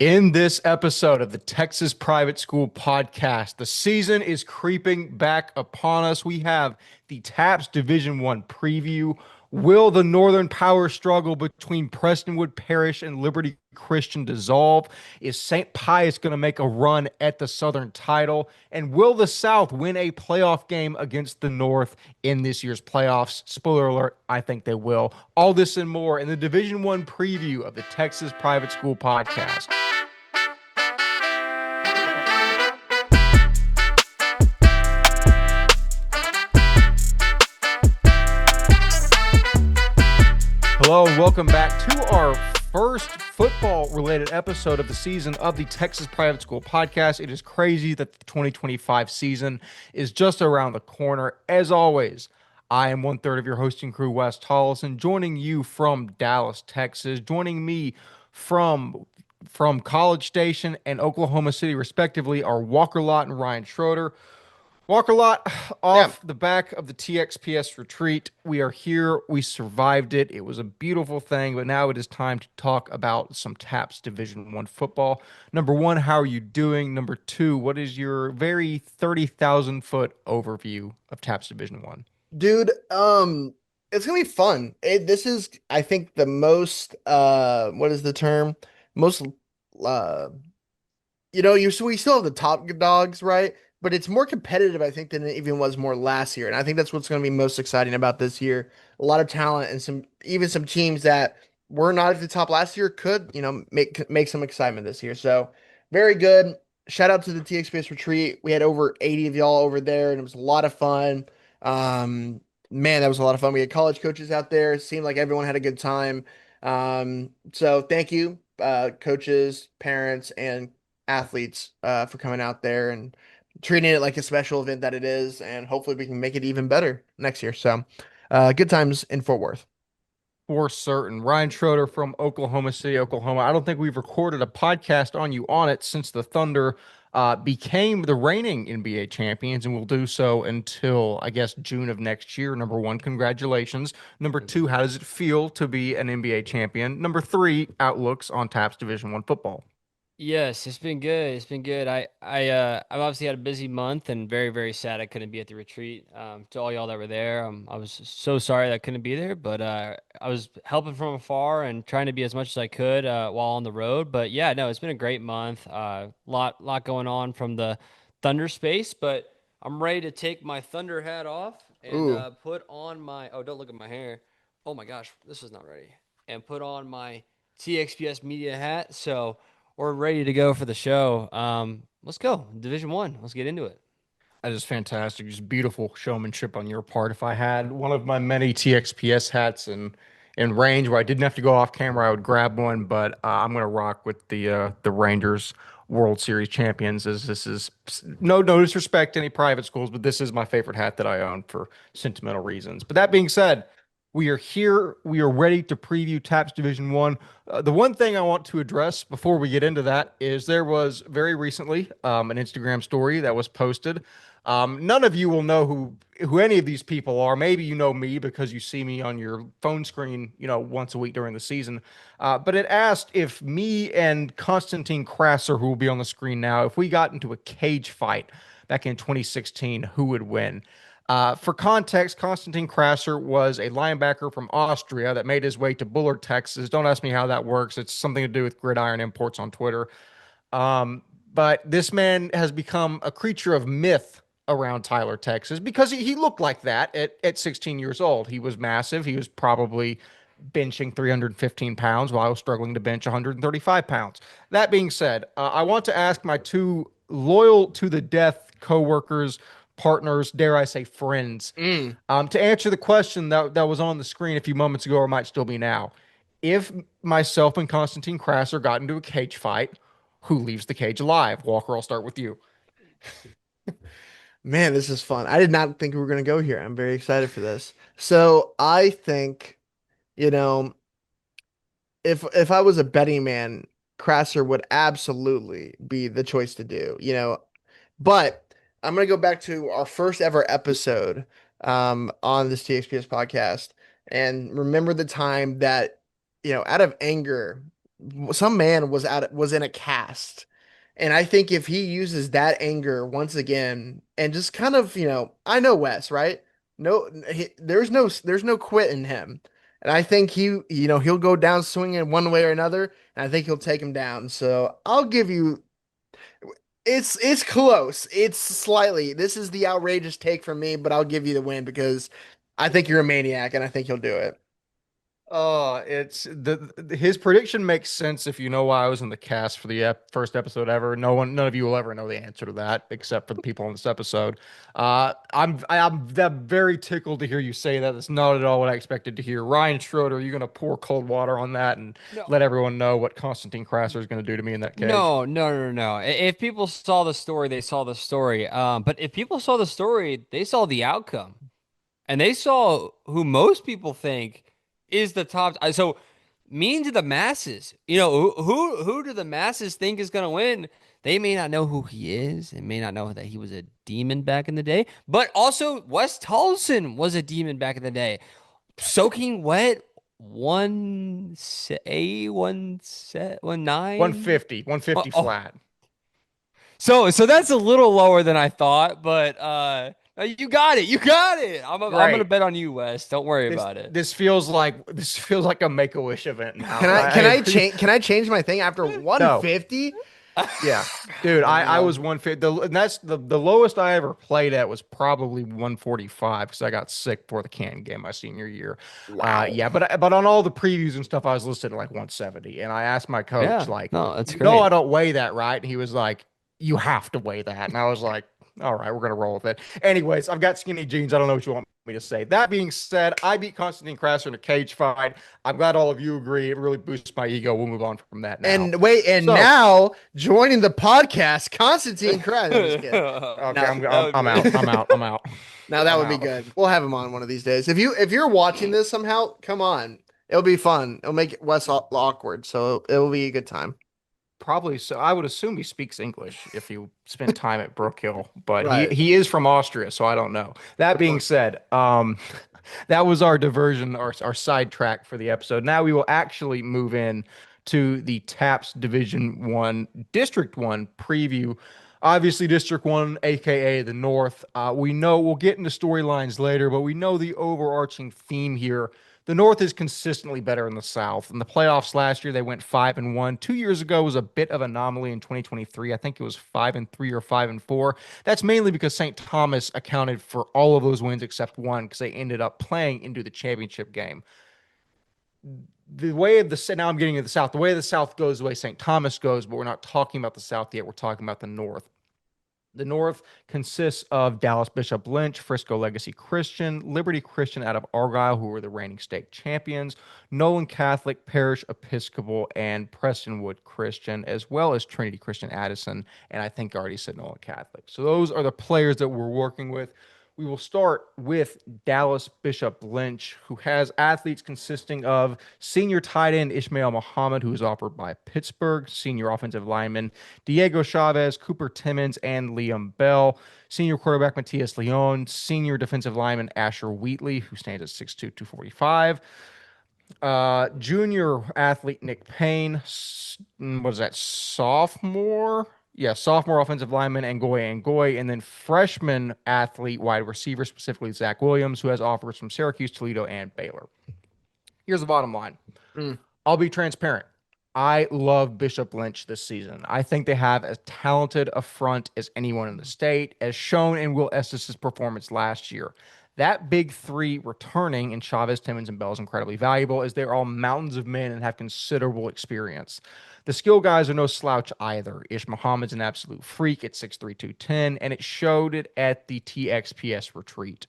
In this episode of the Texas Private School Podcast, the season is creeping back upon us. We have the TAPPS Division One preview. Will the Northern Power struggle between Prestonwood Parish and Liberty Christian dissolve? Is St. Pius going to make a run at the Southern title? And will the South win a playoff game against the North in this year's playoffs? Spoiler alert, I think they will. All this and more in the Division One preview of the Texas Private School Podcast. Hello and welcome back to our first football-related episode of the season of the Texas Private School Podcast. It is crazy that the 2025 season is just around the corner. As always, I am one-third of your hosting crew, Wes Tolleson, joining you from Dallas, Texas. Joining me from College Station and Oklahoma City, respectively, are Walker Lott and Ryan Schroeder. Walker Lott, Yeah, off the back of the TXPS retreat, we are here. We survived it. It was a beautiful thing, but now it is time to talk about some TAPPS Division One football. Number one, how are you doing? Number two, what is your very 30,000-foot overview of TAPPS Division One? dude. It's gonna be fun. This is, I think, the most what is the term? Most uh we still have the top dogs, right? But it's more competitive, I think, than it even was more last year. And I think that's what's gonna be most exciting about this year. A lot of talent and some teams that were not at the top last year could, make some excitement this year. So very good. Shout out to the TXPS retreat. We had over 80 of y'all over there, and it was a lot of fun. Um, Man, that was a lot of fun. We had college coaches out there. It seemed like everyone had a good time. So thank you, coaches, parents, and athletes, for coming out there and treating it like a special event that it is. And hopefully we can make it even better next year. So, good times in Fort Worth. For certain. Ryan Schroeder from Oklahoma City, Oklahoma. I don't think we've recorded a podcast on you on it since the Thunder became the reigning NBA champions, and will do so until, I guess, June of next year. Number one, congratulations. Number two, how does it feel to be an NBA champion? Number three, outlooks on TAPPS Division One football. Yes, it's been good. It's been good. I've obviously had a busy month and very sad I couldn't be at the retreat. To all y'all that were there, I was so sorry that I couldn't be there, but I was helping from afar and trying to be as much as I could while on the road. But yeah, no, it's been a great month. Lot going on from the Thunder space, but I'm ready to take my Thunder hat off and Ooh. put on my. Oh, don't look at my hair. Oh my gosh, this is not ready. And put on my TXPS media hat. So we're ready to go for the show. Let's go. Division One. Let's get into it. That is fantastic. Just beautiful showmanship on your part. If I had one of my many TXPS hats in range where I didn't have to go off camera, I would grab one. But I'm gonna rock with the Rangers World Series champions. As this is no disrespect to any private schools, but this is my favorite hat that I own for sentimental reasons. But that being said, we are here. We are ready to preview TAPPS Division One. The one thing I want to address before we get into that is there was very recently an Instagram story that was posted. None of you will know who any of these people are. Maybe you know me because you see me on your phone screen, once a week during the season. But it asked if me and Konstantin Krasser, who will be on the screen now, if we got into a cage fight back in 2016, who would win? For context, Konstantin Krasser was a linebacker from Austria that made his way to Bullard, Texas. Don't ask me how that works. It's something to do with Gridiron Imports on Twitter. But this man has become a creature of myth around Tyler, Texas, because he looked like that at 16 years old. He was massive. He was probably benching 315 pounds while I was struggling to bench 135 pounds. That being said, I want to ask my two loyal to the death coworkers, partners, dare I say friends, Mm. to answer the question that was on the screen a few moments ago, or might still be now. If myself and Konstantin Krasser got into a cage fight, who leaves the cage alive? Walker, I'll start with you. Man, this is fun. I did not think we were gonna go here. I'm very excited for this. So I think, you know, if I was a betting man, Crasser would absolutely be the choice to do, But I'm gonna go back to our first ever episode on this TXPS podcast and remember the time that, out of anger, some man was in a cast. And I think if he uses that anger once again and just kind of, I know Wes, right? No, there's no quit in him. And I think he'll go down swinging one way or another, and I think he'll take him down. So I'll give you it's close. It's slightly. This is the outrageous take from me, but I'll give you the win because I think you're a maniac and I think you'll do it. It's his prediction makes sense if you know why I was in the cast for the first episode ever. None of you will ever know the answer to that except for the people on this episode. I'm very tickled to hear you say that. That's not at all what I expected to hear. Ryan Schroeder, you're gonna pour cold water on that and No, let everyone know what Constantine Krasser is gonna do to me in that cage. no. If people saw the story, they saw the story. But if people saw the story, they saw the outcome. And they saw who most people think is the top. So, mean to the masses, who do the masses think is going to win? They may not know who he is. They may not know that he was a demon back in the day. But also, Wes Tolleson was a demon back in the day. Soaking wet, one nine. 150 Oh, flat. so that's a little lower than I thought, but you got it. You got it. I'm gonna Great. bet on you, Wes. Don't worry This about it. this feels like a Make-A-Wish event now. Can I change my thing after No. 150? Yeah, dude, I Wow. was 150, and that's the lowest I ever played at was probably 145 because I got sick for the Canton game my senior year. Wow. Yeah, but on all the previews and stuff, I was listed at like 170, and I asked my coach Yeah, like, no, that's you know, great. I don't weigh that, right? And he was like, you have to weigh that, and I was like, all right, we're gonna roll with it. Anyways, I've got skinny jeans. I don't know what you want me to say. That being said, I beat Constantine Krasser in a cage fight. I'm glad all of you agree. It really boosts my ego. We'll move on from that now. And wait, and So. now joining the podcast, Constantine Christ. I'm just kidding. Okay, Now, That would I'm be out. I'm amazing. out. I'm out. now that I'm would be out. good. We'll have him on one of these days. If you're watching this somehow, come on. It'll be fun. It'll make it less awkward, so it'll be a good time. Probably so. I would assume he speaks English if he spent time at Brook Hill, but he Right. he is from Austria, so I don't know. That Of being course. said, that was our diversion, our sidetrack for the episode. Now we will actually move in to the TAPPS Division One, District One preview. Obviously, District One, aka the North. We know we'll get into storylines later, but we know the overarching theme here. The North is consistently better than the South. In the playoffs last year, they went 5-1. 2 years ago was a bit of an anomaly in 2023. I think it was 5-3 or 5-4. That's mainly because St. Thomas accounted for all of those wins except one because they ended up playing into the championship game. The way of the now I'm getting to the South. The way of the South goes the way St. Thomas goes, but we're not talking about the South yet. We're talking about the North. The North consists of Dallas Bishop Lynch, Frisco Legacy Christian, Liberty Christian out of Argyle, who are the reigning state champions, Nolan Catholic, Parish Episcopal, and Prestonwood Christian, as well as Trinity Christian Addison. And I think I already said Nolan Catholic. So those are the players that we're working with. We will start with Dallas Bishop Lynch, who has athletes consisting of senior tight end Ishmael Muhammad, who is offered by Pittsburgh, senior offensive lineman Diego Chavez, Cooper Timmons, and Liam Bell, senior quarterback Matias Leon, senior defensive lineman Asher Wheatley, who stands at 6'2", 245. Junior athlete Nick Payne, what is that, sophomore? Yeah, sophomore offensive lineman Ngoy, and then freshman athlete wide receiver, specifically Zach Williams, who has offers from Syracuse, Toledo, and Baylor. Here's the bottom line. Mm. I'll be transparent. I love Bishop Lynch this season. I think they have as talented a front as anyone in the state, as shown in Will Estes' performance last year. That big three returning in Chavez, Timmons, and Bell is incredibly valuable as they're all mountains of men and have considerable experience. The skill guys are no slouch either. Ish Muhammad's an absolute freak at 6'3", 210, and it showed it at the TXPS retreat.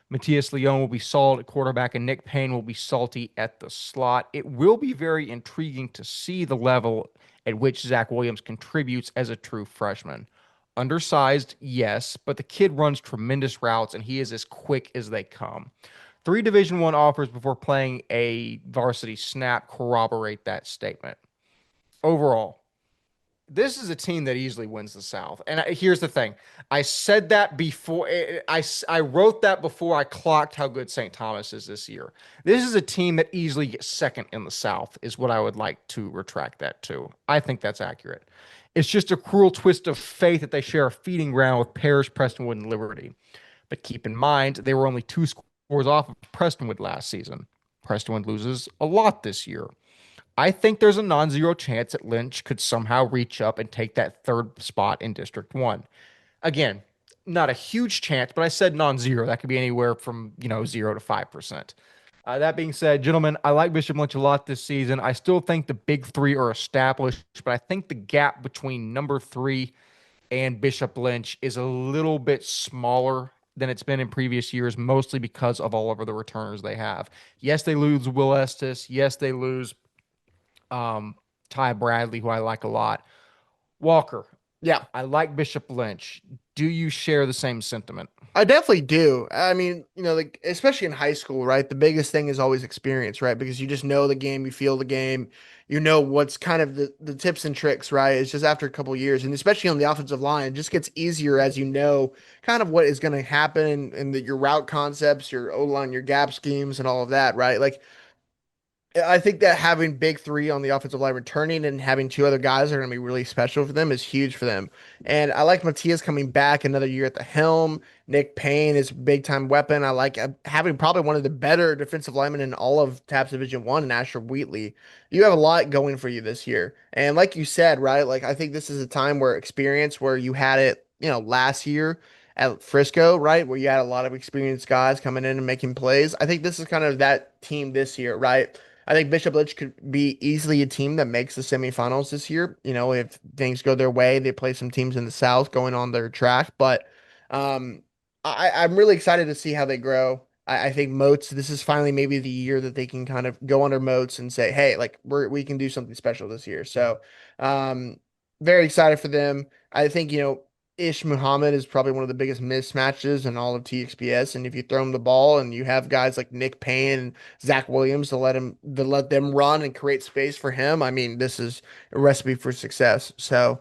Matias Leon will be solid at quarterback, and Nick Payne will be salty at the slot. It will be very intriguing to see the level at which Zach Williams contributes as a true freshman. Undersized, yes, but the kid runs tremendous routes, and he is as quick as they come. Three Division One offers before playing a varsity snap corroborate that statement. Overall, this is a team that easily wins the South. And here's the thing. I said that before I wrote that before I clocked how good St. Thomas is this year. This is a team that easily gets second in the South is what I would like to retract that to. I think that's accurate. It's just a cruel twist of fate that they share a feeding ground with Parish, Prestonwood, and Liberty. But keep in mind, they were only 2 scores off of Prestonwood last season. Prestonwood loses a lot this year. I think there's a non-zero chance that Lynch could somehow reach up and take that third spot in District 1. Again, not a huge chance, but I said non-zero. That could be anywhere from, 0 to 5%. That being said, gentlemen, I like Bishop Lynch a lot this season. I still think the big three are established, but I think the gap between number 3 and Bishop Lynch is a little bit smaller than it's been in previous years, mostly because of all of the returners they have. Yes, they lose Will Estes. Yes, they lose Ty Bradley, who I like a lot. Walker, Yeah, I like Bishop Lynch. Do you share the same sentiment? I definitely do. I mean, like especially in high school, right? The biggest thing is always experience, right? Because you just know the game, you feel the game, you know what's kind of the tips and tricks, right? It's just after a couple of years, and especially on the offensive line, it just gets easier as you know kind of what is going to happen and your route concepts, your O line, your gap schemes, and all of that, right? Like I think that having big three on the offensive line returning and having two other guys that are going to be really special for them is huge for them. And I like Matias coming back another year at the helm. Nick Payne is a big time weapon. I like having probably one of the better defensive linemen in all of TAPPS Division One, and Asher Wheatley. You have a lot going for you this year. And like you said, right? Like I think this is a time where experience, where you had it, last year at Frisco, right? Where you had a lot of experienced guys coming in and making plays. I think this is kind of that team this year, right? I think Bishop Lynch could be easily a team that makes the semifinals this year. If things go their way, they play some teams in the South going on their track. But um, I'm really excited to see how they grow. I think Moats, this is finally maybe the year that they can kind of go under Moats and say, hey, like we can do something special this year. So um, very excited for them. I think, Ish Muhammad is probably one of the biggest mismatches in all of TXPS. And if you throw him the ball and you have guys like Nick Payne, Zach Williams to let them run and create space for him. I mean, this is a recipe for success. So,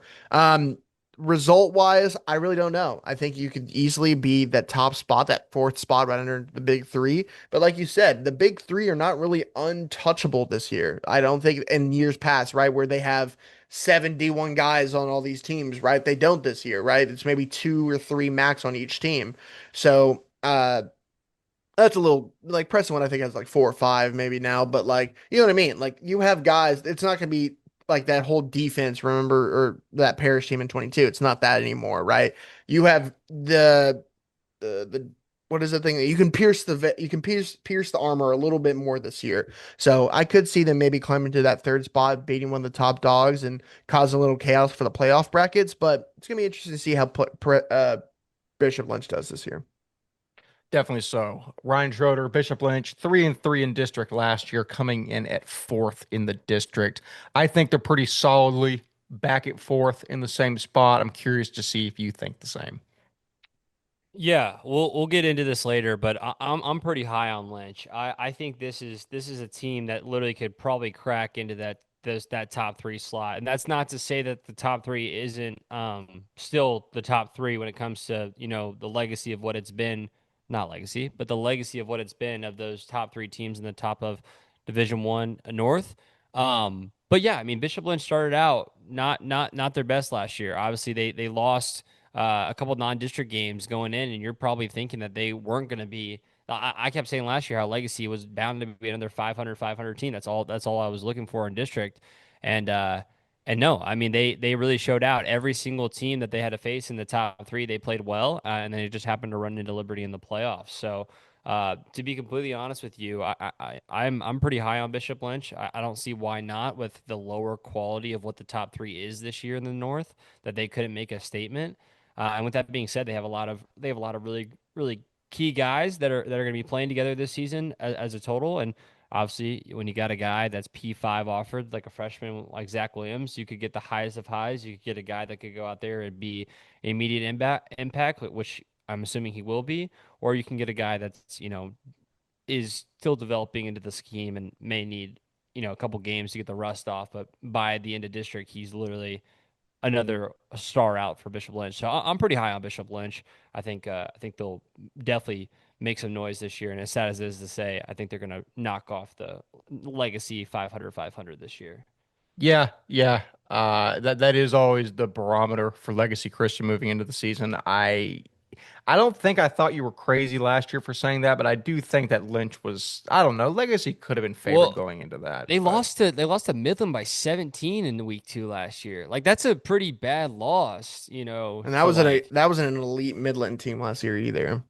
result wise, I really don't know. I think you could easily be that top spot, that fourth spot right under the big three. But like you said, the big three are not really untouchable this year. I don't think in years past, right, where they have 71 guys on all these teams, right? They don't this year, right? It's maybe two or three max on each team. So, that's a little like Preston, I think has like 4 or 5 maybe now, but like you know what I mean. Like you have guys, it's not gonna be like that whole defense. Remember, or that Parish team in 22. It's not that anymore, right? You have the what is the thing that you can pierce the armor a little bit more this year. So I could see them maybe climbing to that third spot, beating one of the top dogs, and cause a little chaos for the playoff brackets. But it's gonna be interesting to see how Bishop Lynch does this year. Definitely so. Ryan Schroeder, Bishop Lynch, 3-3 in district last year, coming in at fourth in the district. I think they're pretty solidly back at fourth in the same spot. I'm curious to see if you think the same. Yeah, we'll get into this later, but I'm pretty high on Lynch. I think this is a team that literally could probably crack into that top three slot, and that's not to say that the top three isn't still the top three when it comes to the legacy of what it's been, not legacy, but the legacy of what it's been of those top three teams in the top of Division One North. But yeah, I mean Bishop Lynch started out not their best last year. Obviously, they lost a couple non-district games going in, and you're probably thinking that they weren't going to be. I kept saying last year how Legacy was bound to be another 500 team. That's all I was looking for in district, and no, I mean they really showed out. Every single team that they had to face in the top three, they played well, and then it just happened to run into Liberty in the playoffs. So. To be completely honest with you, I'm pretty high on Bishop Lynch. I don't see why not with the lower quality of what the top three is this year in the North that they couldn't make a statement. And with that being said, they have a lot of really key guys that are going to be playing together this season as a total. And obviously, when you got a guy that's P5 offered, like a freshman like Zach Williams, you could get the highest of highs. You could get a guy that could go out there and be immediate impact, which I'm assuming he will be, or you can get a guy that's is still developing into the scheme and may need a couple games to get the rust off. But by the end of district, he's literally another star out for Bishop Lynch. So I'm pretty high on Bishop Lynch. I think they'll definitely make some noise this year. And as sad as it is to say, I think they're going to knock off the legacy 500 this year. Yeah, yeah. That is always the barometer for Legacy Christian moving into the season. I don't think I thought you were crazy last year for saying that, but I do think that Lynch was, I don't know, Legacy could have been favored Well, going into that, they but lost to Midland by 17 in the week 2 last year. Like that's a pretty bad loss, And to like that wasn't an elite Midland team last year either.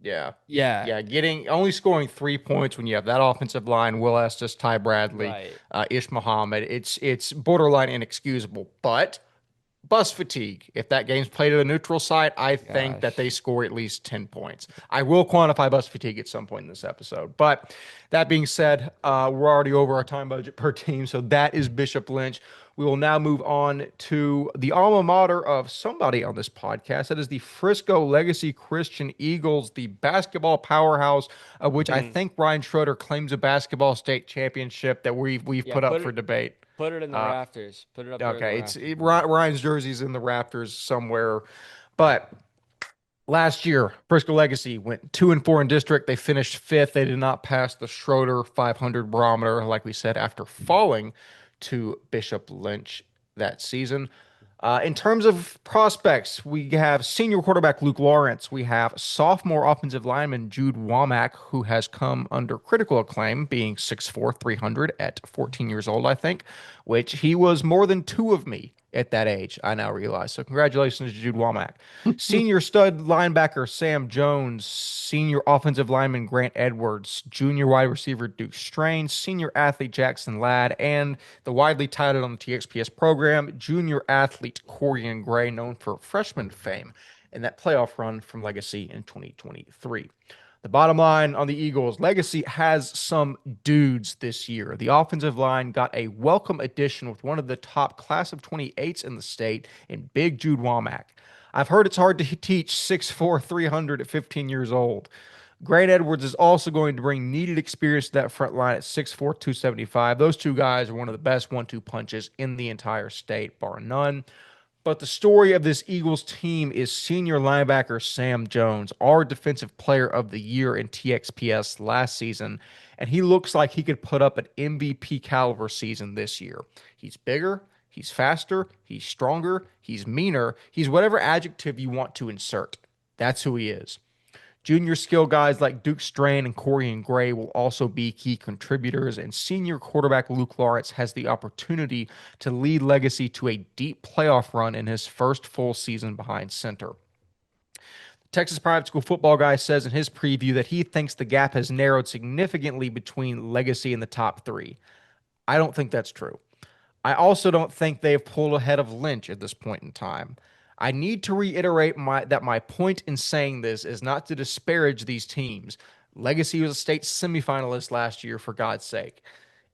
yeah. yeah, Yeah, getting only scoring 3 points when you have that offensive line, Will Estes, Ty Bradley, right. Ish Muhammad, it's borderline inexcusable. But bus fatigue. If that game's played at a neutral site, I think that they Gosh. score at least 10 points. I will quantify bus fatigue at some point in this episode. But that being said, we're already over our time budget per team. So that is Bishop Lynch. We will now move on to the alma mater of somebody on this podcast. That is the Frisco Legacy Christian Eagles, the basketball powerhouse, of which I think Ryan Schroeder claims a basketball state championship that we've Yeah, put up for debate. put it in the Uh, rafters. Put it up there in the Okay, rafters, man. Ryan's jersey's in the rafters somewhere, but last year Frisco Legacy went 2-4 in district. They finished fifth. They did not pass the Schroeder 500 barometer, like we said, after falling to Bishop Lynch that season. In terms of prospects, we have senior quarterback Luke Lawrence. We have sophomore offensive lineman Jude Womack, who has come under critical acclaim, being 6'4", 300 at 14 years old, I think, which he was more than two of me at that age, I now realize. So congratulations to Jude Womack. Senior stud linebacker Sam Jones, senior offensive lineman Grant Edwards, junior wide receiver Duke Strain, senior athlete Jackson Ladd, and the widely touted on the TXPS program, junior athlete Corian Gray, known for freshman fame in that playoff run from Legacy in 2023. The bottom line on the Eagles, Legacy has some dudes this year. The offensive line got a welcome addition with one of the top class of 28s in the state in Big Jude Womack. I've heard it's hard to teach 6'4", 300 at 15 years old. Grant Edwards is also going to bring needed experience to that front line at 6'4", 275. Those two guys are one of the best 1-2 punches in the entire state, bar none. But the story of this Eagles team is senior linebacker Sam Jones, our defensive player of the year in TXPS last season, and he looks like he could put up an MVP caliber season this year. He's bigger, he's faster, he's stronger, he's meaner, he's whatever adjective you want to insert. That's who he is. Junior skill guys like Duke Strain and Corian Gray will also be key contributors, and senior quarterback Luke Lawrence has the opportunity to lead Legacy to a deep playoff run in his first full season behind center. Texas Private School football guy says in his preview that he thinks the gap has narrowed significantly between Legacy and the top three. I don't think that's true. I also don't think they've pulled ahead of Lynch at this point in time. I need to reiterate that my point in saying this is not to disparage these teams. Legacy was a state semifinalist last year, for God's sake.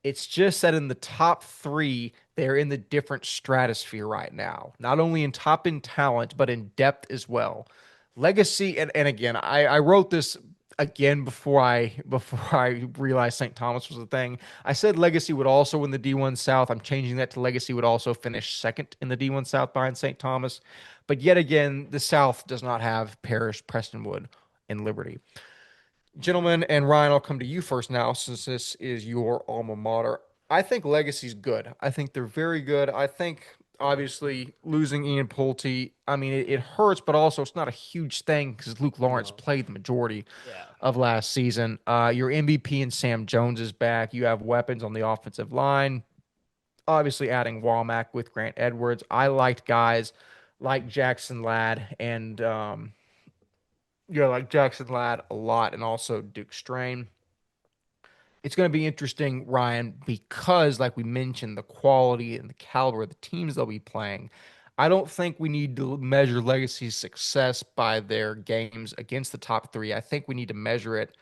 It's just that in the top three, they're in the different stratosphere right now, not only in top in talent, but in depth as well. Legacy, and again, I wrote this again before I realized St. Thomas was a thing. I said Legacy would also win the D1 South. I'm changing that to Legacy would also finish second in the D1 South behind St. Thomas. But yet again, the South does not have Parish, Prestonwood, and Liberty. Gentlemen, and Ryan, I'll come to you first now since this is your alma mater. I think Legacy's good. I think they're very good. I think obviously losing Ian Pulte, I mean, it hurts, but also it's not a huge thing because Luke Lawrence No. played the majority Yeah. of last season. Your MVP and Sam Jones is back. You have weapons on the offensive line. Obviously, adding Walmack with Grant Edwards. I liked guys like Jackson Ladd and like Jackson Ladd a lot, and also Duke Strain. It's going to be interesting, Ryan, because like we mentioned, the quality and the caliber of the teams they'll be playing. I don't think we need to measure Legacy's success by their games against the top three. I think we need to measure it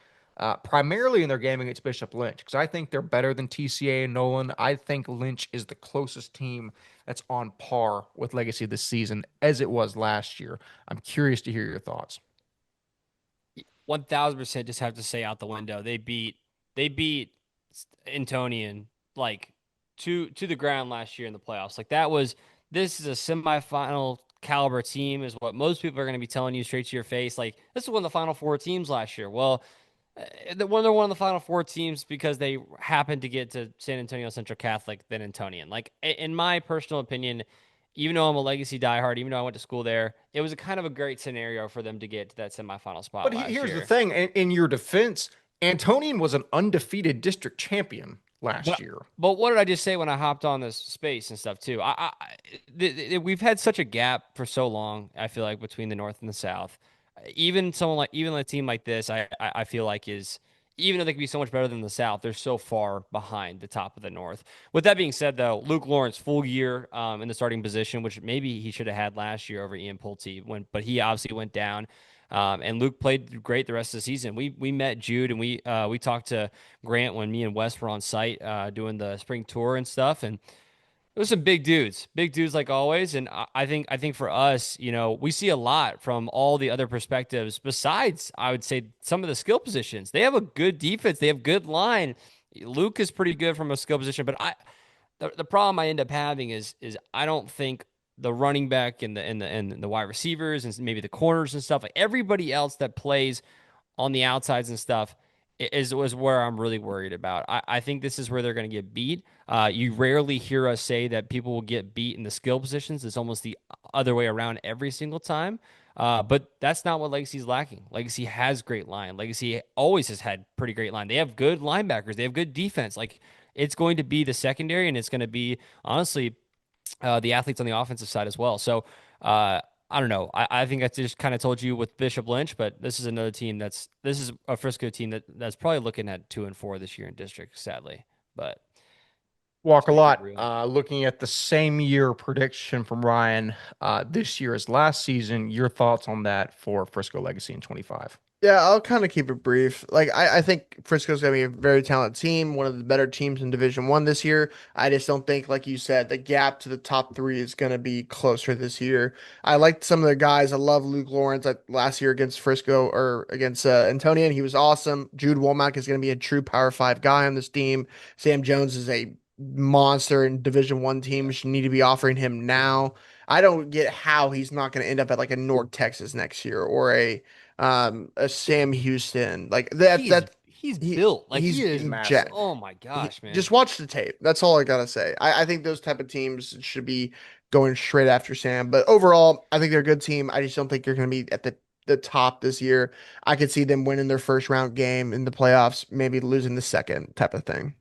primarily in their game against Bishop Lynch, because I think they're better than TCA and Nolan. I think Lynch is the closest team that's on par with Legacy this season as it was last year. I'm curious to hear your thoughts. 1000% just have to say out the window. They beat Antonian like to the ground last year in the playoffs. Like this is a semifinal caliber team, is what most people are going to be telling you straight to your face. Like, this is one of the Final Four teams last year. Well, they're one of the Final Four teams because they happened to get to San Antonio Central Catholic than Antonian. Like, in my personal opinion, even though I'm a Legacy diehard, even though I went to school there, it was a kind of a great scenario for them to get to that semifinal spot But last here's the year. thing: in your defense, Antonian was an undefeated district champion last But year. but what did I just say when I hopped on this space and stuff too? We've had such a gap for so long. I feel like between the North and the South, even a team like this, I feel like is, even though they can be so much better than the South, they're so far behind the top of the North. With that being said, though, Luke Lawrence full year in the starting position, which maybe he should have had last year over Ian Pulte, but he obviously went down. And Luke played great the rest of the season. We met Jude and we talked to Grant when me and Wes were on site doing the spring tour and stuff, and it was some big dudes like always. And I think for us, we see a lot from all the other perspectives. Besides, I would say some of the skill positions, they have a good defense, they have good line. Luke is pretty good from a skill position, but the problem I end up having is I don't think the running back and the wide receivers and maybe the corners and stuff, like everybody else that plays on the outsides and stuff, is was where I'm really worried about. I think this is where they're going to get beat. You rarely hear us say that people will get beat in the skill positions. It's almost the other way around every single time. But that's not what Legacy's lacking. Legacy has great line. Legacy always has had pretty great line. They have good linebackers. They have good defense. Like, it's going to be the secondary, and it's going to be honestly the athletes on the offensive side as well. So I don't know. I think I just kind of told you with Bishop Lynch, but this is another team this is a Frisco team that's probably looking at 2-4 this year in district, sadly. But just Walker to keep it Lott, real. looking at the same year prediction from Ryan this year as last season, your thoughts on that for Frisco Legacy in 25? Yeah, I'll kind of keep it brief. Like I think Frisco's gonna be a very talented team, one of the better teams in Division 1 this year. I just don't think, like you said, the gap to the top three is gonna be closer this year. I liked some of the guys. I love Luke Lawrence. Last year against Frisco or against Antonian, he was awesome. Jude Womack is gonna be a true Power 5 guy on this team. Sam Jones is a monster in Division 1 team. We should need to be offering him now. I don't get how he's not gonna end up at like a North Texas next year or a Sam Houston like that He's that he's he built like he's he is. massive. Oh my gosh, man! just watch the tape. That's all I gotta say. I think those type of teams should be going straight after Sam. But overall, I think they're a good team. I just don't think they're gonna be at the top this year. I could see them winning their first round game in the playoffs, maybe losing the second type of thing.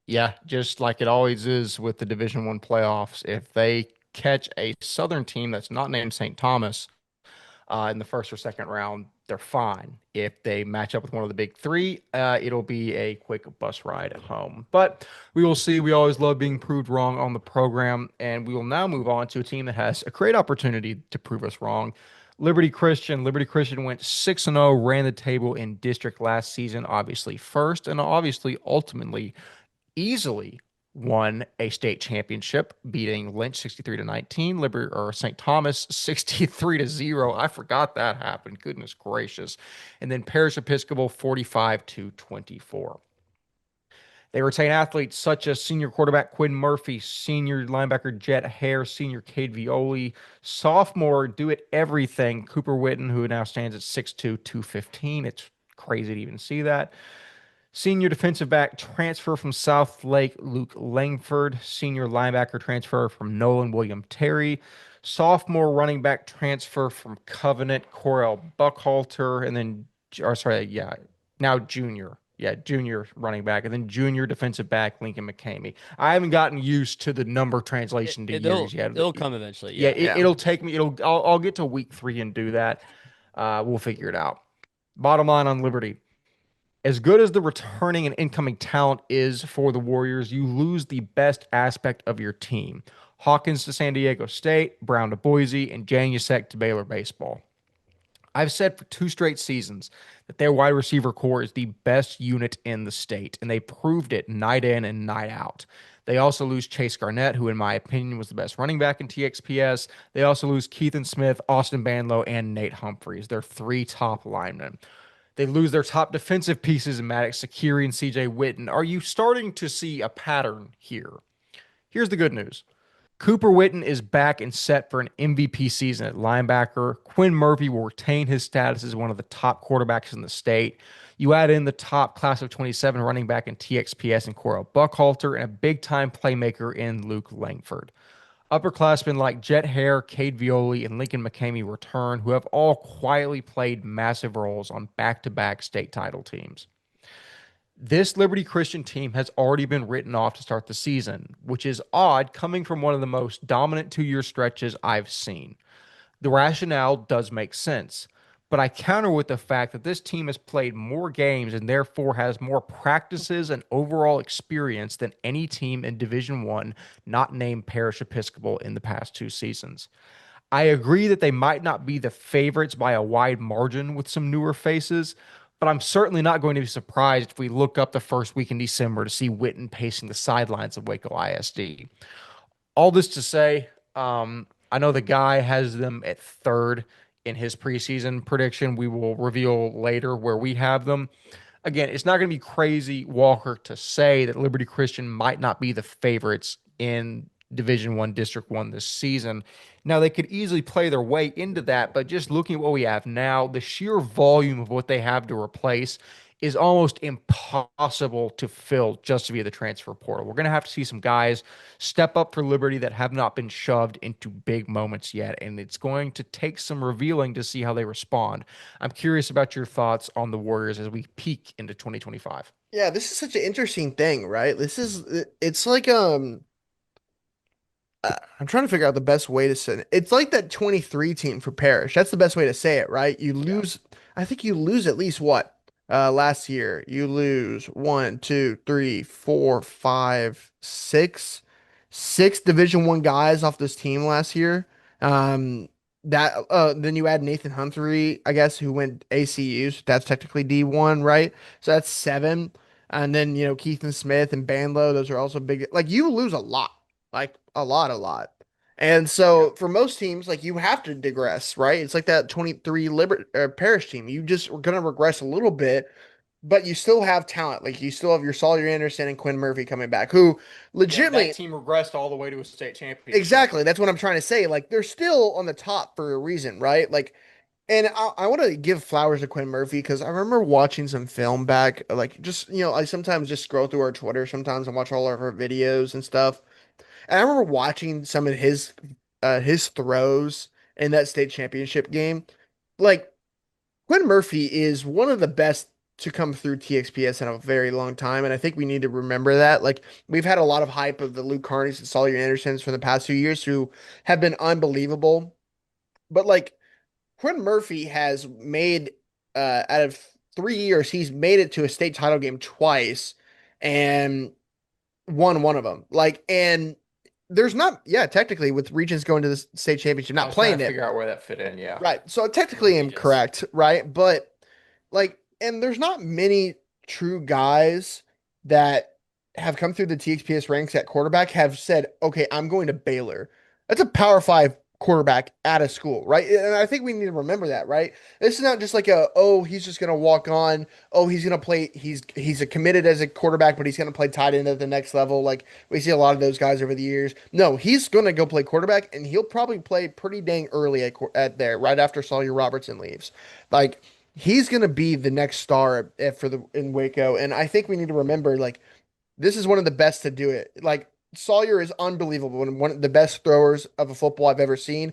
Yeah, just like it always is with the Division 1 playoffs, if they catch a Southern team that's not named St. Thomas in the first or second round, they're fine. If they match up with one of the big three, it'll be a quick bus ride home. But we will see. We always love being proved wrong on the program, and we will now move on to a team that has a great opportunity to prove us wrong. Liberty Christian. Liberty Christian went 6-0, ran the table in district last season, obviously first, and obviously ultimately easily won a state championship, beating Lynch 63-19, Liberty or St. Thomas 63-0. I forgot that happened. Goodness gracious. And then Parish Episcopal 45-24. They retain athletes such as senior quarterback Quinn Murphy, senior linebacker Jet Hare, senior Cade Violi, sophomore do it everything Cooper Witten, who now stands at 6'2", 215. It's crazy to even see that. Senior defensive back transfer from South Lake, Luke Langford. Senior linebacker transfer from Nolan William Terry. Sophomore running back transfer from Covenant, Corel Buckhalter. And then, or sorry, yeah, now junior. Yeah, junior running back. And then junior defensive back, Lincoln McCamey. I haven't gotten used to the number translation to years yet. It'll come eventually. Yeah, Yeah. Yeah. it'll take me. I'll get to week 3 and do that. We'll figure it out. Bottom line on Liberty. As good as the returning and incoming talent is for the Warriors, you lose the best aspect of your team. Hawkins to San Diego State, Brown to Boise, and Janusek to Baylor baseball. I've said for 2 straight seasons that their wide receiver core is the best unit in the state, and they proved it night in and night out. They also lose Chase Garnett, who, in my opinion, was the best running back in TXPS. They also lose Keithan Smith, Austin Banlow, and Nate Humphreys. They're 3 top linemen. They lose their top defensive pieces in Maddox Sakiri and CJ Witten. Are you starting to see a pattern here? Here's the good news. Cooper Witten is back and set for an MVP season at linebacker. Quinn Murphy will retain his status as one of the top quarterbacks in the state. You add in the top class of 27 running back in TXPS and Cordell Buckhalter, and a big time playmaker in Luke Langford. Upperclassmen like Jet Hare, Cade Violi, and Lincoln McCamey return, who have all quietly played massive roles on back to back state title teams. This Liberty Christian team has already been written off to start the season, which is odd coming from one of the most dominant 2 year stretches I've seen. The rationale does make sense, but I counter with the fact that this team has played more games and therefore has more practices and overall experience than any team in Division 1 not named Parish Episcopal in the past 2 seasons. I agree that they might not be the favorites by a wide margin with some newer faces, but I'm certainly not going to be surprised if we look up the first week in December to see Witten pacing the sidelines of Waco ISD. All this to say, I know the guy has them at third in his preseason prediction. We will reveal later where we have them. Again, it's not going to be crazy, Walker, to say that Liberty Christian might not be the favorites in Division One, District One this season. Now they could easily play their way into that, but just looking at what we have now, the sheer volume of what they have to replace is almost impossible to fill just via the transfer portal. We're going to have to see some guys step up for Liberty that have not been shoved into big moments yet, and it's going to take some revealing to see how they respond. I'm curious about your thoughts on the Warriors as we peek into 2025. Yeah, this is such an interesting thing, right? It's like I'm trying to figure out the best way to say it. It's like that 23 team for Parish. That's the best way to say it, right? You Yeah. lose, I think you lose at least what? Last year you lose one, two, three, four, five, six Division 1 guys off this team last year. Um, then you add Nathan Humphrey, I guess, who went ACU, so that's technically D1, right? So that's seven. And then Keithan Smith and Banlow, those are also big. Like you lose a lot, like a lot, a lot. And Yeah. so for most teams, like you have to digress, right? It's like that 23 Parish team. You just are going to regress a little bit, but you still have talent. Like you still have your Sawyer Anderson and Quinn Murphy coming back, who Yeah, that legitimately, team regressed all the way to a state championship. exactly. That's what I'm trying to say. Like they're still on the top for a reason, right? Like, and I want to give flowers to Quinn Murphy because I remember watching some film back, like just, I sometimes just scroll through our Twitter sometimes and watch all of our videos and stuff. And I remember watching some of his throws in that state championship game. Like Quinn Murphy is one of the best to come through TXPS in a very long time, and I think we need to remember that. Like we've had a lot of hype of the Luke Carneys and Sawyer Andersons for the past 2 years who have been unbelievable, but like Quinn Murphy has made out of 3 years, he's made it to a state title game twice and won one of them. Like and there's not, yeah, technically with Regents going to the state championship, I not was trying playing to it. figure out where that fit in. Yeah. Right. So With technically I'm Regis. correct, right? But like, and there's not many true guys that have come through the TXPS ranks at quarterback have said, okay, I'm going to Baylor. That's a Power Five quarterback at a school, right? And I think we need to remember that, right? This is not just like he's just gonna walk on, he's gonna play, he's a committed as a quarterback, but he's gonna play tight end at the next level. Like we see a lot of those guys over the years. No, he's gonna go play quarterback, and he'll probably play pretty dang early at there, right after Sawyer Robertson leaves. Like he's gonna be the next star for the in Waco, and I think we need to remember like this is one of the best to do it. Like Sawyer is unbelievable and one of the best throwers of a football I've ever seen.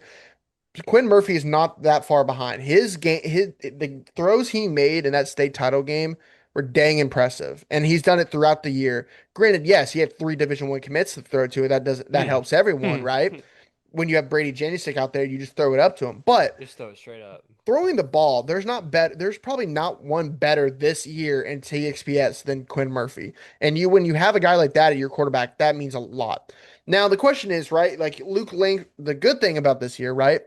Quinn Murphy is not that far behind. His game, the throws he made in that state title game were dang impressive, and he's done it throughout the year. Granted, yes, he had 3 Division 1 commits to throw to. That Hmm. helps everyone, Hmm. right? When you have Brady Janusik out there, you just throw it up to him. But Just throw it straight up. throwing the ball, there's probably not one better this year in TXPS than Quinn Murphy. And when you have a guy like that at your quarterback, that means a lot. Now the question is, right, like Luke Link, the good thing about this year, right?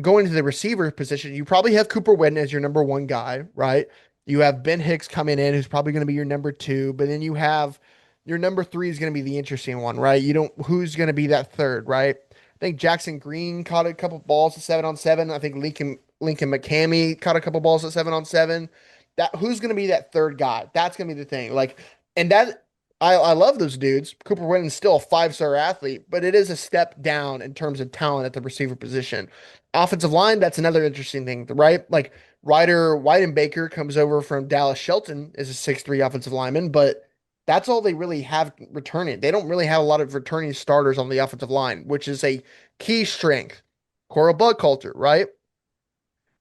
Going to the receiver position, you probably have Cooper Witten as your number one guy, right? You have Ben Hicks coming in, who's probably going to be your number two, but then you have your number three is going to be the interesting one, right? You don't who's going to be that third, right? I think Jackson Green caught a couple balls at 7-on-7. I think Lincoln McCamey caught a couple balls at 7-on-7. That who's going to be that third guy? That's going to be the thing. Like, and that I love those dudes. Cooper Witten's still a five-star athlete, but it is a step down in terms of talent at the receiver position. Offensive line, that's another interesting thing, right? Like Ryder White and Baker comes over from Dallas Shelton is a 6'3" offensive lineman, but that's all they really have returning. They don't really have a lot of returning starters on the offensive line, which is a key strength. Coral Buckhalter, right?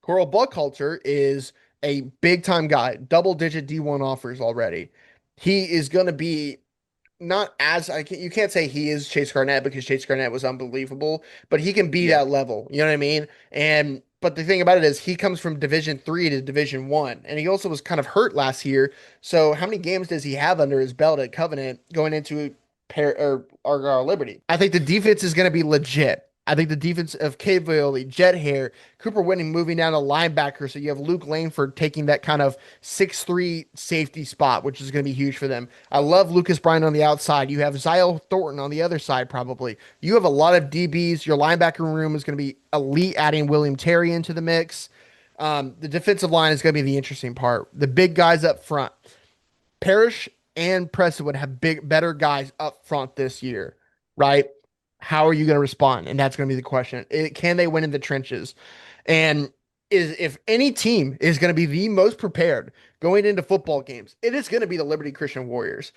Coral Buckhalter is a big time guy, double digit D1 offers already. He is going to be not as you can't say he is Chase Garnett because Chase Garnett was unbelievable, but he can be Yeah. that level. You know what I mean? And but the thing about it is he comes from Division 3 to Division 1, and he also was kind of hurt last year. So how many games does he have under his belt at Covenant going into Argyle Liberty? I think the defense is going to be legit. I think the defense of Cade Violi, Jet Hare, Cooper Whitney moving down to linebacker. So you have Luke Langford taking that kind of 6'3" safety spot, which is going to be huge for them. I love Lucas Bryan on the outside. You have Zyle Thornton on the other side, probably. You have a lot of DBs. Your linebacker room is going to be elite, adding William Terry into the mix. The defensive line is going to be the interesting part. The big guys up front. Parish and Prestonwood have better guys up front this year, right? How are you going to respond? And that's going to be the question. Can they win in the trenches? And if any team is going to be the most prepared going into football games, it is going to be the Liberty Christian Warriors.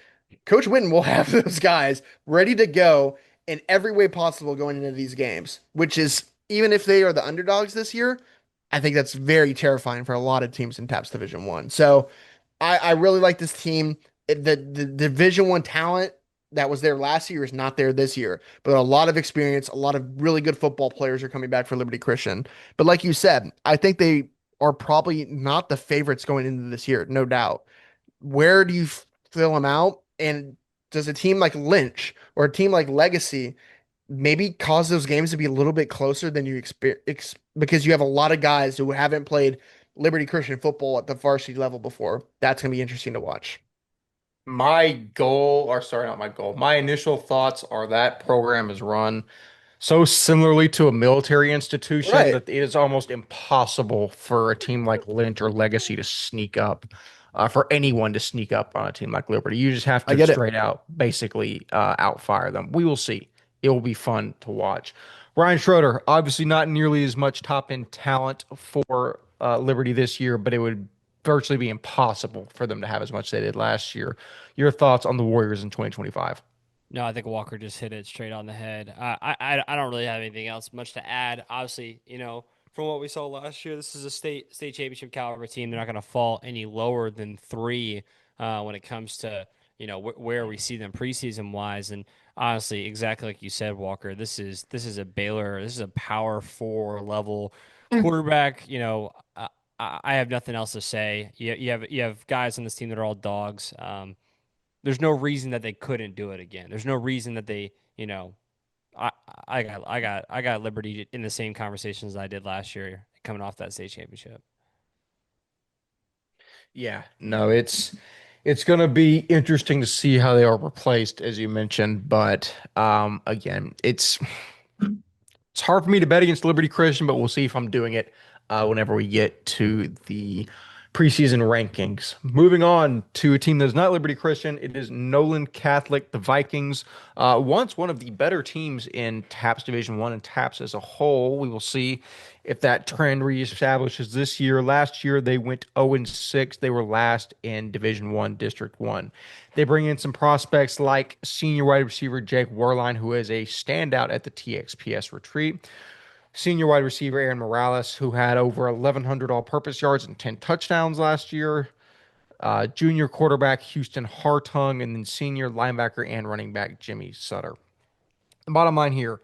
Coach Witten will have those guys ready to go in every way possible going into these games, which is even if they are the underdogs this year, I think that's very terrifying for a lot of teams in TAPPS Division 1. So I really like this team. The Division 1 talent that was there last year is not there this year, but a lot of experience, a lot of really good football players are coming back for Liberty Christian. But like you said, I think they are probably not the favorites going into this year, no doubt. Where do you fill them out? And does a team like Lynch or a team like Legacy maybe cause those games to be a little bit closer than you expect because you have a lot of guys who haven't played Liberty Christian football at the varsity level before? That's going to be interesting to watch. My goal, or sorry, not my goal, my initial thoughts are that program is run so similarly to a military institution Right. that it is almost impossible for a team like Lynch or Legacy to sneak up, for anyone to sneak up on a team like Liberty. You just have I to get it. straight out basically outfire them. We will see. It will be fun to watch. Ryan Schroeder, obviously not nearly as much top end talent for Liberty this year, but it would virtually be impossible for them to have as much as they did last year. Your thoughts on the Warriors in 2025? No, I think Walker just hit it straight on the head. I don't really have anything else much to add. Obviously, from what we saw last year, this is a state championship caliber team. They're not going to fall any lower than three when it comes to where we see them preseason wise. And honestly, exactly like you said, Walker, this is a Baylor. This is a power four level quarterback. I have nothing else to say. You have guys on this team that are all dogs. There's no reason that they couldn't do it again. There's no reason that they, I I got Liberty in the same conversations I did last year coming off that state championship. Yeah, no, it's going to be interesting to see how they are replaced, as you mentioned. But again, it's hard for me to bet against Liberty Christian, but we'll see if I'm doing it whenever we get to the preseason rankings. Moving on to a team that's not Liberty Christian, it is Nolan Catholic, the Vikings. Once one of the better teams in TAPPS Division One and TAPPS as a whole. We will see if that trend reestablishes this year. Last year they went 0-6. They were last in Division One, District One. They bring in some prospects like senior wide receiver Jake Werline, who is a standout at the TXPS retreat. Senior wide receiver Aaron Morales, who had over 1,100 all-purpose yards and 10 touchdowns last year. Junior quarterback Houston Hartung, and then senior linebacker and running back Jimmy Sutter. The bottom line here,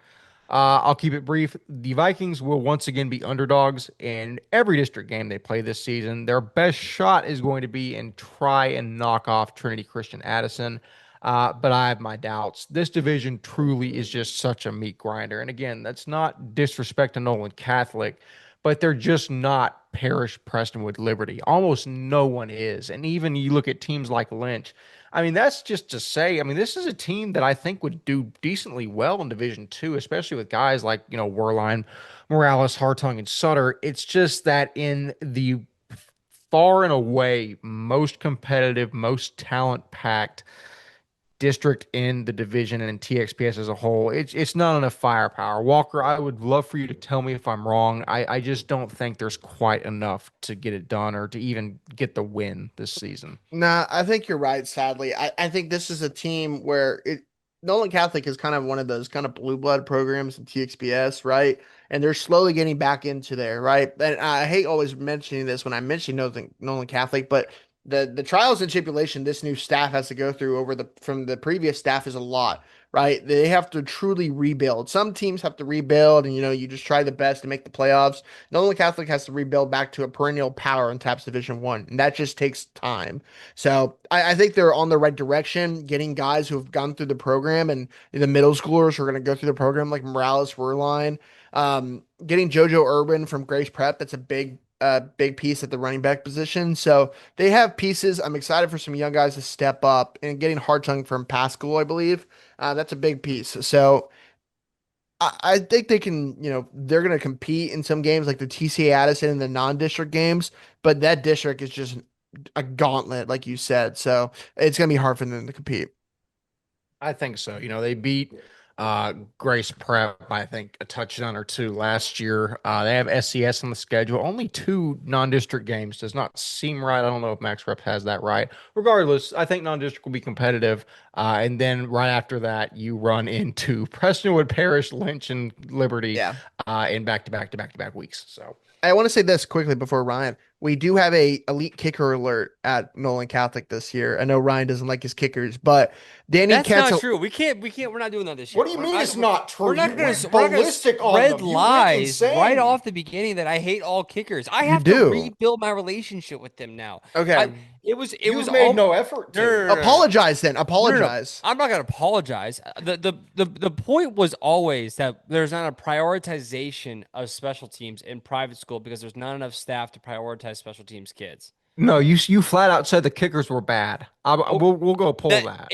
I'll keep it brief. The Vikings will once again be underdogs in every district game they play this season. Their best shot is going to be in try and knock off Trinity Christian Addison. But I have my doubts. This division truly is just such a meat grinder. And again, that's not disrespect to Nolan Catholic, but they're just not Parish, Prestonwood, Liberty. Almost no one is. And even you look at teams like Lynch. I mean, that's just to say, I mean, this is a team that I think would do decently well in Division Two, especially with guys like, Werline, Morales, Hartung, and Sutter. It's just that in the far and away most competitive, most talent packed district in the division and in TXPS as a whole, it's not enough firepower. Walker, I would love for you to tell me if I'm wrong. I just don't think there's quite enough to get it done or to even get the win this season. Nah, I think you're right, sadly. I think this is a team where Nolan Catholic is kind of one of those kind of blue blood programs in TXPS, right? And they're slowly getting back into there, right? And I hate always mentioning this when I mention Nolan Catholic, but the trials and tribulation this new staff has to go through from the previous staff is a lot, right? They have to truly rebuild. Some teams have to rebuild, and you just try the best to make the playoffs. Nolan Catholic has to rebuild back to a perennial power in TAPPS Division One, and that just takes time. So I think they're on the right direction, getting guys who have gone through the program, and the middle schoolers who are going to go through the program, like Morales, Werline, getting JoJo Urban from Grace Prep. That's a big piece at the running back position. So they have pieces. I'm excited for some young guys to step up, and getting Hartung from Pascal, I believe. That's a big piece. So I think they can, they're going to compete in some games like the TCA Addison and the non-district games, but that district is just a gauntlet, like you said. So it's going to be hard for them to compete. I think so. They beat Grace Prep by, I think, a touchdown or two last year. They have SCS on the schedule. Only 2 non-district games. Does not seem right. I don't know if Max Prep has that right. Regardless, I think non-district will be competitive. And then right after that, you run into Prestonwood, Parish, Lynch, and Liberty in back-to-back weeks. So I want to say this quickly before Ryan. We do have a elite kicker alert at Nolan Catholic this year. I know Ryan doesn't like his kickers, but Danny That's Cancel. not true. We can't. We're not doing that this year. What do you mean it's not true? We're not You going went to ballistic on spread them. You went lies insane. right off the beginning that I hate all kickers. I You have do. to rebuild my relationship with them now. Okay. It was made no effort to. No. Apologize then. No. Apologize. I'm not going to apologize. The point was always that there's not a prioritization of special teams in private school because there's not enough staff to prioritize special teams kids. No, you flat out said the kickers were bad. We'll go pull that.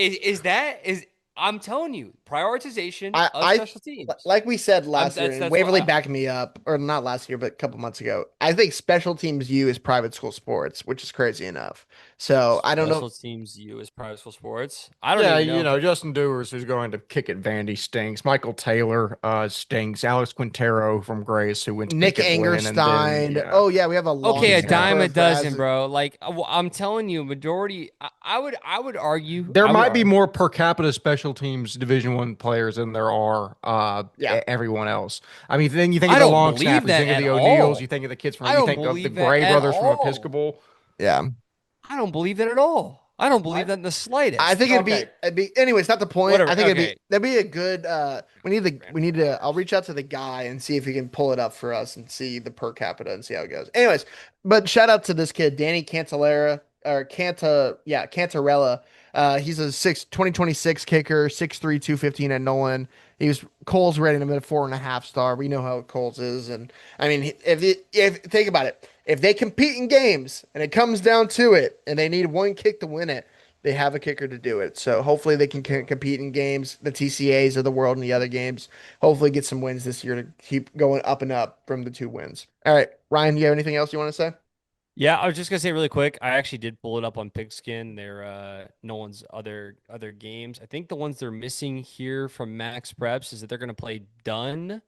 I'm telling you, prioritization of special teams. Like we said last year, and that's Waverly what backed me up, or not last year, but a couple months ago. I think special teams U is private school sports, which is crazy enough. So I don't know. Special teams U is private school sports. I don't even know. Justin Dewars, who's going to kick at Vandy, stinks. Michael Taylor stinks. Alex Quintero from Grace, who went to Nick kick at Lynn, and Angerstein. then, Oh yeah, we have a long Okay, a snapper dime a for dozen, Azaz. bro. Like I'm telling you, majority. I would argue There I would might be argue- more per capita special teams Division One players than there are everyone else. I mean, then you think I of the don't long believe snappers, you that think of at the O'Neills, all. you think of the kids from, I you don't think of the believe that Gray at brothers from all. Episcopal. Yeah. I don't believe that at all. I don't believe that in the slightest. I think it'd be anyways, not the point. Whatever, I think okay. that'd be a good we need to I'll reach out to the guy and see if he can pull it up for us and see the per capita and see how it goes. Anyways, but shout out to this kid, Danny Cantarella. He's a 2026 kicker, 6'3", 215 at Nolan. Cole's rating him at a 4.5 star. We know how Cole's is, and I mean, if think about it, if they compete in games and it comes down to it, and they need one kick to win it, they have a kicker to do it. So hopefully they can compete in games, the TCAs of the world and the other games. Hopefully get some wins this year to keep going up and up from the 2 wins. All right, Ryan, you have anything else you want to say? Yeah, I was just gonna say really quick. I actually did pull it up on Pigskin. Nolan's other games. I think the ones they're missing here from Max Preps is that they're gonna play Dunn.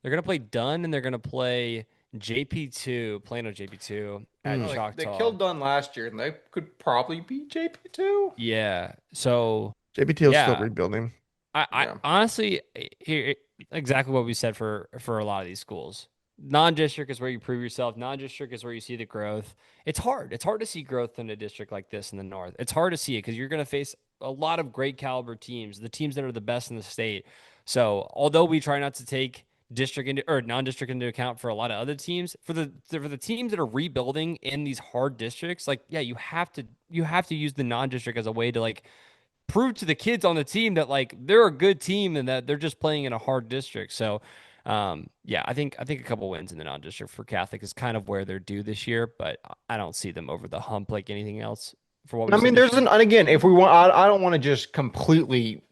They're gonna play Dunn and they're gonna play JP2, Plano JP2 at Choctaw. They killed Dunn last year, and they could probably beat JP2. Yeah. So JPT is Yeah. still rebuilding. I honestly here exactly what we said for a lot of these schools. Non-district is where you prove yourself. Non-district is where you see the growth. It's hard. It's hard to see growth in a district like this in the north. It's hard to see it because you're going to face a lot of great caliber teams, the teams that are the best in the state. So although we try not to take district into or non-district into account for a lot of other teams, for the teams that are rebuilding in these hard districts, like you have to use the non-district as a way to like prove to the kids on the team that like they're a good team and that they're just playing in a hard district. So I think a couple wins in the non-district for Catholic is kind of where they're due this year, but I don't see them over the hump like anything else. For what I mean, and again, if we want, I don't want to just completely,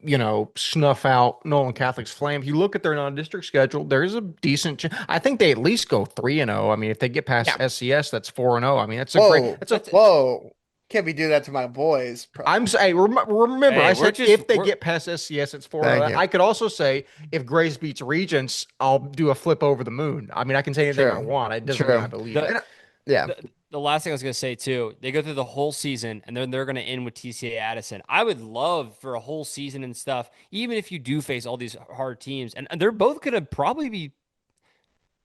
snuff out Nolan Catholic's flame. If you look at their non-district schedule, there's a decent. I think they at least go 3-0. I mean, if they get past SCS, that's 4-0. I mean, that's a great. Whoa. can't be doing that to my boys. I'm saying, remember, Hey, I we're said just if they we're get past SCS, it's 4. Thank you. I could also say if Grace beats Regents, I'll do a flip over the moon. I mean, I can say anything I True. want. It doesn't mean I True. believe the it. And yeah. the last thing I was gonna say too. They go through the whole season, and then they're gonna end with TCA Addison. I would love for a whole season and stuff, even if you do face all these hard teams, and they're both gonna probably be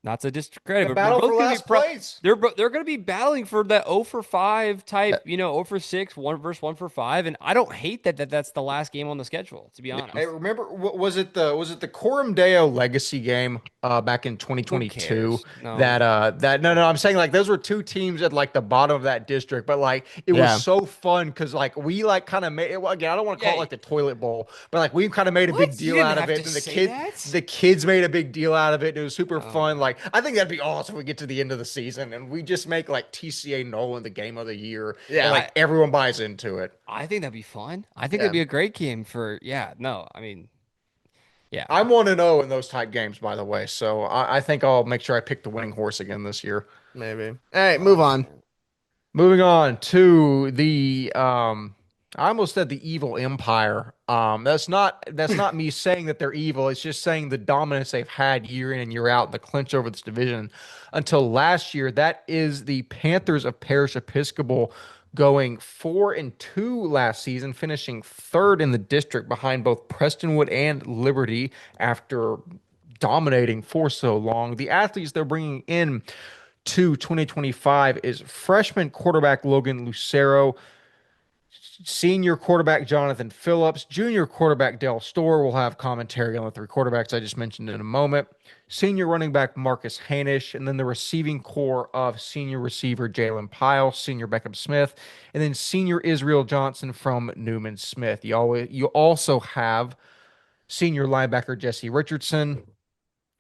not to discredit, The but they're battle both for going to be last place. they're going to be battling for that 0 for 5 type, 0 for 6, 1 versus 1 for 5, and I don't hate that's the last game on the schedule, to be Hey, honest. remember, was it the Coram Deo Legacy game back in Who 2022 cares? No. that no, I'm saying like those were two teams at like the bottom of that district, but like it was Yeah. so fun because like we like kind of made it, well, again, I don't want to call it Yeah. like the toilet bowl, but like we kind of made a big What? You deal didn't out of have it, to and say that? the kids made a big deal out of it, and it was super Oh, fun. Like I think that'd be awesome if we get to the end of the season and we just make like TCA Nolan the game of the year, Yeah. and like everyone buys into it. I think that'd be fun. I think Yeah. that'd be a great game for, yeah, no, I mean, yeah. I'm 1-0 in those type games, by the way. So I think I'll make sure I pick the winning horse again this year. Maybe. All right, move on. Moving on to the I almost said the evil empire. That's not me saying that they're evil. It's just saying the dominance they've had year in and year out in the clinch over this division until last year. That is the Panthers of Parish Episcopal going 4-2 last season, finishing third in the district behind both Prestonwood and Liberty after dominating for so long. The athletes they're bringing in to 2025 is freshman quarterback Logan Lucero, senior quarterback Jonathan Phillips, junior quarterback Dell Storr. Will have commentary on the three quarterbacks I just mentioned in a moment. Senior running back Marcus Hanish, and then the receiving core of senior receiver Jalen Pyle, senior Beckham Smith, and then senior Israel Johnson from Newman Smith. You also have senior linebacker Jesse Richardson,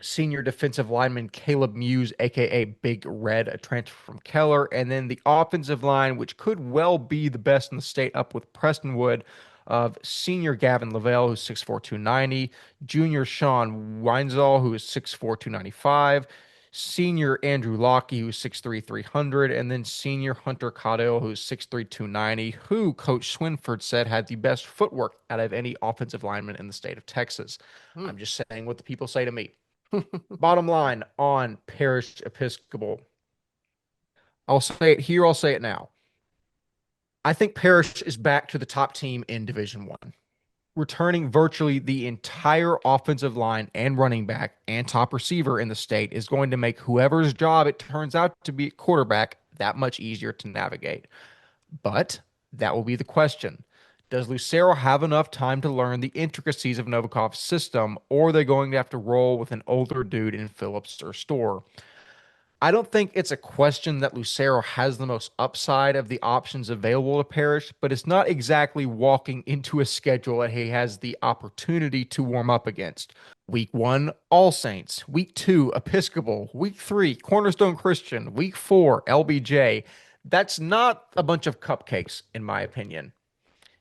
senior defensive lineman Caleb Muse, aka Big Red, a transfer from Keller, and then the offensive line, which could well be the best in the state, up with Prestonwood, of senior Gavin Lavelle, who's 6'4", 290, junior Sean Weinzall, who is 6'4", 295, senior Andrew Lockie, who's 6'3", 300, and then senior Hunter Caudill, who's 6'3", 290, who Coach Swinford said had the best footwork out of any offensive lineman in the state of Texas. I'm just saying what the people say to me. Bottom line on Parish Episcopal. I'll say it here, I'll say it now. I think Parish is back to the top team in Division One, returning virtually the entire offensive line and running back and top receiver in the state is going to make whoever's job it turns out to be at quarterback that much easier to navigate. But that will be the question. Does Lucero have enough time to learn the intricacies of Novikov's system, or are they going to have to roll with an older dude in Phillips or Storr? I don't think it's a question that Lucero has the most upside of the options available to Parish, but it's not exactly walking into a schedule that he has the opportunity to warm up against. Week 1, All Saints. Week 2, Episcopal. Week 3, Cornerstone Christian. Week 4, LBJ. That's not a bunch of cupcakes, in my opinion.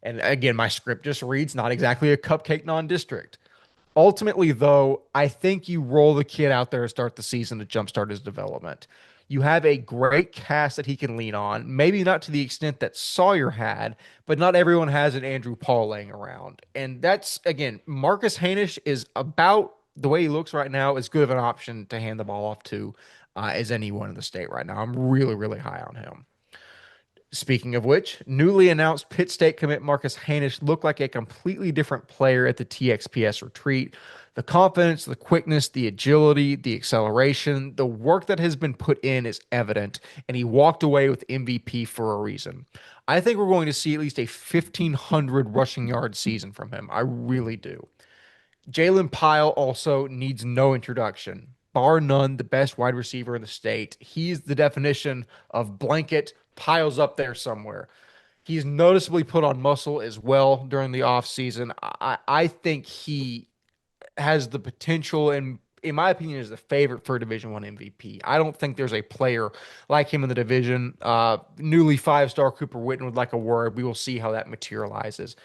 And again, my script just reads not exactly a cupcake non-district. Ultimately, though, I think you roll the kid out there to start the season to jumpstart his development. You have a great cast that he can lean on, maybe not to the extent that Sawyer had, but not everyone has an Andrew Paul laying around. And that's, again, Marcus Hanish is about, the way he looks right now, as good of an option to hand the ball off to as anyone in the state right now. I'm really, really high on him. Speaking of which, newly announced Pitt State commit Marcus Hanish looked like a completely different player at the TXPS retreat. The confidence, the quickness, the agility, the acceleration, the work that has been put in is evident, and he walked away with MVP for a reason. I think we're going to see at least a 1,500 rushing yard season from him. I really do. Jalen Pyle also needs no introduction. Bar none, the best wide receiver in the state. He's the definition of blanket piles up there somewhere. He's noticeably put on muscle as well during the offseason. I think he has the potential and in my opinion is the favorite for Division One MVP. I don't think there's a player like him in the division. Newly 5-star Cooper Witten would like a word. We will see how that materializes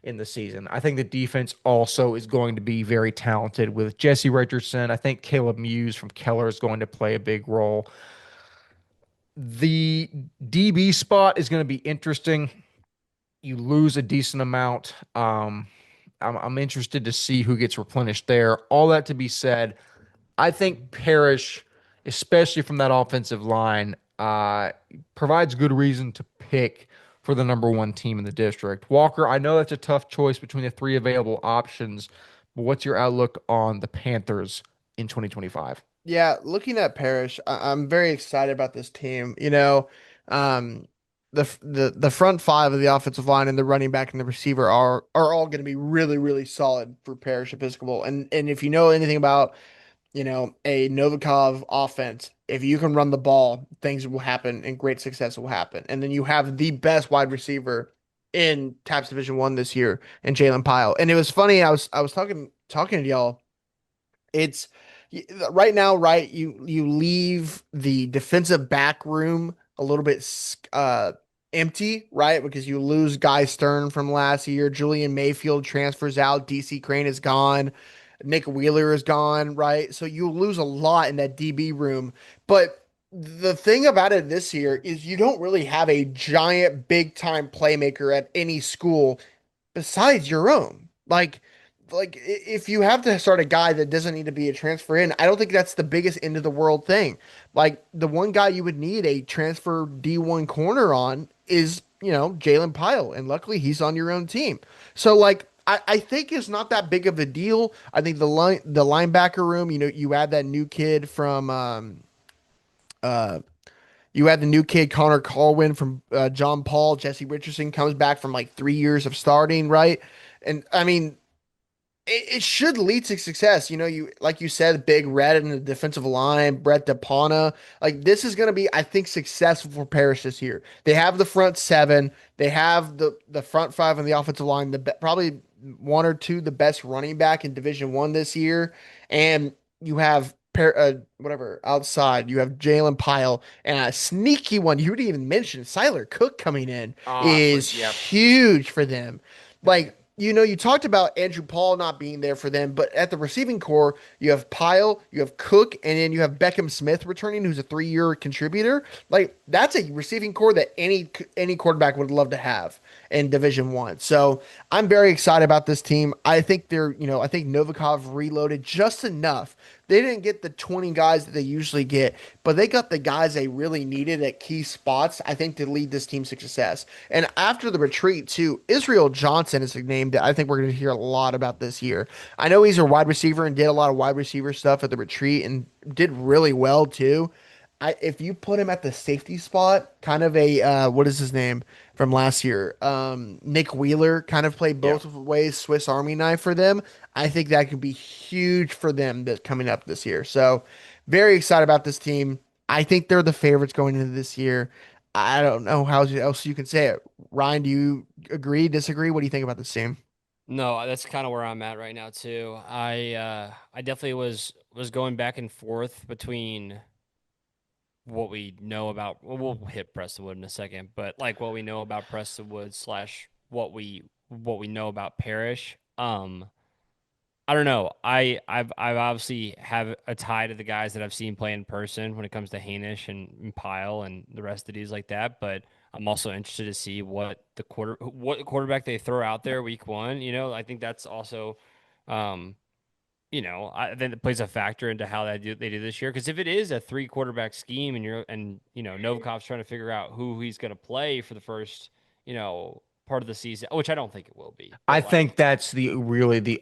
in the season. I think the defense also is going to be very talented with Jesse Richardson. I think Caleb Muse from Keller is going to play a big role. The DB spot is going to be interesting. You lose a decent amount. I'm interested to see who gets replenished there. All that to be said, I think Parrish, especially from that offensive line, provides good reason to pick for the number one team in the district. Walker, I know that's a tough choice between the three available options, but what's your outlook on the Panthers in 2025? Yeah, looking at Parrish, I'm very excited about this team. Um, the front five of the offensive line and the running back and the receiver are all going to be really really solid for Parish Episcopal. And if you know anything about a Novikov offense, if you can run the ball, things will happen and great success will happen. And then you have the best wide receiver in TAPPS Division One this year in Jalen Pyle. And it was funny. I was talking to y'all. It's right now, right? You leave the defensive back room a little bit empty, right? Because you lose Guy Stern from last year. Julian Mayfield transfers out. DC Crane is gone. Nick Wheeler is gone, right? So you lose a lot in that DB room. But the thing about it this year is you don't really have a giant big time playmaker at any school besides your own. If you have to start a guy that doesn't need to be a transfer in, I don't think that's the biggest end of the world thing. Like the one guy you would need a transfer D1 corner on is, Jalen Pyle. And luckily he's on your own team. So I think it's not that big of a deal. I think the linebacker room, you add that new kid from uh you had the new kid Connor Colwyn from John Paul. Jesse Richardson comes back from like 3 years of starting, right? And I mean, it should lead to success. You like you said, Big Red in the defensive line, Brett DePona. Like this is going to be, I think, successful for Parrish this year. They have the front seven. They have the front five on the offensive line. Probably one or two the best running back in Division One this year, and you have whatever outside. You have Jalen Pyle and a sneaky one you didn't even mention. Siler Cook coming in is Yep. huge for them. Like you talked about Andrew Paul not being there for them, but at the receiving core, you have Pyle, you have Cook, and then you have Beckham Smith returning, who's a 3-year contributor. Like that's a receiving core that any quarterback would love to have in Division One. So I'm very excited about this team. I think I think Novikov reloaded just enough. They didn't get the 20 guys that they usually get, but they got the guys they really needed at key spots, I think, to lead this team to success. And after the retreat, too, Israel Johnson is a name that I think we're going to hear a lot about this year. I know he's a wide receiver and did a lot of wide receiver stuff at the retreat and did really well, too. If you put him at the safety spot, kind of a what is his name from last year? Nick Wheeler kind of played Yeah. both ways, Swiss Army knife for them. I think that could be huge for them that coming up this year. So very excited about this team. I think they're the favorites going into this year. I don't know how else you can say it. Ryan, do you agree, disagree? What do you think about this team? No, that's kind of where I'm at right now too. I definitely was going back and forth between what we know about. Well, we'll hit Prestonwood in a second, but like what we know about Prestonwood slash what we know about Parish. I don't know. I've obviously have a tie to the guys that I've seen play in person when it comes to Hainish and Pyle and the rest of these like that. But I'm also interested to see what quarterback they throw out there week one. I think that's also, um, I think it plays a factor into how they do this year. Because if it is a three quarterback scheme and Novikov's trying to figure out who he's going to play for the first part of the season, which I don't think it will be, I but like. think that's the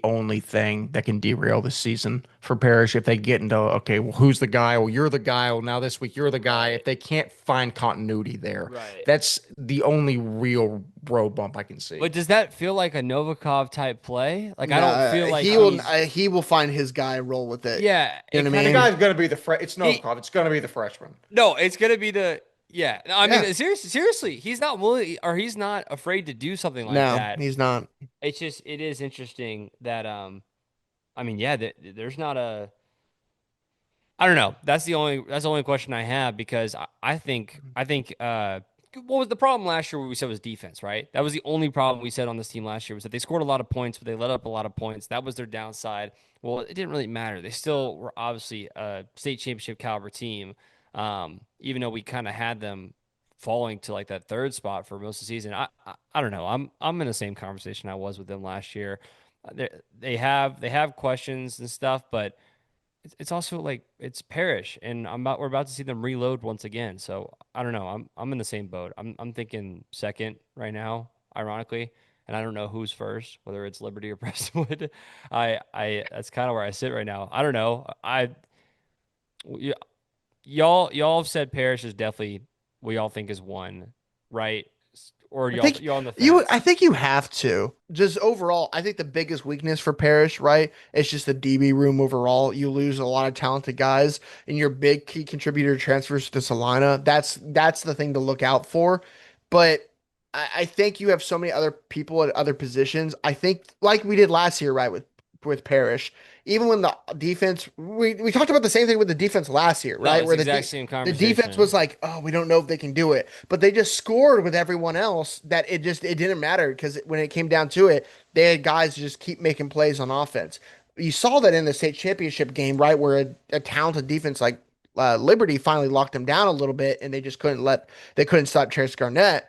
only thing that can derail the season for Parrish if they get into okay, well, who's the guy? Well, you're the guy. Well, now this week you're the guy. Right. If they can't find continuity there, Right. that's the only real road bump I can see. But does that feel like a Novikov type play? Like I don't No, feel like he's he will find his guy and roll with it. yeah, You know it what I kind The of mean? guy's gonna be it's he Novikov. It's gonna be the freshman. no, it's gonna be the yeah. No, I Yeah. mean seriously, he's not willing or he's not afraid to do something like No, that. he's not. It is interesting that I mean yeah, there's not a I don't know. That's the only question I have because I think what was the problem last year? What we said was defense, right? That was the only problem we said on this team last year was that they scored a lot of points, but they let up a lot of points. That was their downside. Well, it didn't really matter. They still were obviously a state championship caliber team. Even though we kind of had them falling to like that third spot for most of the season. I don't know. I'm in the same conversation I was with them last year. They have questions and stuff, but it's also like it's Parish, and we're about to see them reload once again. So I don't know. I'm in the same boat. I'm thinking second right now, ironically, and I don't know who's first, whether it's Liberty or Prestonwood. I that's kind of where I sit right now. I don't know. Y- y'all have said Parish is definitely what y'all think is one, right? Or I y'all think y'all on the you I fence? think you have to. Just overall, I think the biggest weakness for Parrish, right? It's just the DB room overall. You lose a lot of talented guys and your big key contributor transfers to Salina. That's the thing to look out for. But I think you have so many other people at other positions. I think like we did last year, right, with Parrish. Even when the defense we talked about the same thing with the defense last year, No, right? it's Where the exact same the defense was conversation. like, oh, we don't know if they can do it. But they just scored with everyone else that it didn't matter because when it came down to it, they had guys to just keep making plays on offense. You saw that in the state championship game, right, where a talented defense like Liberty finally locked them down a little bit, and they couldn't stop Trace Garnett.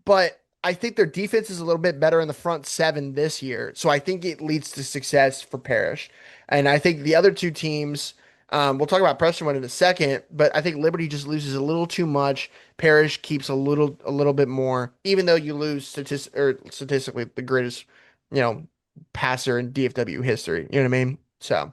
But I think their defense is a little bit better in the front seven this year. So I think it leads to success for Parrish. And I think the other two teams, we'll talk about Prestonwood in a second, but I think Liberty just loses a little too much. Parrish keeps a little bit more, even though you lose statistically the greatest, you know, passer in DFW history. You know what I mean? So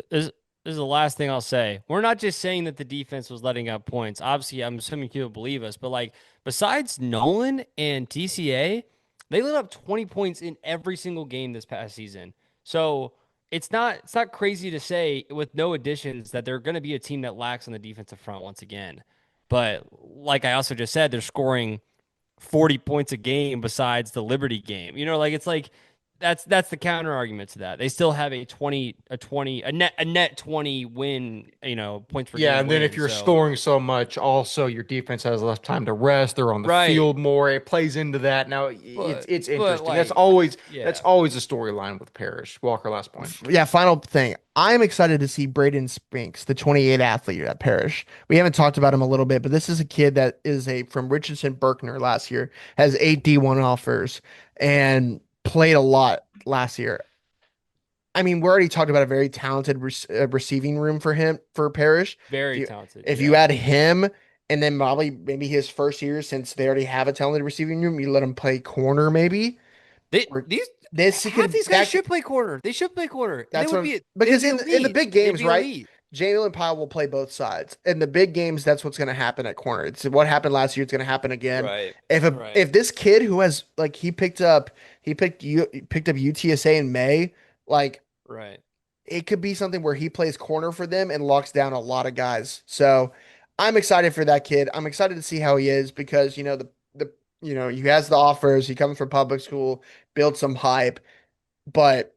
This is the last thing I'll say. We're not just saying that the defense was letting up points. Obviously, I'm assuming people believe us, but like besides Nolan and TCA, they let up 20 points in every single game this past season. So it's not crazy to say with no additions that they're going to be a team that lacks on the defensive front once again. But like I also just said, they're scoring 40 points a game besides the Liberty game. Like it's like that's the counter argument to that. They still have a net 20 win, points per Yeah, game and then if win. you're So, scoring so much, also your defense has less time to rest. They're on the right. field more. It plays into that. Now But it's but interesting. That's like always that's yeah. always a storyline with Parrish. Walker, last point. yeah, final thing. I'm excited to see Braden Spinks, the 28 athlete at Parrish. We haven't talked about him a little bit, but this is a kid that is a from Richardson Berkner last year, has 8 D1 offers, and played a lot last year. I mean, we already talked about a very talented receiving room for him for Parrish. If Very you talented. if you Yeah. add him and then probably maybe his first year since they already have a talented receiving room, you let him play corner maybe. They Or these this half could these guys that should play corner. They should play corner. And they That's would what I'm be they'd because be in the elite. big They'd games, be right? elite. Jalen Powell will play both sides. In the big games, that's what's going to happen at corner. It's what happened last year. It's going to happen again. Right. Right. If this kid who has like he picked up UTSA in May, like Right. it could be something where he plays corner for them and locks down a lot of guys. So I'm excited for that kid. I'm excited to see how he is because the he has the offers. He comes from public school, build some hype. But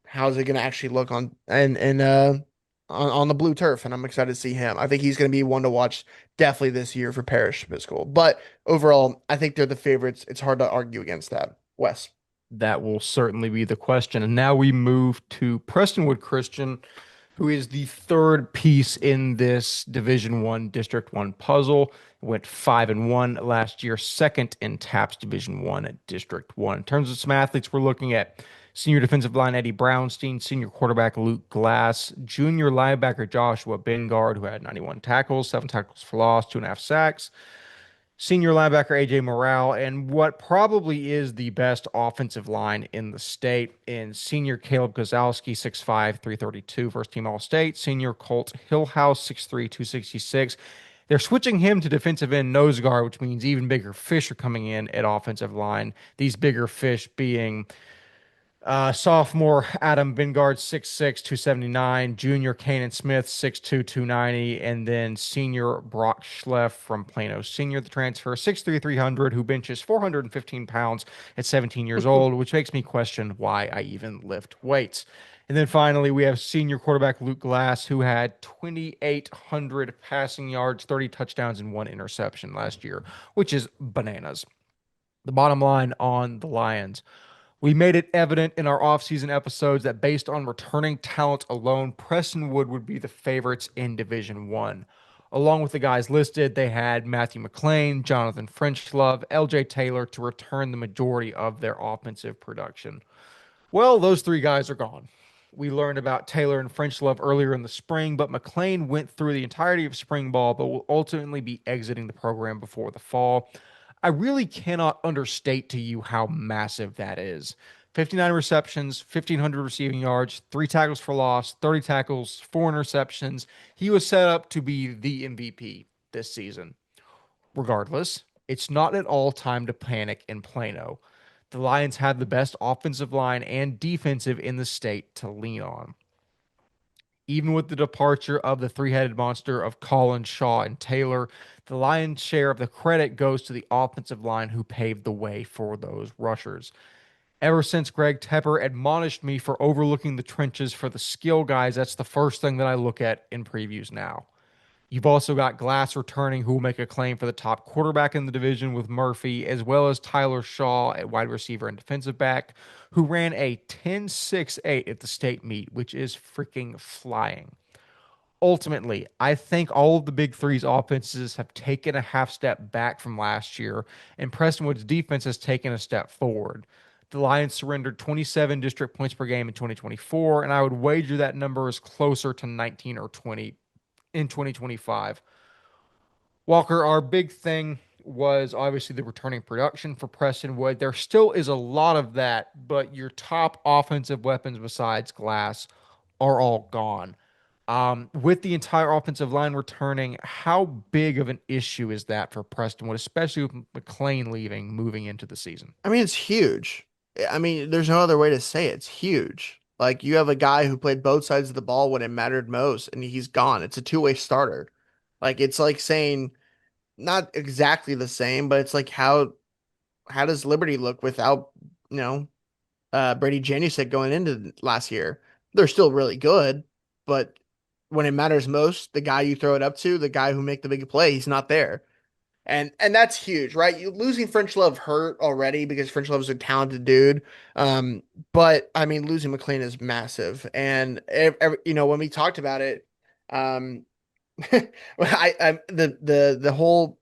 how's it going to actually look on the blue turf? And I'm excited to see him. I think he's going to be one to watch definitely this year for Parish Episcopal. But overall, I think they're the favorites. It's hard to argue against that. Wes. That will certainly be the question. And now we move to Prestonwood Christian, who is the third piece in this Division One District One puzzle. Went 5-1 last year, second in TAPPS Division One at District One. In terms of some athletes, we're looking at senior defensive line Eddie Brownstein, senior quarterback Luke Glass, junior linebacker Joshua Bengard, who had 91 tackles, 7 tackles for loss, 2.5 sacks. Senior linebacker AJ Morale, and what probably is the best offensive line in the state in senior Caleb Gozalski, 6'5", 332, first team All State. Senior Colt Hillhouse, 6'3", 266. They're switching him to defensive end nose guard, which means even bigger fish are coming in at offensive line. These bigger fish being sophomore Adam Bingard, 6'6", 279. Junior Kanan Smith, 6'2", 290. And then senior Brock Schleff from Plano. Senior, the transfer, 6'3", 300, who benches 415 pounds at 17 years old, which makes me question why I even lift weights. And then finally, we have senior quarterback Luke Glass, who had 2,800 passing yards, 30 touchdowns, and 1 interception last year, which is bananas. The bottom line on the Lions. We made it evident in our offseason episodes that based on returning talent alone, Prestonwood would be the favorites in Division One. Along with the guys listed, they had Matthew McLean, Jonathan Frenchlove, LJ Taylor to return the majority of their offensive production. Well, those three guys are gone. We learned about Taylor and Frenchlove earlier in the spring, but McLean went through the entirety of spring ball, but will ultimately be exiting the program before the fall. I really cannot understate to you how massive that is. 59 receptions, 1,500 receiving yards, 3 tackles for loss, 30 tackles, 4 interceptions. He was set up to be the MVP this season. Regardless, it's not at all time to panic in Plano. The Lions have the best offensive line and defensive in the state to lean on. Even with the departure of the three-headed monster of Collins, Shaw, and Taylor, the lion's share of the credit goes to the offensive line who paved the way for those rushers. Ever since Greg Tepper admonished me for overlooking the trenches for the skill guys, that's the first thing that I look at in previews now. You've also got Glass returning, who will make a claim for the top quarterback in the division with Murphy, as well as Tyler Shaw at wide receiver and defensive back, who ran a 10.68 at the state meet, which is freaking flying. Ultimately, I think all of the big three's offenses have taken a half step back from last year, and Prestonwood's defense has taken a step forward. The Lions surrendered 27 district points per game in 2024, and I would wager that number is closer to 19 or 20 in 2025. Walker, our big thing was obviously the returning production for Prestonwood. There still is a lot of that, but your top offensive weapons besides Glass are all gone. With the entire offensive line returning, how big of an issue is that for Prestonwood, especially with McLean leaving, moving into the season? I mean, it's huge. I mean, there's no other way to say it. It's huge. Like you have a guy who played both sides of the ball when it mattered most, and he's gone. It's a two-way starter. Like it's like saying not exactly the same, but it's like how does Liberty look without, you know, Brady Janusik going into last year? They're still really good, but when it matters most, the guy you throw it up to, the guy who make the big play, he's not there. And that's huge, right? You losing French Love hurt already because French Love is a talented dude. But I mean, losing McLean is massive. And when we talked about it, um, I the whole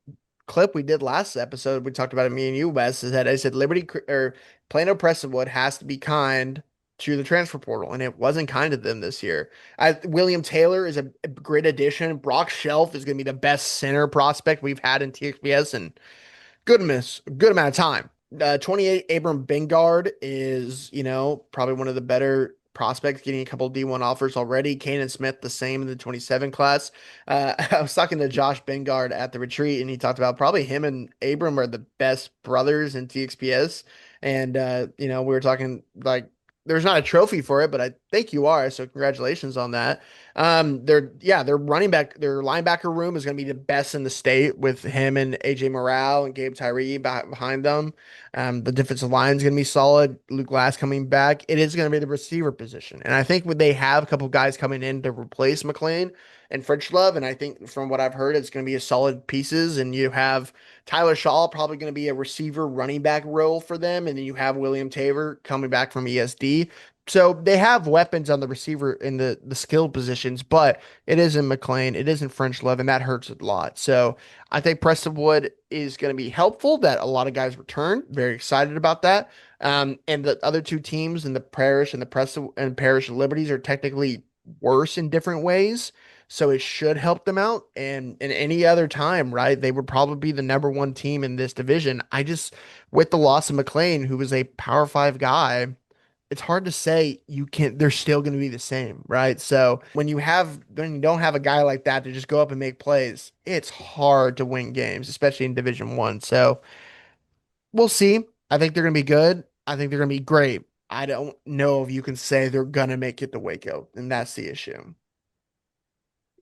clip we did last episode, we talked about it, me and you, Wes, is that I said or Plano Prestonwood has to be kind to the transfer portal, and it wasn't kind to them this year. William Taylor is a great addition. Brock Shelf is going to be the best center prospect we've had in TXPS and good amount of time. 28 Abram Bingard is, probably one of the better prospects, getting a couple D1 offers already. Kanan Smith, the same in the 27 class. I was talking to Josh Bingard at the retreat, and he talked about probably him and Abram are the best brothers in TXPS. And, we were talking like, there's not a trophy for it, but I think you are. So congratulations on that. Their running back, their linebacker room is going to be the best in the state with him and AJ Morale and Gabe Tyree behind them. The defensive line is going to be solid. Luke Glass coming back. It is going to be the receiver position. And I think when they have a couple guys coming in to replace McLean and French Love, and I think from what I've heard, it's going to be a solid pieces. And you have Tyler Shaw probably going to be a receiver running back role for them. And then you have William Taylor coming back from ESD. So they have weapons on the receiver in the skill positions, but it isn't McLean, it isn't French Love, and that hurts a lot. So I think Prestonwood is going to be helpful that a lot of guys return. Very excited about that. And the other two teams in the Parish and the Preston and Parish Liberties are technically worse in different ways. So it should help them out. And in any other time, right, they would probably be the number one team in this division. With the loss of McLean, who was a Power Five guy, it's hard to say they're still going to be the same, right? So when you don't have a guy like that to just go up and make plays, it's hard to win games, especially in Division One. So we'll see. I think they're going to be good. I think they're going to be great. I don't know if you can say they're going to make it to Waco, and that's the issue.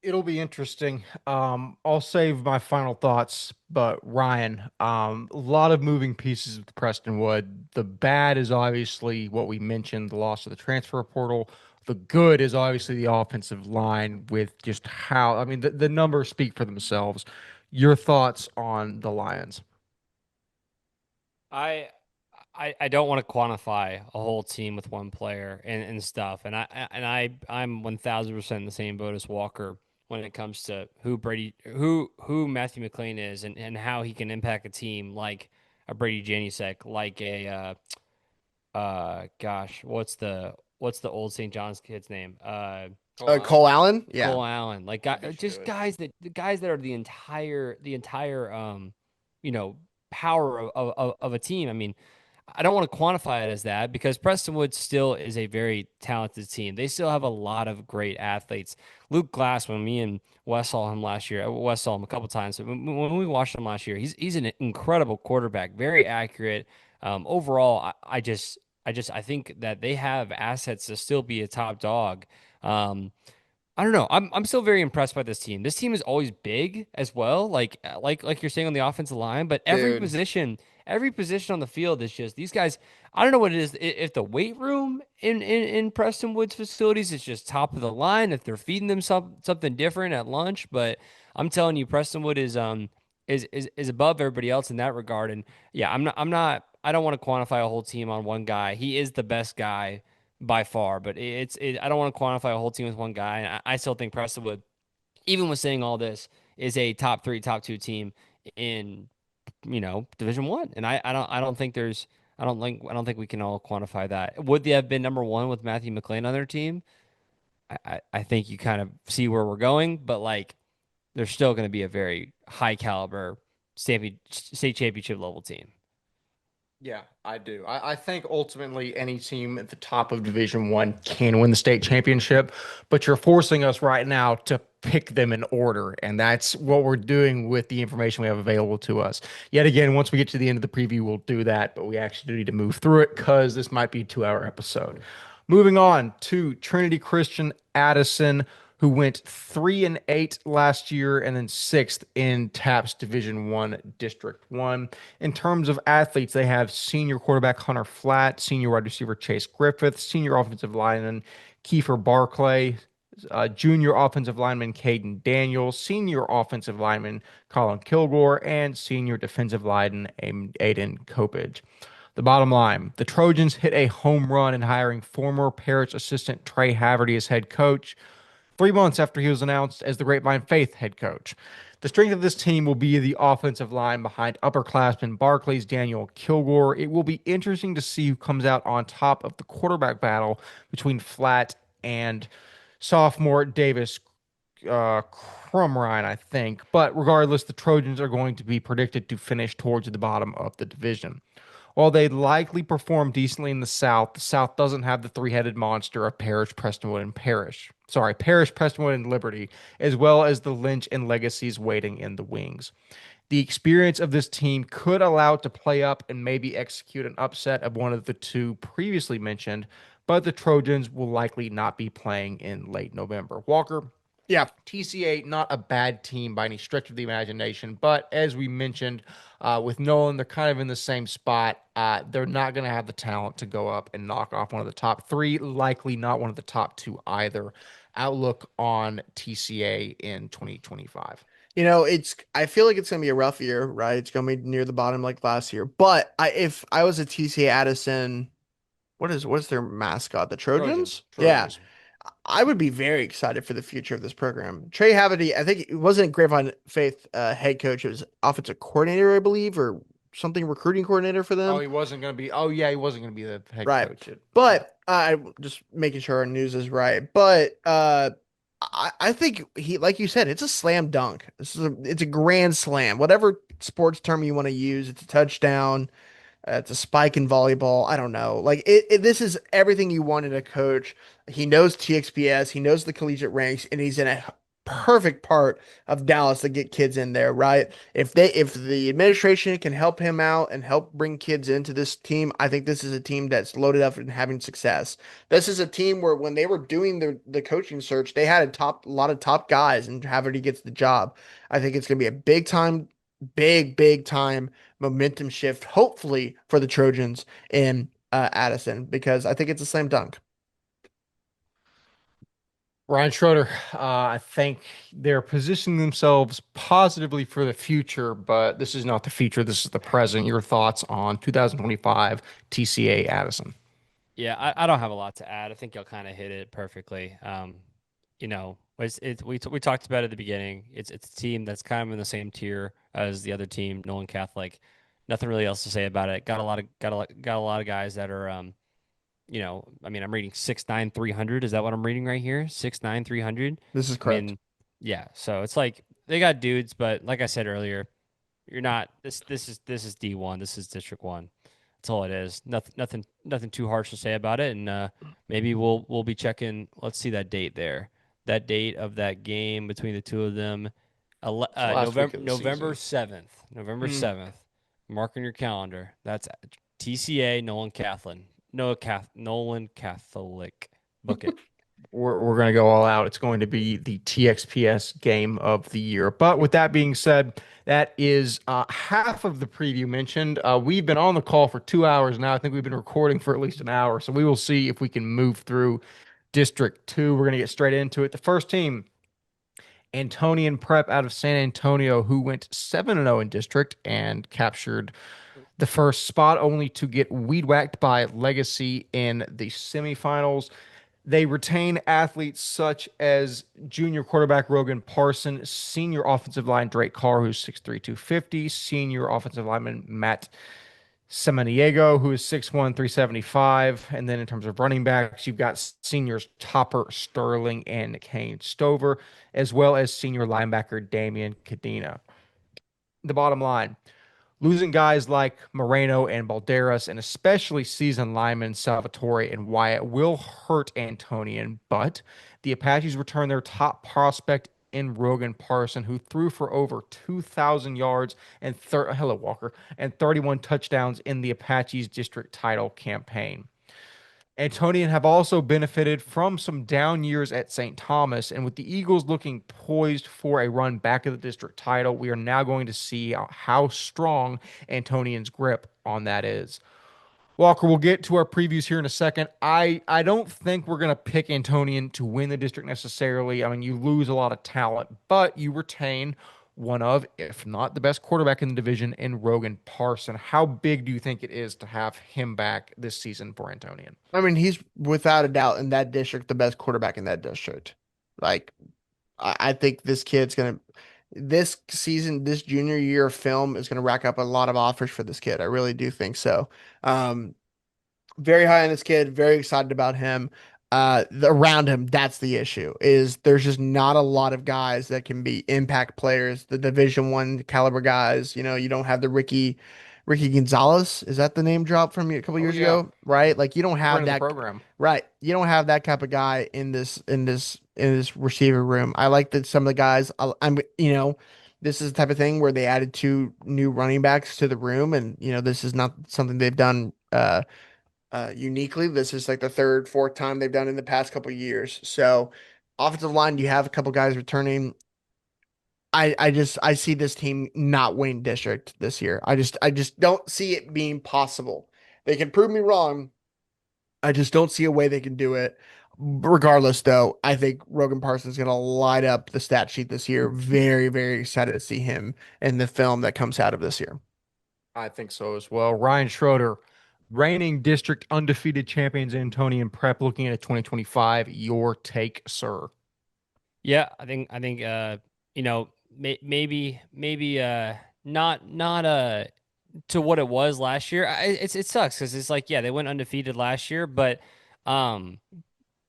It'll be interesting. I'll save my final thoughts, but Ryan, a lot of moving pieces with Prestonwood. The bad is obviously what we mentioned, the loss of the transfer portal. The good is obviously the offensive line with just how, I mean, the numbers speak for themselves. Your thoughts on the Lions? I I don't want to quantify a whole team with one player and stuff. And I'm 1000% in the same boat as Walker when it comes to who Matthew McLean is and how he can impact a team like a Brady Janusek, like a gosh, what's the old St. John's kid's name? Cole Allen. Cole Allen, yeah. Cole Allen, like I bet you do just it. guys that are the entire you know power of a team. I mean, I don't want to quantify it as that because Prestonwood still is a very talented team. They still have a lot of great athletes. Luke Glass, when me and Wes saw him last year, Wes saw him a couple times. But when we watched him last year, he's an incredible quarterback, very accurate. Overall, I think that they have assets to still be a top dog. I don't know. I'm still very impressed by this team. This team is always big as well, like you're saying on the offensive line, but Dude. every position on the field is just these guys. I don't know what it is. If the weight room in Prestonwood's facilities is just top of the line, if they're feeding them something different at lunch, but I'm telling you, Prestonwood is above everybody else in that regard. And yeah, I don't want to quantify a whole team on one guy. He is the best guy by far, but I don't want to quantify a whole team with one guy. And I still think Prestonwood, even with saying all this, is a top three, top two team in Division One. And I don't think we can all quantify that. Would they have been number one with Matthew McLean on their team? I think you kind of see where we're going, but like they're still going to be a very high caliber state championship level team. Yeah, I do. I think ultimately any team at the top of Division One can win the state championship, but you're forcing us right now to pick them in order, and that's what we're doing with the information we have available to us. Yet again, once we get to the end of the preview, we'll do that, but we actually do need to move through it because this might be a 2 hour episode. Moving on to Trinity Christian Addison, who went 3-8 last year and then sixth in TAPPS Division One District One. In terms of athletes, they have senior quarterback Hunter Flatt, senior wide receiver Chase Griffith, senior offensive lineman Kiefer Barclay, junior offensive lineman Caden Daniels, senior offensive lineman Colin Kilgore, and senior defensive lineman Aiden Kopage. The bottom line, the Trojans hit a home run in hiring former Parish assistant Trey Haverty as head coach 3 months after he was announced as the Grapevine Faith head coach. The strength of this team will be the offensive line behind upperclassmen Barclays, Daniel Kilgore. It will be interesting to see who comes out on top of the quarterback battle between Flatt and sophomore Davis Crumrine, I think. But regardless, the Trojans are going to be predicted to finish towards the bottom of the division. While they likely perform decently in the South doesn't have the three-headed monster of Parish, Prestonwood, and Parish, Prestonwood, and Liberty, as well as the Lynch and Legacies waiting in the wings. The experience of this team could allow it to play up and maybe execute an upset of one of the two previously mentioned, but the Trojans will likely not be playing in late November. Walker, Yeah. TCA, not a bad team by any stretch of the imagination, but as we mentioned with Nolan, they're kind of in the same spot. They're not going to have the talent to go up and knock off one of the top three, likely not one of the top two either. Outlook on TCA in 2025. I feel like it's gonna be a rough year, right? It's gonna be near the bottom like last year. But if I was a TCA Addison, what's their mascot? The Trojans? Yeah. Trojans. I would be very excited for the future of this program. Trey Haverty, I think it wasn't Grapevine Faith head coach, it was offensive coordinator, I believe, or something recruiting coordinator for them. Oh, he wasn't going to be. Oh, yeah, he wasn't going to be the head Right. coach. But I just making sure our news is right. But I think like you said, it's a slam dunk. It's a grand slam. Whatever sports term you want to use, it's a touchdown. It's a spike in volleyball. I don't know. Like this is everything you want in a coach. He knows TXPS. He knows the collegiate ranks, and he's in a perfect part of Dallas to get kids in there, right? If the administration can help him out and help bring kids into this team, I think this is a team that's loaded up and having success. This is a team where when they were doing the coaching search, they had a lot of top guys, and Haverty gets the job. I think it's gonna be a big time momentum shift, hopefully for the Trojans in Addison, because I think it's a slam dunk. Ryan Schroeder, I think they're positioning themselves positively for the future, but this is not the future. This is the present. Your thoughts on 2025 TCA Addison? Yeah, I don't have a lot to add. I think y'all kind of hit it perfectly. We talked about it at the beginning. It's a team that's kind of in the same tier as the other team, Nolan Catholic. Nothing really else to say about it. Got a lot of guys that are I mean, I'm reading 6'9", 300. Is that what I'm reading right here? 6'9", 300. This is I correct. mean, yeah. So it's like they got dudes, but like I said earlier, you're not this is D1. This is District 1. That's all it is. Nothing too harsh to say about it. And maybe we'll be checking. Let's see that date there. That date of that game between the two of them. It's the last week of the November season. 7th. November Mm. 7th. Mark on your calendar. That's TCA Nolan Catholic. Nolan Catholic. Book it. We're going to go all out. It's going to be the TXPS game of the year. But with that being said, that is half of the preview mentioned. We've been on the call for 2 hours now. I think we've been recording for at least an hour. So we will see if we can move through District 2. We're going to get straight into it. The first team, Antonian Prep out of San Antonio, who went 7-0 in district and captured the first spot, only to get weed whacked by Legacy in the semifinals. They retain athletes such as junior quarterback Rogan Parson, senior offensive line Drake Carr, who's 6'3", 250, senior offensive lineman Matt Semaniego, who is 6'1", 375. And then in terms of running backs, you've got seniors Topper Sterling and Kane Stover, as well as senior linebacker Damian Cadena. The bottom line, losing guys like Moreno and Balderas, and especially seasoned linemen Salvatore and Wyatt, will hurt Antonian, but the Apaches return their top prospect in Rogan Parson, who threw for over 2,000 yards and hello Walker and 31 touchdowns in the Apaches district title campaign. Antonian have also benefited from some down years at St. Thomas, and with the Eagles looking poised for a run back of the district title, we are now going to see how strong Antonian's grip on that is. Walker, we'll get to our previews here in a second. I don't think we're going to pick Antonian to win the district necessarily. I mean, you lose a lot of talent, but you retain one of, if not the best quarterback in the division in Rogan Parson. How big do you think it is to have him back this season for Antonian? I mean, he's without a doubt in that district the best quarterback in that district. Like, I think this kid's gonna this season, this junior year of film is gonna rack up a lot of offers for this kid. I really do think so. Um, very high on this kid, very excited about him. Around him, that's the issue. Is there's just not a lot of guys that can be impact players, the Division 1 caliber guys. You know, you don't have the Ricky Gonzalez. Is that the name drop from a couple Oh years yeah, ago? Right? Like you don't have running the that. program. Right. You don't have that type of guy in this receiver room. I like that some of the guys. This is the type of thing where they added two new running backs to the room, and this is not something they've done. Uniquely. This is like the third, fourth time they've done in the past couple of years. So, offensive line, you have a couple guys returning. I see this team not winning district this year. I just don't see it being possible. They can prove me wrong. I just don't see a way they can do it. Regardless, though, I think Rogan Parsons is going to light up the stat sheet this year. Very, very excited to see him in the film that comes out of this year. I think so as well. Ryan Schroeder, reigning district undefeated champions Antonian Prep, looking at 2025. Your take, sir? Yeah, I think maybe not to what it was last year. It sucks because it's like, yeah, they went undefeated last year, but um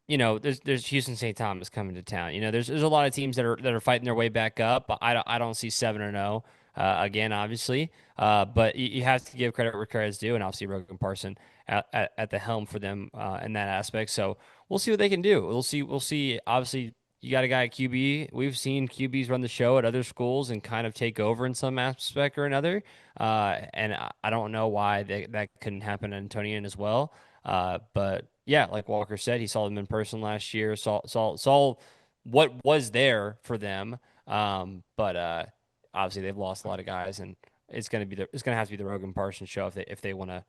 there's Houston St. Thomas coming to town. There's a lot of teams that are fighting their way back up. I don't see 7-0 again, obviously. But you have to give credit where credit's due, and obviously Rogan Parson at the helm for them in that aspect. So we'll see what they can do. We'll see. Obviously, you got a guy at QB. We've seen QBs run the show at other schools and kind of take over in some aspect or another. And I don't know why that couldn't happen in Antonian as well. But yeah, like Walker said, he saw them in person last year. Saw what was there for them. But obviously they've lost a lot of guys, and it's gonna have to be the Rogan Parsons show if they want to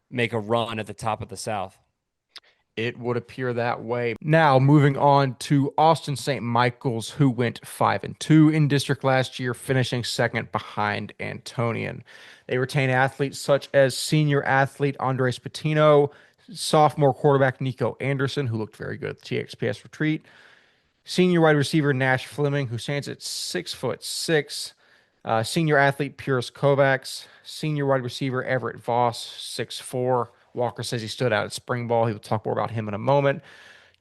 make a run at the top of the South. It would appear that way. Now, moving on to Austin St. Michael's, who went 5-2 in district last year, finishing second behind Antonian. They retain athletes such as senior athlete Andres Patino, sophomore quarterback Nico Anderson, who looked very good at the TXPS retreat, Senior wide receiver Nash Fleming, who stands at 6'6". Senior athlete Purist Kovacs. Senior wide receiver Everett Voss, 6'4". Walker says he stood out at spring ball. He will talk more about him in a moment.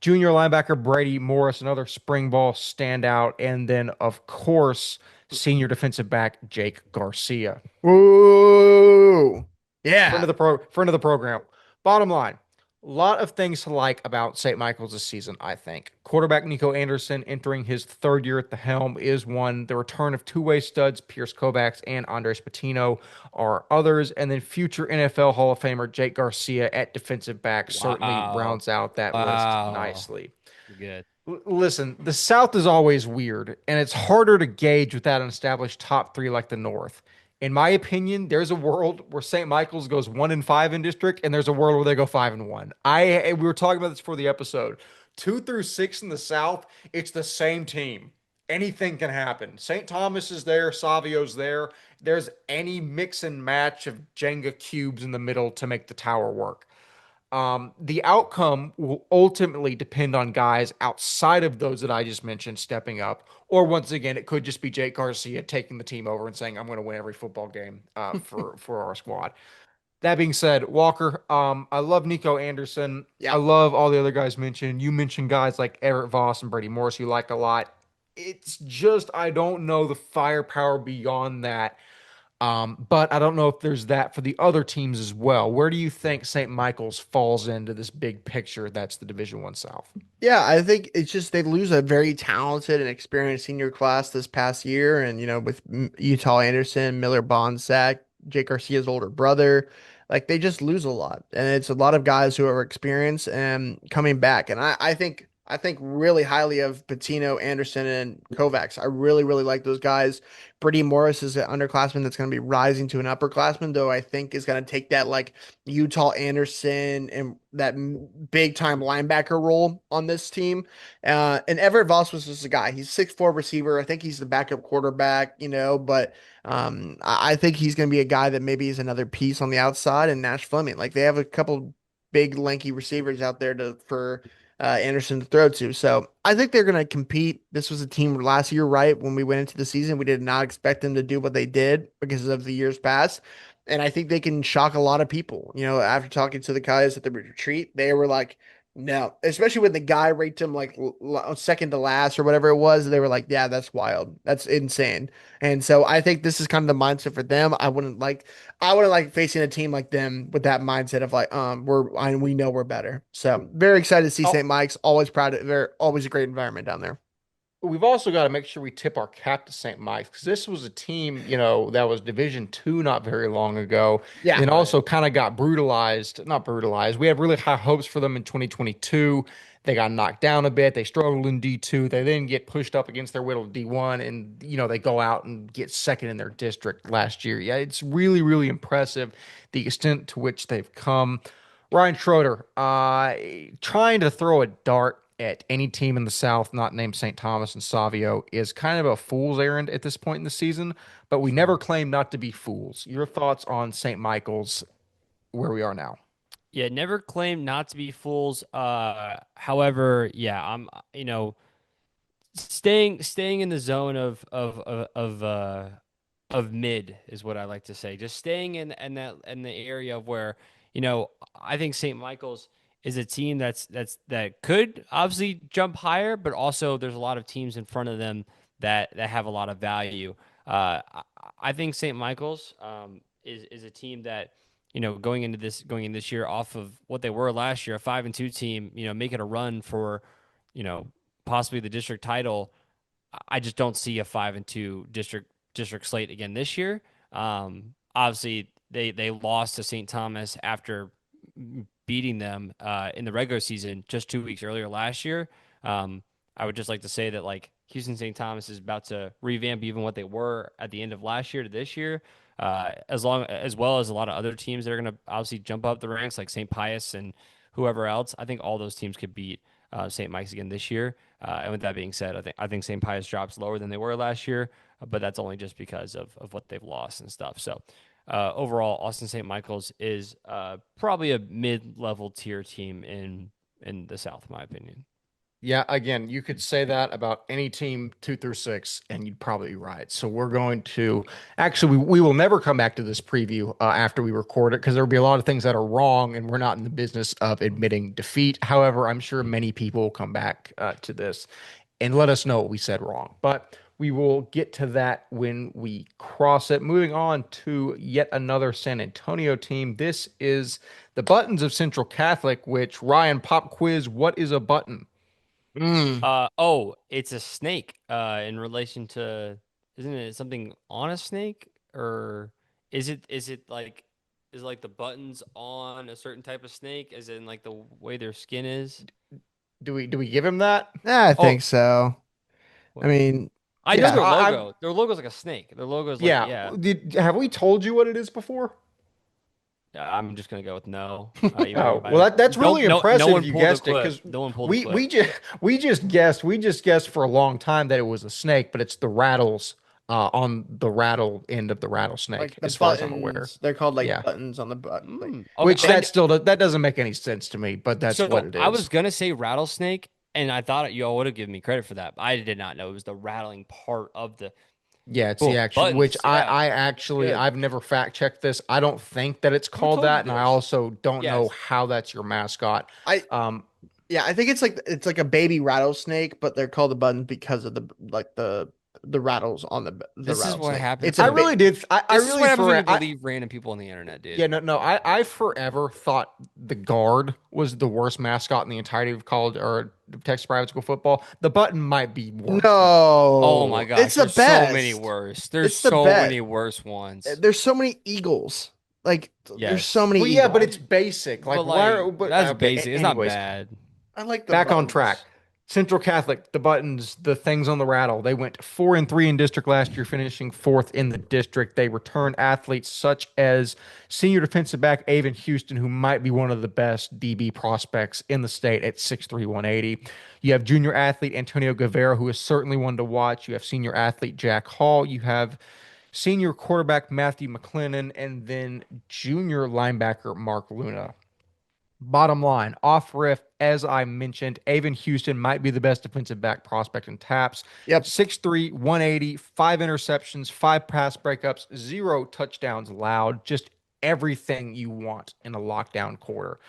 Junior linebacker Brady Morris, another spring ball standout. And then, of course, senior defensive back Jake Garcia. Ooh, yeah. Friend of the program. Bottom line, a lot of things to like about St. Michael's this season, I think. Quarterback Nico Anderson entering his third year at the helm is one. The return of two-way studs Pierce Kovacs and Andres Patino are others. And then future NFL Hall of Famer Jake Garcia at defensive back certainly Wow. rounds out that list Wow. nicely. Good. Listen, the South is always weird, and it's harder to gauge without an established top three like the North. In my opinion, there's a world where St. Michael's goes 1-5 in district, and there's a world where they go 5-1. We were talking about this for the episode. 2 through 6 in the South, it's the same team. Anything can happen. St. Thomas is there, Savio's there. There's any mix and match of Jenga cubes in the middle to make the tower work. The outcome will ultimately depend on guys outside of those that I just mentioned stepping up, or once again, it could just be Jake Garcia taking the team over and saying, "I'm going to win every football game for our squad." That being said, Walker, I love Nico Anderson. I Yeah. love all the other guys mentioned. You mentioned guys like Everett Voss and Brady Morris you like a lot. It's just I don't know the firepower beyond that. But I don't know if there's that for the other teams as well. Where do you think St. Michael's falls into this big picture that's the Division One South? Yeah, I think it's just they lose a very talented and experienced senior class this past year, and with Utah Anderson, Miller Bonsack, Jake Garcia's older brother, like they just lose a lot, and it's a lot of guys who are experienced and coming back. And I think really highly of Patino, Anderson, and Kovacs. I really really like those guys. Brady Morris is an underclassman that's going to be rising to an upperclassman, though I think is going to take that like Utah Anderson and that big time linebacker role on this team. And Everett Voss was just a guy. He's 6'4" receiver. I think he's the backup quarterback, but I think he's going to be a guy that maybe is another piece on the outside. And Nash Fleming, like they have a couple big lanky receivers out there for Anderson to throw to. So I think they're going to compete. This was a team last year, right? When we went into the season, we did not expect them to do what they did because of the years past. And I think they can shock a lot of people. After talking to the guys at the retreat, they were like, no, especially when the guy rated him like second to last or whatever it was. They were like, yeah, that's wild. That's insane. And so I think this is kind of the mindset for them. I wouldn't like facing a team like them with that mindset of like, we know we're better. So very excited to see Oh, St. Mike's. Always proud of, they're always a great environment down there. we've also got to make sure we tip our cap to St. Mike's because this was a team, that was Division 2 not very long ago, and Yeah. then Right. also kind of got brutalized. Not brutalized. We had really high hopes for them in 2022. They got knocked down a bit. They struggled in D2. They then get pushed up against their will to D1, and they go out and get second in their district last year. Yeah, it's really, really impressive the extent to which they've come. Ryan Schroeder, trying to throw a dart at any team in the South not named St. Thomas and Savio is kind of a fool's errand at this point in the season, but we never claim not to be fools. Your thoughts on St. Michael's, where we are now? Yeah, never claim not to be fools. However, yeah, I'm staying in the zone of mid is what I like to say. Just staying in the area of where, I think St. Michael's is a team that could obviously jump higher, but also there's a lot of teams in front of them that have a lot of value. I think St. Michael's is a team that going in this year off of what they were last year, a 5-2 team, making a run for, you know, possibly the district title. I just don't see a 5-2 district slate again this year. Obviously, they lost to St. Thomas after beating them in the regular season just 2 weeks earlier last year. I would just like to say that like Houston St. Thomas is about to revamp even what they were at the end of last year to this year. As well as a lot of other teams that are going to obviously jump up the ranks, like St. Pius and whoever else. I think all those teams could beat St. Mike's again this year. And with that being said, I think St. Pius drops lower than they were last year, but that's only just because of what they've lost and stuff. So overall, Austin St. Michael's is probably a mid-level tier team in the South, in my opinion. Yeah, again, you could say that about any team 2 through 6, and you'd probably be right. So we're going to actually, we will never come back to this preview after we record it because there will be a lot of things that are wrong, and we're not in the business of admitting defeat. However, I'm sure many people will come back to this and let us know what we said wrong. But we will get to that when we cross it. Moving on to yet another San Antonio team. This is the Buttons of Central Catholic, which Ryan, pop quiz, what is a button? Mm. Oh, it's a snake. In relation to, isn't it something on a snake, or is it like is it like the buttons on a certain type of snake, as in like the way their skin is? Do we give him that? Yeah, I Oh, think so. I what? mean, I know Yes, yeah. their I logo. Their logo's like a snake. Their logo's like, yeah. yeah. Have we told you what it is before? I'm just gonna go with no. You Oh, might well, have. that's Don't really no impressive if one you pulled a guessed it, clip. because No one pulled a we clip. we just we just guessed for a long time that it was a snake, but it's the rattles on the rattle end of the Like rattlesnake, the as far as I'm aware. buttons, they're called like Yeah, buttons on the butt. Like, Okay. which that still that doesn't make any sense to me, but that's what So it I was is. gonna say rattlesnake, and I thought you all would have given me credit for that. But I did not know it was the rattling part of the Yeah, it's the cool action, which buttons. I Yeah, I actually good. I've never fact checked this. I don't think that it's Who called told that, you and I this? also don't know Yes. how that's your mascot. I Um, yeah, I think it's like a baby rattlesnake, but they're called the buttons because of the rattles on the This is what rattlesnake. happens It's a I when really big. did. I this is really what happens when for you believe random people on the internet, dude. Yeah, no. I forever thought the guard was the worst mascot in the entirety of college or Texas private school football. The button might be worse than Oh my No, it's gosh, the there's so many best. worse. There's It's the so best. many worse ones. There's so many eagles. Like there's so Yes. many well, yeah, but it's eagles. basic. Like, But why? like But that's okay. basic. It's not Anyways, bad. I like the back on track. buttons. Central Catholic, the buttons, the things on the rattle. They went 4-3 in district last year, finishing fourth in the district. They returned athletes such as senior defensive back Avon Houston, who might be one of the best DB prospects in the state at 6'3", 180. You have junior athlete Antonio Guevara, who is certainly one to watch. You have senior athlete Jack Hall. You have senior quarterback Matthew McLennan, and then junior linebacker Mark Luna. Bottom line, off riff, as I mentioned, Avon Houston might be the best defensive back prospect in TAPPS. Yep. 6'3", 180, 5 interceptions, 5 pass breakups, 0 touchdowns allowed. Just everything you want in a lockdown quarter.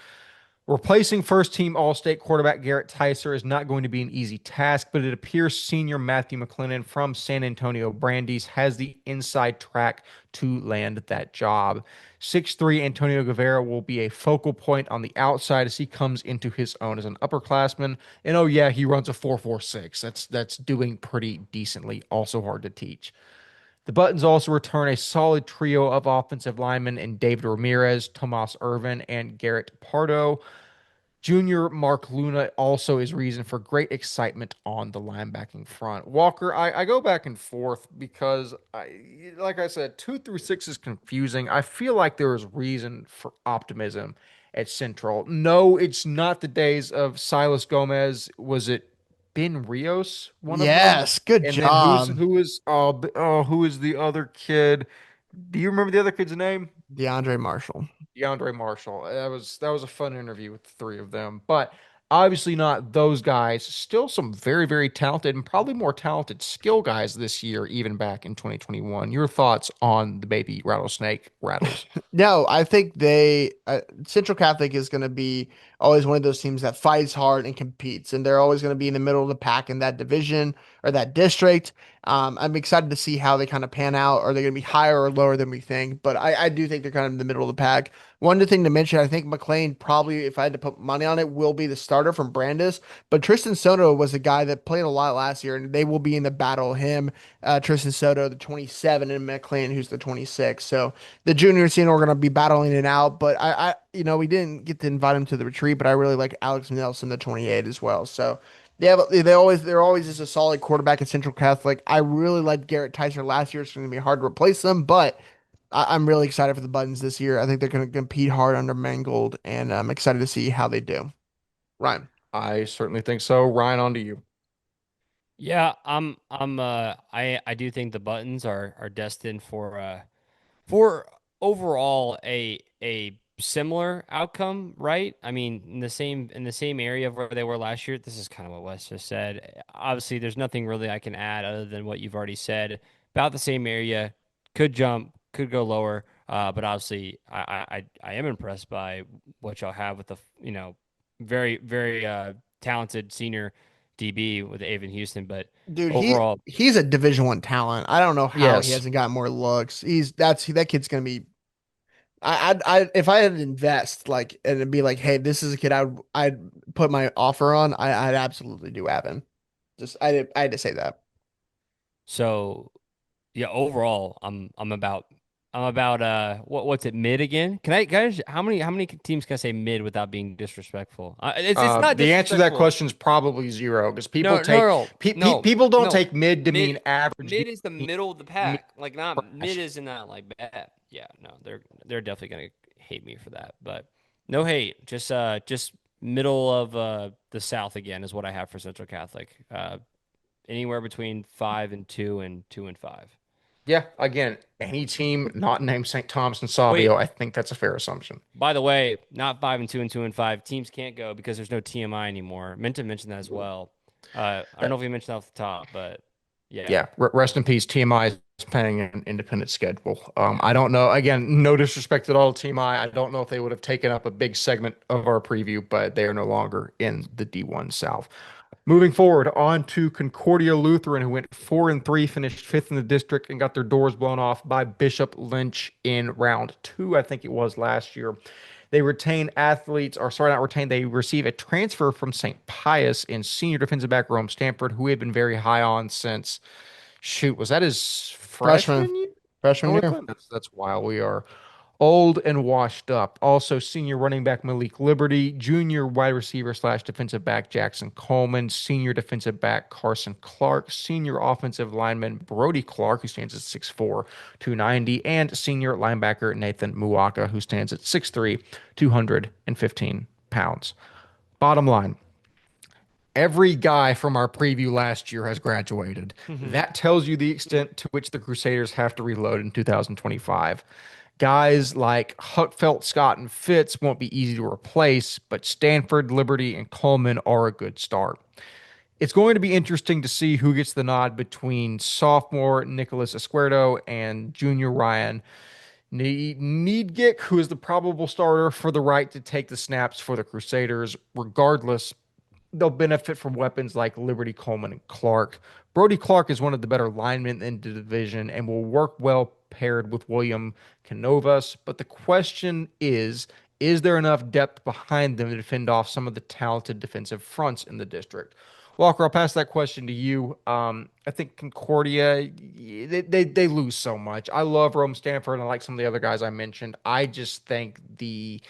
Replacing first team All State quarterback Garrett Tyser is not going to be an easy task, but it appears senior Matthew McLennan from San Antonio Brandeis has the inside track to land that job. 6'3" Antonio Guevara will be a focal point on the outside as he comes into his own as an upperclassman. And oh yeah, he runs a 4.46. That's doing pretty decently. Also hard to teach. The Buttons also return a solid trio of offensive linemen in David Ramirez, Tomas Irvin, and Garrett Pardo. Junior Mark Luna also is reason for great excitement on the linebacking front. Walker, I go back and forth because, like I said, 2 through 6 is confusing. I feel like there is reason for optimism at Central. No, it's not the days of Silas Gomez. Was it Ben Rios, one of them? Yes, good And then job, who is the other kid? Do you remember the other kid's name? DeAndre Marshall. DeAndre Marshall. That was a fun interview with the three of them, but obviously not those guys. Still some very, very talented and probably more talented skill guys this year, even back in 2021. Your thoughts on the baby rattlesnake rattles? No, I think they Central Catholic is going to be always one of those teams that fights hard and competes, and they're always going to be in the middle of the pack in that division or that district. I'm excited to see how they kind of pan out. Are they going to be higher or lower than we think? But I do think they're kind of in the middle of the pack. One thing to mention, I think McLean probably, if I had to put money on it, will be the starter from Brandis. But Tristan Soto was a guy that played a lot last year, and they will be in the battle. Him, Tristan Soto, the 27, and McLean, who's the 26. So the junior scene are going to be battling it out. But we didn't get to invite him to the retreat, but I really like Alex Nelson, the 28 as well. So there always is a solid quarterback at Central Catholic. I really liked Garrett Tyser last year. It's going to be hard to replace them, but I'm really excited for the Buttons this year. I think they're going to compete hard under Mangold, and I'm excited to see how they do. Ryan. I certainly think so. Ryan, on to you. Yeah, I do think the buttons are destined for overall a similar outcome, right? I mean, in the same area of where they were last year. This is kind of what Wes just said. Obviously, there's nothing really I can add other than what you've already said. About the same area, could jump, could go lower. But obviously, I am impressed by what y'all have with the very very talented senior DB with Avon Houston. But Dude, overall, he's a Division I talent. I don't know how he Yes. hasn't got more looks. That kid's gonna be. I if I had to invest like and it'd be like, hey, this is a kid I'd put my offer on. I'd absolutely do Avon. Just I had to say that. so yeah, overall, I'm about what's it mid again? Can I how many teams can I say mid without being disrespectful? It's not The answer to that disrespectful. question is probably zero because No, no, no, no, people don't no. take mid to mean average. Mid is the middle of the Mean pack. Like not mid trash. isn't that like bad. Yeah, no, they're definitely gonna hate me for that. But no hate, just middle of the South again is what I have for Central Catholic. Anywhere between 5 and 2 and 2 and 5. Yeah, again, any team not named St. Thomas and Wait, Savio, I think that's a fair assumption. by the way, not 5 and 2 and 2 and 5. Teams can't go because there's no TMI anymore. Meant to mention that as well. I don't know if we mentioned that off the top, but yeah. Yeah, rest in peace. TMI is playing an independent schedule. I don't know. Again, no disrespect at all to TMI. I don't know if they would have taken up a big segment of our preview, but they are no longer in the D1 South. Moving forward on to Concordia Lutheran, who went 4-3, finished fifth in the district, and got their doors blown off by Bishop Lynch in round two, I think it was last year. They retain athletes, or sorry, not retain, they receive a transfer from St. Pius in senior defensive back Rome Stanford, who we have been very high on since, shoot, was that his Freshman, freshman year? freshman Nolan year. Catholic? That's wild. We are old and washed up. Also, senior running back Malik Liberty, junior wide receiver slash defensive back Jackson Coleman, senior defensive back Carson Clark, senior offensive lineman Brody Clark, who stands at 6'4", 290, and senior linebacker Nathan Muwaka, who stands at 6'3", 215 pounds. Bottom line, every guy from our preview last year has graduated. That tells you the extent to which the Crusaders have to reload in 2025. Guys like Huckfelt, Scott, and Fitz won't be easy to replace, but Stanford, Liberty, and Coleman are a good start. It's going to be interesting to see who gets the nod between sophomore Nicholas Esquerdo and junior Ryan Needgick, who is the probable starter for the right to take the snaps for the Crusaders. Regardless, they'll benefit from weapons like Liberty, Coleman, and Clark. Brody Clark is one of the better linemen in the division and will work well paired with William Canovas. But the question is there enough depth behind them to defend off some of the talented defensive fronts in the district? Walker, I'll pass that question to you. I think Concordia, they lose so much. I love Rome Stanford and I like some of the other guys I mentioned. I just think the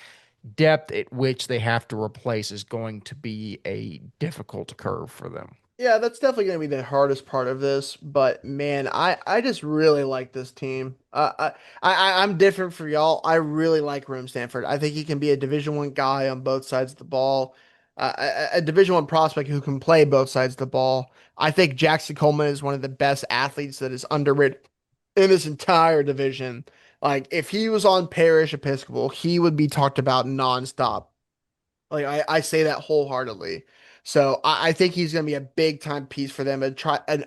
depth at which they have to replace is going to be a difficult curve for them. Yeah, that's definitely going to be the hardest part of this. But man, I just really like this team. I'm different for y'all. I really like Rome Stanford. I think he can be a Division I guy on both sides of the ball, a Division I prospect who can play both sides of the ball. I think Jackson Coleman is one of the best athletes that is underrated in this entire division. Like if he was on Parish Episcopal, he would be talked about nonstop. Like I say that wholeheartedly. So I think he's going to be a big time piece for them, an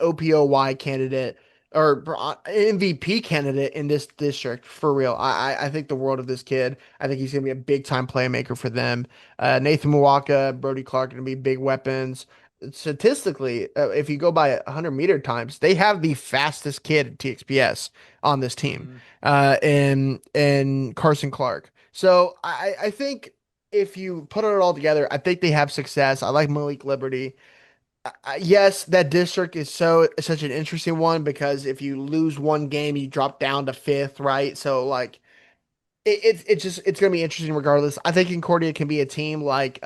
OPOY candidate or MVP candidate in this district for real. I think the world of this kid. I think he's going to be a big time playmaker for them. Nathan Muwaka, Brody Clark are going to be big weapons. Statistically, if you go by 100-meter times, they have the fastest kid at TXPS on this team, Mhm. in Carson Clark. So I think if you put it all together, I think they have success. I like Malik Liberty. Yes, that district is such an interesting one because if you lose one game, you drop down to fifth, right? So like it's gonna be interesting regardless. I think Concordia can be a team like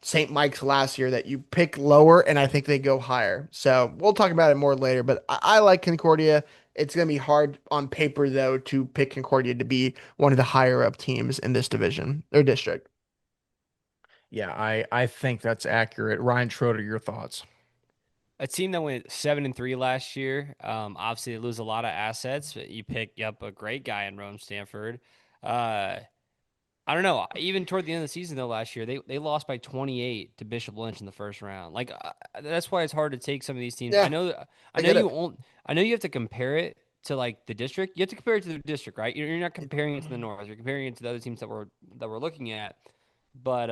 St. Mike's last year that you pick lower and I think they go higher. So we'll talk about it more later, but I like Concordia. It's gonna be hard on paper though to pick Concordia to be one of the higher up teams in this division or district. Yeah, I think that's accurate. Ryan Schroeder, your thoughts? A team that went 7-3 last year. Obviously, they lose a lot of assets. But you pick up a great guy in Rome Stanford. Uh, I don't know. Even toward the end of the season, though, last year they lost by 28 to Bishop Lynch in the first round. Like that's why it's hard to take some of these teams. Yeah, I I know get it. I know you have to compare it to like the district. You have to compare it to the district, right? You're not comparing it to the North. You're comparing it to the other teams that we're looking at. But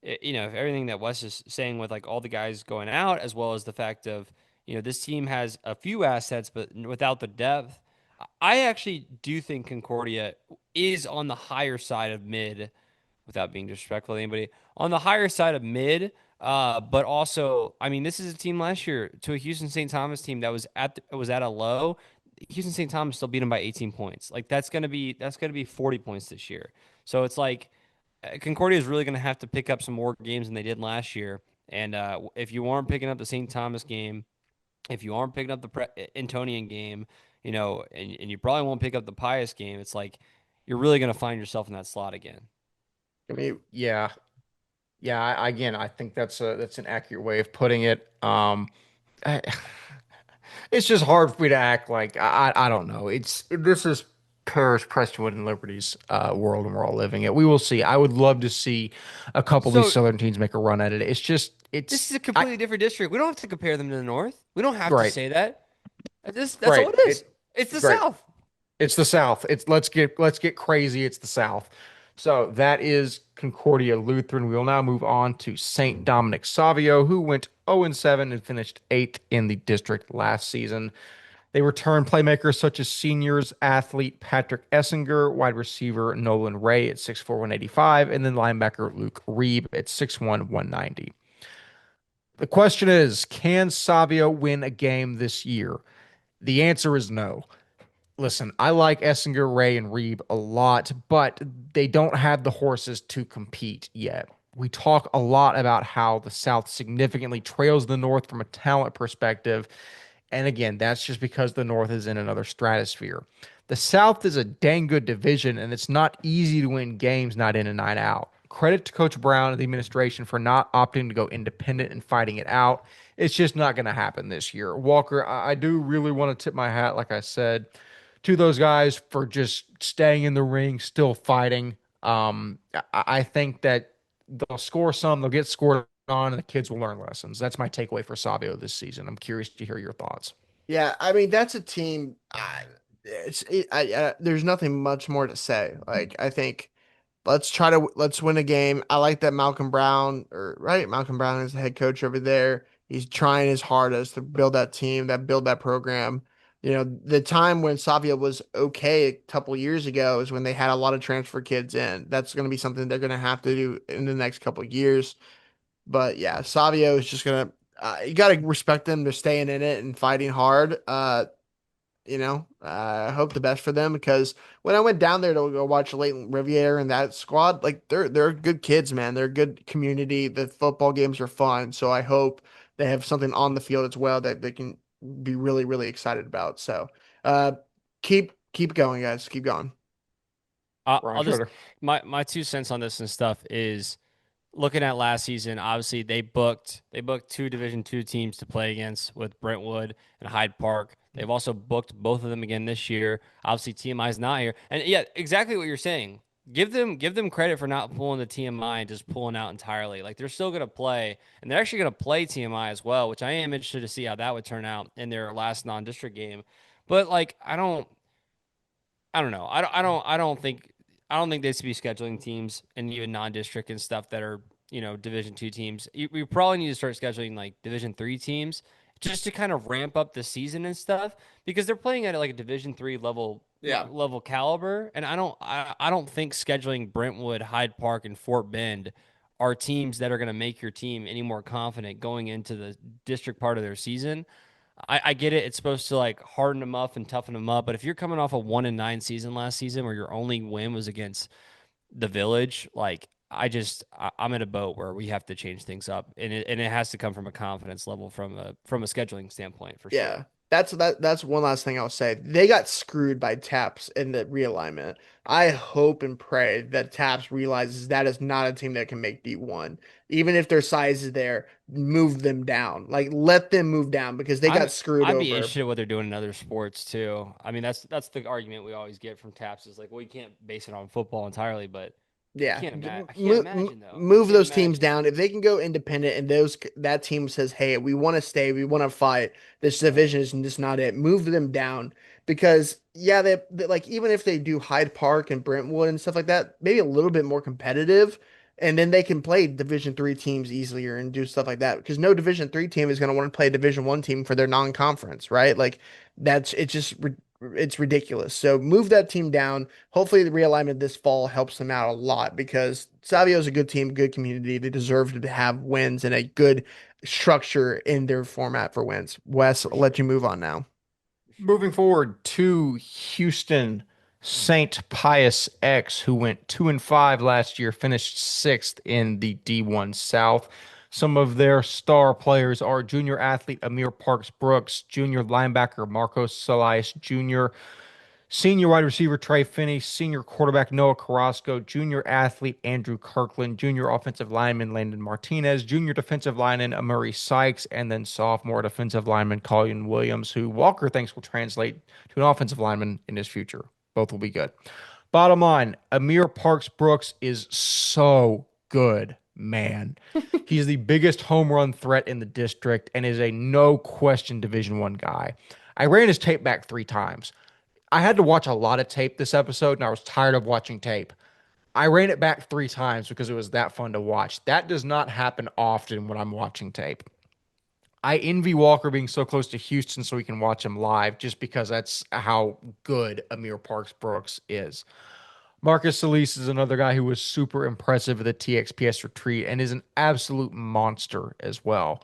you know, if everything that Wes is saying with like all the guys going out, as well as the fact of this team has a few assets, but without the depth. I actually do think Concordia is on the higher side of mid, without being disrespectful to anybody, on the higher side of mid. But also, I mean, this is a team last year to a Houston St. Thomas team that was at a low. Houston St. Thomas still beat them by 18 points. Like that's gonna be 40 points this year. So it's like Concordia is really gonna have to pick up some more games than they did last year. And if you aren't picking up the St. Thomas game, if you aren't picking up the Antonian game, and you probably won't pick up the Pius game, it's like you're really going to find yourself in that slot again. I mean, Yeah. Yeah, again, I think that's an accurate way of putting it. I, it's just hard for me to act like I don't know. This is Parish, Prestonwood, and Liberty's world, and we're all living it. We will see. I would love to see a couple of these So Southern teams make a run at it. It's just this is a I completely different district. We don't have to compare them to the North. We don't have to right, say that. That's all right. it is. It's the Right. South. It's the South. It's let's get crazy. It's the South. So that is Concordia Lutheran. We will now move on to St. Dominic Savio, who went 0-7 and finished eighth in the district last season. They returned playmakers such as seniors athlete Patrick Essinger, wide receiver Nolan Ray at 6'4", 185, and then linebacker Luke Reeb at 6'1", 190. The question is, can Savio win a game this year? The answer is no. Listen, I like Essinger, Ray, and Reeb a lot, but they don't have the horses to compete yet. We talk a lot about how the South significantly trails the North from a talent perspective. And again, that's just because the North is in another stratosphere. The South is a dang good division, and it's not easy to win games night in and night out. Credit to Coach Brown and the administration for not opting to go independent and fighting it out. It's just not going to happen this year. Walker, I do really want to tip my hat, like I said, to those guys for just staying in the ring, still fighting. I think that they'll score some, they'll get scored on, and the kids will learn lessons. That's my takeaway for Savio this season. I'm curious to hear your thoughts. yeah, I mean that's a team. There's nothing much more to say. Like I think let's win a game. I like that Malcolm Brown, or right, Malcolm Brown is the head coach over there. He's trying his hardest to build that team, build that program. The time when Savia was okay a couple years ago is when they had a lot of transfer kids in. That's going to be something they're going to have to do in the next couple of years. But yeah, Savio is just gonna. You got to respect them. They're staying in it and fighting hard. I hope the best for them because when I went down there to go watch Leighton Riviere and that squad, like they're good kids, man. They're a good community. The football games are fun, so I hope they have something on the field as well that they can be really really excited about. So, uh, keep going, guys. Keep going. Ryan I'll just Schroeder. my 2 cents on this and stuff is looking at last season. Obviously, they booked two Division II teams to play against with Brentwood and Hyde Park. They've also booked both of them again this year. Obviously, TMI is not here, and yeah, exactly what you're saying. Give them credit for not pulling the TMI and just pulling out entirely. Like they're still gonna play, and they're actually gonna play TMI as well, which I am interested to see how that would turn out in their last non-district game. But like, I don't know. I don't think they should be scheduling teams and even non-district and stuff that are Division II teams. We probably need to start scheduling like Division III teams just to kind of ramp up the season and stuff because they're playing at like a Division III level Yeah. level caliber, and I don't think scheduling Brentwood, Hyde Park, and Fort Bend are teams that are going to make your team any more confident going into the district part of their season. I get it. It's supposed to like harden them up and toughen them up. But if you're coming off a 1-9 season last season where your only win was against the Village, like I'm in a boat where we have to change things up, and it has to come from a confidence level from a scheduling standpoint for Yeah. sure. That's one last thing I'll say. They got screwed by TAPS in the realignment. I hope and pray that TAPS realizes that is not a team that can make D1. Even if their size is there, move them down. Like let them move down because they I'm got screwed I'd be over. interested in what they're doing in other sports too. I mean, that's the argument we always get from TAPS is like, well, you can't base it on football entirely, but Yeah, I can't imagine though. I move can't those teams imagine. down. If they can go independent and that team says, "Hey, we want to stay, we want to fight. This Right. division is just not it." Move them down because yeah, they like even if they do Hyde Park and Brentwood and stuff like that, maybe a little bit more competitive, and then they can play Division 3 teams easier and do stuff like that. Because no Division 3 team is going to want to play a Division 1 team for their non-conference, right? Like that's it's just it's ridiculous. So move that team down. Hopefully, the realignment this fall helps them out a lot because Savio is a good team, good community. They deserve to have wins and a good structure in their format for wins. Wes, For I'll let you sure. move on now. For sure. Moving forward to Houston, Saint Pius X, who went 2-5 last year, finished sixth in the D1 South. Some of their star players are junior athlete Amir Parks Brooks, junior linebacker Marcos Elias Jr., senior wide receiver Trey Finney, senior quarterback Noah Carrasco, junior athlete Andrew Kirkland, junior offensive lineman Landon Martinez, junior defensive lineman Amuri Sykes, and then sophomore defensive lineman Colin Williams, who Walker thinks will translate to an offensive lineman in his future. Both will be good. Bottom line, Amir Parks Brooks is so good, man. He's the biggest home run threat in the district and is a no question Division 1 guy. I ran his tape back 3 times. I had to watch a lot of tape this episode, and I was tired of watching tape. I ran it back 3 times because it was that fun to watch. That does not happen often when I'm watching tape. I envy Walker being so close to Houston so we can watch him live just because that's how good Amir Parks Brooks is. Marcus Solis is another guy who was super impressive at the TXPS retreat and is an absolute monster as well.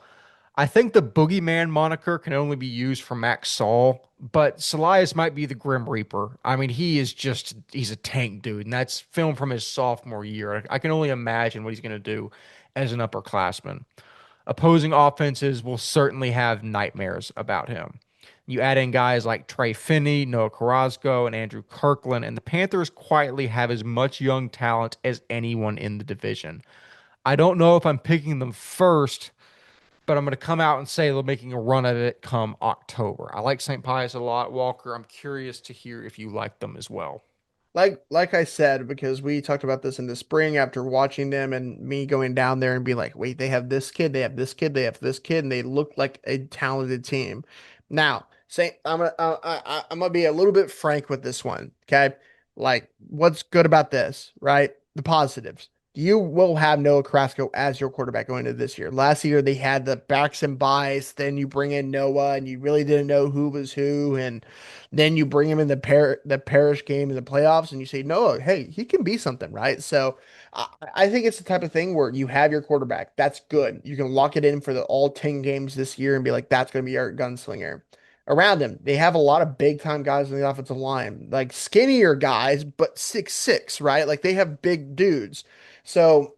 I think the Boogeyman moniker can only be used for Max Saul, but Salias might be the Grim Reaper. I mean, he's a tank dude, and that's filmed from his sophomore year. I can only imagine what he's going to do as an upperclassman. Opposing offenses will certainly have nightmares about him. You add in guys like Trey Finney, Noah Carrasco, and Andrew Kirkland, and the Panthers quietly have as much young talent as anyone in the division. I don't know if I'm picking them first, but I'm going to come out and say they're making a run at it come October. I like St. Pius a lot, Walker. I'm curious to hear if you like them as well. Like I said, because we talked about this in the spring after watching them and me going down there and be like, wait, they have this kid, they have this kid, they have this kid, and they look like a talented team. Now, say I'm gonna be a little bit frank with this one, okay? Like, what's good about this, right? The positives. You will have Noah Carrasco as your quarterback going into this year. Last year they had the backs and buys. Then you bring in Noah, and you really didn't know who was who, and then you bring him in the parish game in the playoffs, and you say, no, hey, he can be something, right? So I think it's the type of thing where you have your quarterback. That's good. You can lock it in for the all 10 games this year and be like, that's going to be our gunslinger. Around him, they have a lot of big time guys on the offensive line, like skinnier guys, but 6'6", right? Like they have big dudes. So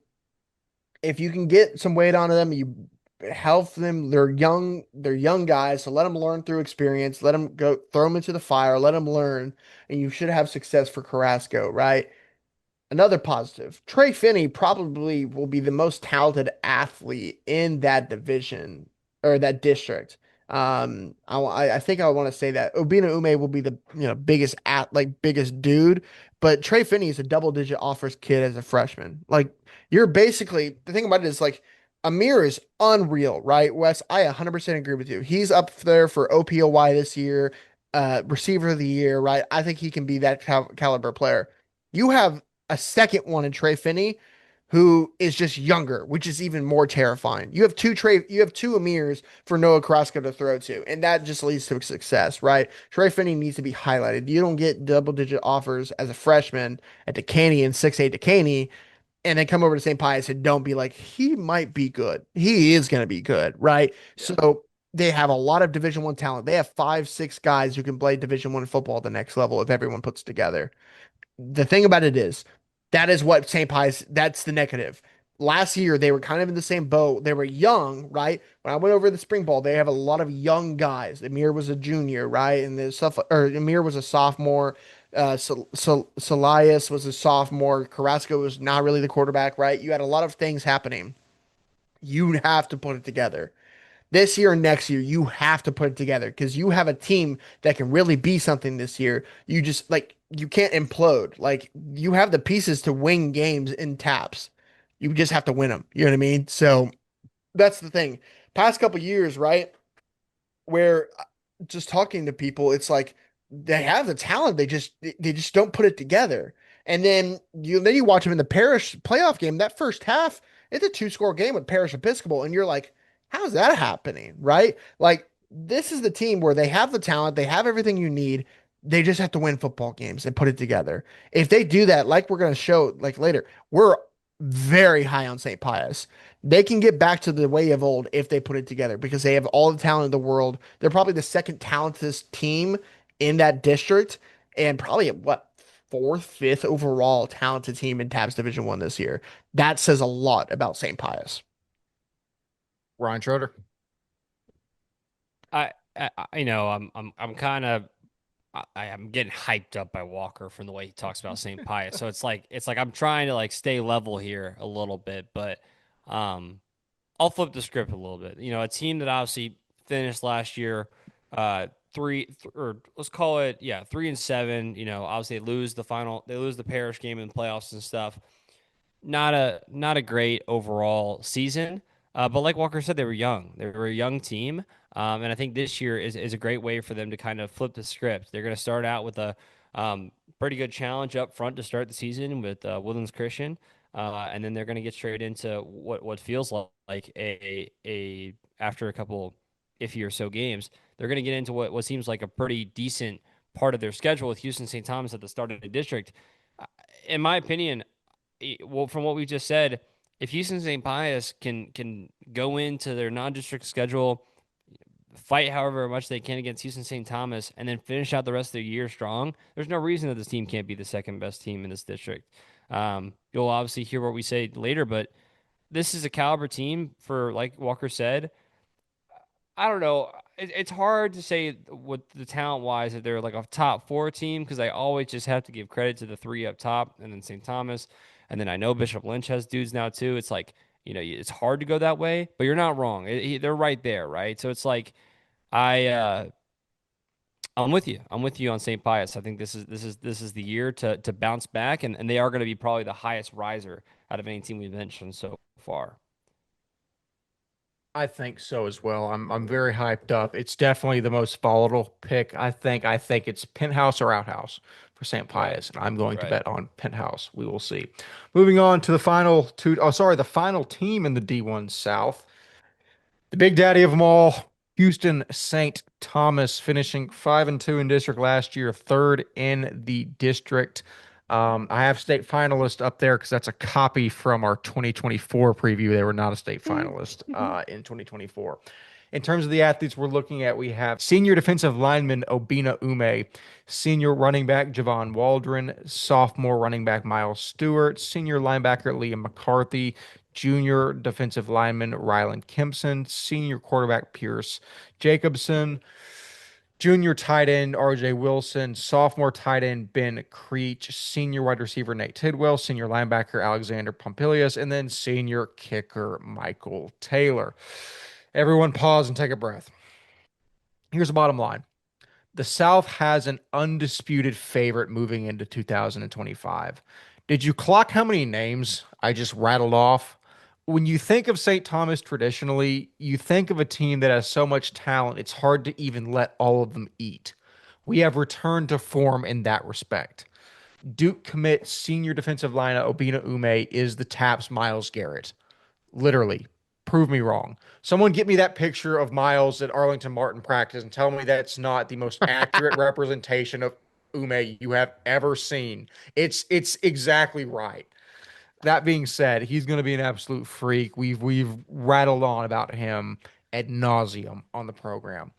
if you can get some weight onto them, you help them. They're young guys, so let them learn through experience. Let them go, throw them into the fire, let them learn, and you should have success for Carrasco, right? Another positive, Trey Finney probably will be the most talented athlete in that division or that district. I think I want to say that Obina Ume will be the biggest biggest dude, but Trey Finney is a double digit offers kid as a freshman. Like you're basically the thing about it is like Amir is unreal, right? Wes, I 100% agree with you. He's up there for OPOY this year, receiver of the year, right? I think he can be that caliber player. You have a second one in Trey Finney, who is just younger, which is even more terrifying. You have two Amirs for Noah Carrasco to throw to, and that just leads to success, right? Trey Finney needs to be highlighted. You don't get double digit offers as a freshman at Decaney and 6'8" Decaney, and then come over to St. Pius and don't be like, he might be good. He is going to be good, right? Yeah. So they have a lot of Division 1 talent. They have 5, 6 guys who can play Division 1 football at the next level if everyone puts together. The thing about it is that is what St. Pius, that's the negative. Last year, they were kind of in the same boat. They were young, right? When I went over the spring ball, they have a lot of young guys. Amir was a junior, right? And the stuff, or Amir was a sophomore. Salias was a sophomore. Carrasco was not really the quarterback, right? You had a lot of things happening. You have to put it together. This year and next year, you have to put it together because you have a team that can really be something this year. You just like you can't implode. Like you have the pieces to win games in taps. You just have to win them. You know what I mean? So that's the thing. Past couple years, right? Where just talking to people, it's like they have the talent, they just don't put it together. And then you watch them in the Parish playoff game. That first half, it's a two-score game with Parish Episcopal, and you're like, how's that happening? Right? Like this is the team where they have the talent, they have everything you need. They just have to win football games and put it together. If they do that, like we're going to show like later, we're very high on St. Pius. They can get back to the way of old if they put it together because they have all the talent in the world. They're probably the second talented team in that district and probably what fourth, fifth overall talented team in TAPPS Division One this year. That says a lot about St. Pius. Ryan Schroeder. I'm kind of I'm getting hyped up by Walker from the way he talks about St. Pius. So it's like I'm trying to like stay level here a little bit, but um I'll flip the script a little bit. A team that obviously finished last year, or let's call it, yeah, 3-7. Obviously they lose the parish game in the playoffs and stuff. Not a great overall season. But like Walker said, they were young. They were a young team, and I think this year is a great way for them to kind of flip the script. They're going to start out with a pretty good challenge up front to start the season with Woodlands Christian, and then they're going to get straight into what feels like a after a couple iffy or so games, they're going to get into what seems like a pretty decent part of their schedule with Houston St. Thomas at the start of the district. In my opinion, well, from what we just said, if Houston St. Pius can go into their non-district schedule, fight however much they can against Houston St. Thomas, and then finish out the rest of the year strong, there's no reason that this team can't be the second best team in this district. You'll obviously hear what we say later, but this is a caliber team for, like Walker said, I don't know. It's hard to say with the talent wise that they're like a top four team because I always just have to give credit to the three up top and then St. Thomas. And then I know Bishop Lynch has dudes now too. It's like, it's hard to go that way, but you're not wrong. They're right there, right? So it's like, I, uh, I'm with you. I'm with you on St. Pius. I think this is the year to bounce back, and they are going to be probably the highest riser out of any team we've mentioned so far. I think so as well. I'm very hyped up. It's definitely the most volatile pick. I think it's penthouse or outhouse for St. Right. Pius, and I'm going to Right. bet on penthouse. We will see. Moving on to the final two. Oh, sorry, the final team in the D1 South. The big daddy of them all, Houston St. Thomas, finishing 5-2 in district last year, third in the district. I have state finalist up there because that's a copy from our 2024 preview. They were not a state finalist in 2024. In terms of the athletes we're looking at, we have senior defensive lineman Obina Ume, senior running back Javon Waldron, sophomore running back Miles Stewart, senior linebacker Liam McCarthy, junior defensive lineman Rylan Kempson, senior quarterback Pierce Jacobson, junior tight end RJ Wilson, sophomore tight end Ben Creech, senior wide receiver Nate Tidwell, senior linebacker Alexander Pompilius, and then senior kicker Michael Taylor. Everyone pause and take a breath. Here's the bottom line. The South has an undisputed favorite moving into 2025. Did you clock how many names I just rattled off? When you think of St. Thomas traditionally, you think of a team that has so much talent, it's hard to even let all of them eat. We have returned to form in that respect. Duke commit senior defensive lineman Obina Ume is the TAPPS Miles Garrett. Literally. Prove me wrong. Someone get me that picture of Miles at Arlington Martin practice and tell me that's not the most accurate representation of Ume you have ever seen. It's exactly right. That being said, he's going to be an absolute freak. We've rattled on about him ad nauseum on the program.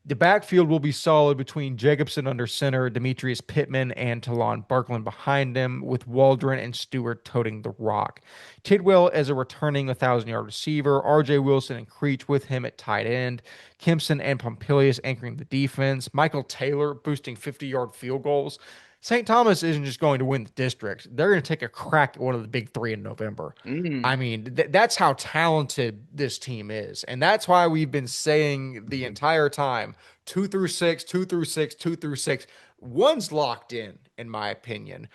The backfield will be solid between Jacobson under center, Demetrius Pittman, and Talon Barkland behind him, with Waldron and Stewart toting the rock. Tidwell as a returning 1,000-yard receiver, R.J. Wilson and Creech with him at tight end, Kempson and Pompilius anchoring the defense, Michael Taylor boosting 50-yard field goals. St. Thomas isn't just going to win the district. They're going to take a crack at one of the big three in November. I mean, that's how talented this team is. And that's why we've been saying the entire time 2 through 6, 2 through 6, 2 through 6. One's locked in my opinion.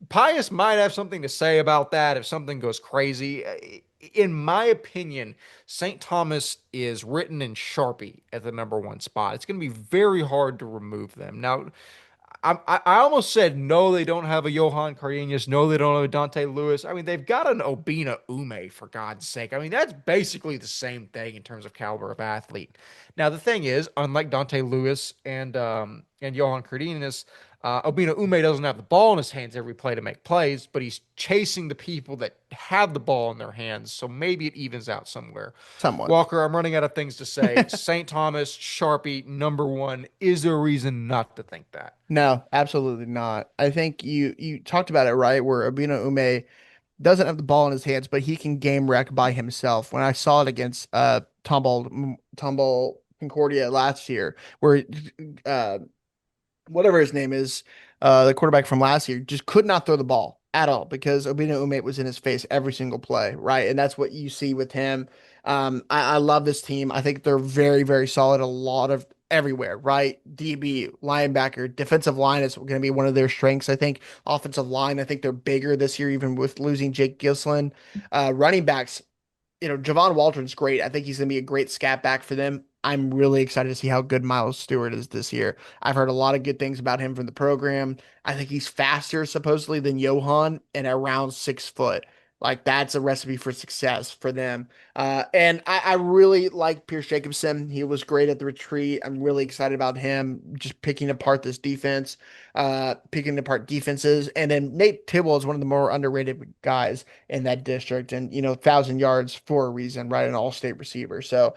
Pius might have something to say about that if something goes crazy. In my opinion, St. Thomas is written in Sharpie at the number one spot. It's going to be very hard to remove them. Now, I almost said no, they don't have a Johan Cardenas. No, they don't have a Dante Lewis. I mean, they've got an Obina Ume, for God's sake. I mean, that's basically the same thing in terms of caliber of athlete. Now, the thing is, unlike Dante Lewis and Johan Cardenas, Obina Ume doesn't have the ball in his hands every play to make plays, but he's chasing the people that have the ball in their hands. So maybe it evens out somewhere. Somewhat. Walker, I'm running out of things to say. St. Thomas, Sharpie, number one. Is there a reason not to think that? No, absolutely not. I think you talked about it right, where Obina Ume doesn't have the ball in his hands, but he can game wreck by himself. When I saw it against Tumble Concordia last year, where whatever his name is, the quarterback from last year, just could not throw the ball at all because Obina Ume was in his face every single play, right? And that's what you see with him. I love this team. I think they're very, very solid. A lot of everywhere, right? DB, linebacker, defensive line is going to be one of their strengths. I think offensive line, I think they're bigger this year, even with losing Jake Gislin. Running backs, Javon Waldron's great. I think he's going to be a great scat back for them. I'm really excited to see how good Miles Stewart is this year. I've heard a lot of good things about him from the program. I think he's faster, supposedly, than Johan and around 6 foot. Like, that's a recipe for success for them. And I really like Pierce Jacobson. He was great at the retreat. I'm really excited about him just picking apart this defense, picking apart defenses. And then Nate Tibble is one of the more underrated guys in that district. And, 1,000 yards for a reason, right? An all-state receiver. So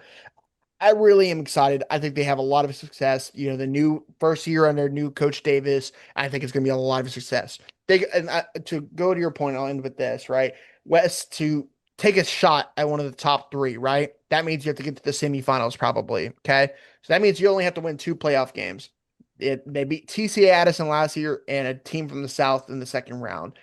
I really am excited. I think they have a lot of success. The new first year under new coach Davis, I think it's going to be a lot of success. To go to your point, I'll end with this, right? West to take a shot at one of the top three, right? That means you have to get to the semifinals probably. Okay. So that means you only have to win 2 playoff games. They beat TCA Addison last year and a team from the South in the second round.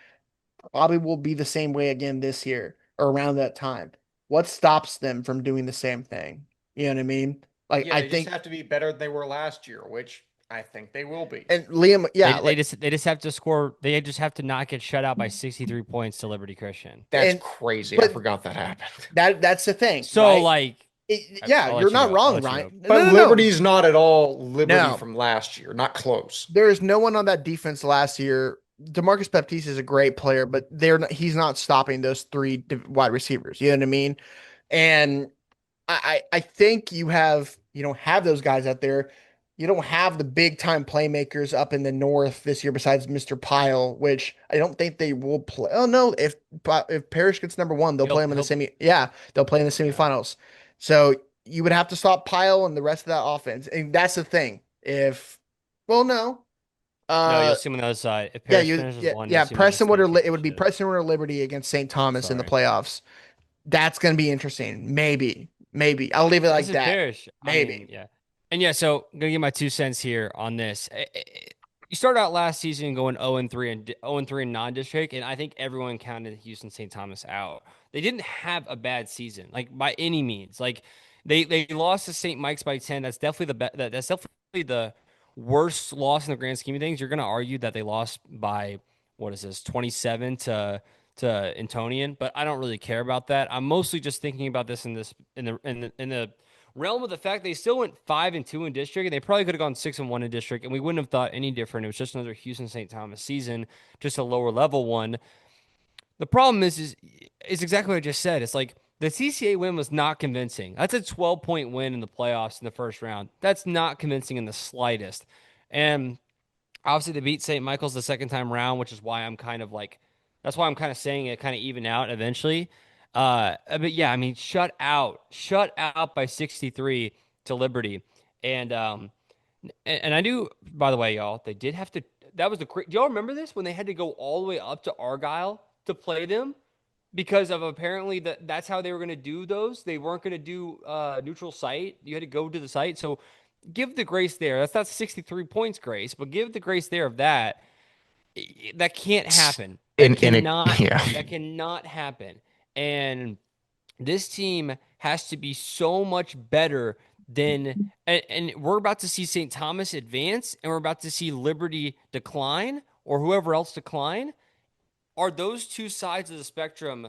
Probably will be the same way again this year or around that time. What stops them from doing the same thing? You know what I mean? Like, Yeah, I they think, just have to be better than they were last year, which I think they will be. and Liam, yeah, They just have to score. They just have to not get shut out by 63 points to Liberty Christian. That's and crazy. I but forgot that happened. that's the thing, So right? like, Yeah, I'll let you're you not go. wrong, I'll let you Ryan. go. No, But no, no. Liberty's not at all Liberty No. from last year. Not close. There is no one on that defense last year. DeMarcus Baptiste is a great player, but he's not stopping those three wide receivers. You know what I mean? And I think you don't have those guys out there. You don't have the big time playmakers up in the north this year besides Mr. Pyle, which I don't think they will play. Oh no, if Parish gets number one, they'll play him in the semi. Yeah, they'll play in the semifinals. So you would have to stop Pyle and the rest of that offense, and that's the thing. Well, no, No, you'll see him on the other side. If yeah, Paris finishes one, you'll yeah, see him on the Prestonwood state it would be championship. Prestonwood or Liberty against St. Thomas in the Sorry. playoffs. That's going to be interesting. Maybe I'll leave it like This is that. Parrish. Maybe. I mean, yeah. And yeah, so I'm gonna give my 2 cents here on this. You started out last season going 0-3 and 0-3 in non-district, and I think everyone counted Houston St. Thomas out. They didn't have a bad season, like by any means. Like they lost to St. Mike's by 10. That's definitely that's definitely the worst loss in the grand scheme of things. You're gonna argue that they lost by what is this 27 to Antonian, but I don't really care about that. I'm mostly just thinking about this in the realm of the fact they still went 5-2 in district, and they probably could have gone 6-1 in district, and we wouldn't have thought any different. It was just another Houston St. Thomas season, just a lower level one. The problem is exactly what I just said. It's like the TCA win was not convincing. That's a 12-point win in the playoffs in the first round. That's not convincing in the slightest. And obviously they beat St. Michael's the second time around, which is why I'm kind of like, that's why I'm kind of saying it kind of even out eventually. But yeah, I mean, shut out by 63 to Liberty. And I do, by the way, y'all, they did have to, that was do y'all remember this when they had to go all the way up to Argyle to play them? Because of apparently that's how they were going to do those. They weren't going to do neutral site. You had to go to the site. So give the grace there. That's not 63 points grace, but give the grace there of that. that can't happen. And it, yeah. That cannot happen. And this team has to be so much better than, and we're about to see St. Thomas advance, and we're about to see Liberty decline, or whoever else decline. Are those two sides of the spectrum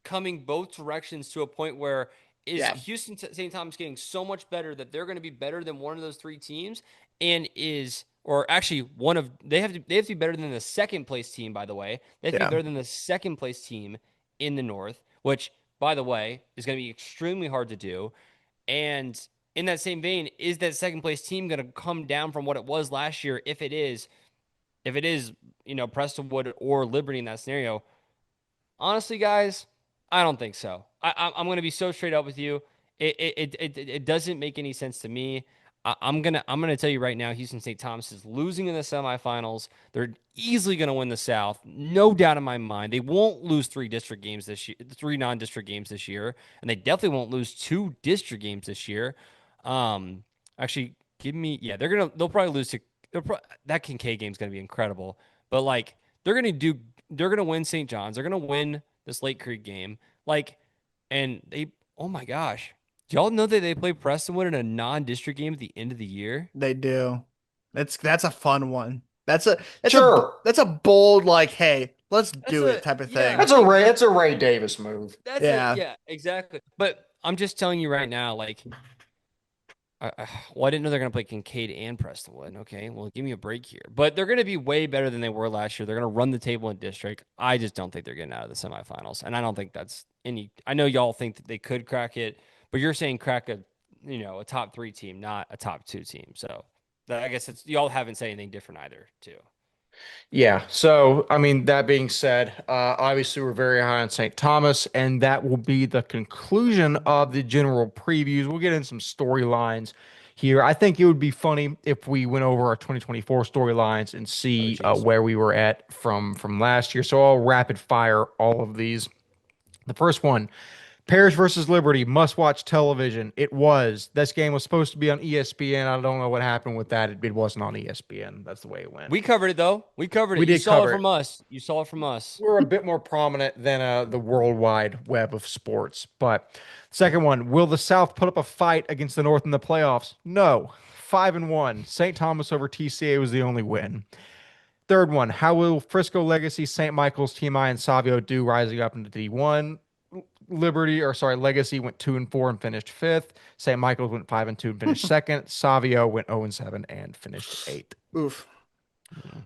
coming both directions to a point where is Yeah. Houston St. Thomas getting so much better that they're going to be better than one of those three teams, and is or actually one of they have to be better than the second place team, by the way. They have to be Yeah. better than the second place team in the North, which by the way is going to be extremely hard to do. And in that same vein, is that second place team going to come down from what it was last year? If it is, Prestonwood or Liberty in that scenario, honestly, guys, I don't think so. I'm going to be so straight up with you. It doesn't make any sense to me. I'm gonna tell you right now, Houston St. Thomas is losing in the semifinals. They're easily gonna win the South, no doubt in my mind. They won't lose three non-district games this year, and they definitely won't lose two district games this year. Actually, they'll probably lose to that Kincaid game's gonna be incredible. But like they're gonna win St. John's. They're gonna win this Lake Creek game. Like, and oh my gosh. Do y'all know that they play Prestonwood in a non-district game at the end of the year? They do. That's a fun one. That's Sure. a bold, like, hey, let's That's do a it type of yeah. thing. That's a Ray Davis move. Yeah. Yeah, exactly. But I'm just telling you right now, like, well, I didn't know they're gonna play Kincaid and Prestonwood. Okay, well, give me a break here. But they're gonna be way better than they were last year. They're gonna run the table in district. I just don't think they're getting out of the semifinals, and I don't think that's any. I know y'all think that they could crack it, but you're saying crack a top three team, not a top two team. So I guess y'all haven't said anything different either, too. Yeah. So, I mean, that being said, obviously we're very high on St. Thomas, and that will be the conclusion of the general previews. We'll get in some storylines here. I think it would be funny if we went over our 2024 storylines and see Oh, jeez. where we were at from last year. So I'll rapid fire all of these. The first one, Parish versus Liberty, must watch television. It was. This game was supposed to be on ESPN. I don't know what happened with that. It wasn't on ESPN. That's the way it went. We covered it though. We covered it. We You did saw cover it it. from us. You saw it from us. We're a bit more prominent than the World Wide Web of sports. But second one, will the South put up a fight against the North in the playoffs? No. 5-1. St. Thomas over TCA was the only win. Third one, how will Frisco Legacy, St. Michael's, TMI, and Savio do rising up into D1? Legacy went 2-4 and finished fifth. St. Michael's went 5-2 and finished second. Savio went 0-7 and finished eighth. Oof.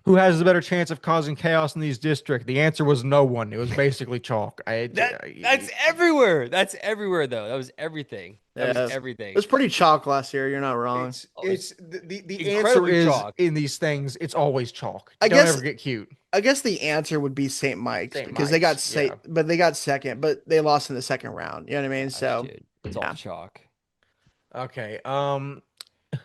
Who has the better chance of causing chaos in these districts? The answer was no one. It was basically chalk. That's everywhere. That's everywhere though. That was everything. That Yeah, was everything. It was pretty chalk last year. You're not wrong. It's the answer Incredibly is chalk. in these things. It's always chalk. I Don't guess- ever get cute. I guess the answer would be St. Mike's St. because they got Mike's, yeah. but they got second, but they lost in the second round. You know what I mean? Gosh, So dude, it's yeah. all chalk. Okay.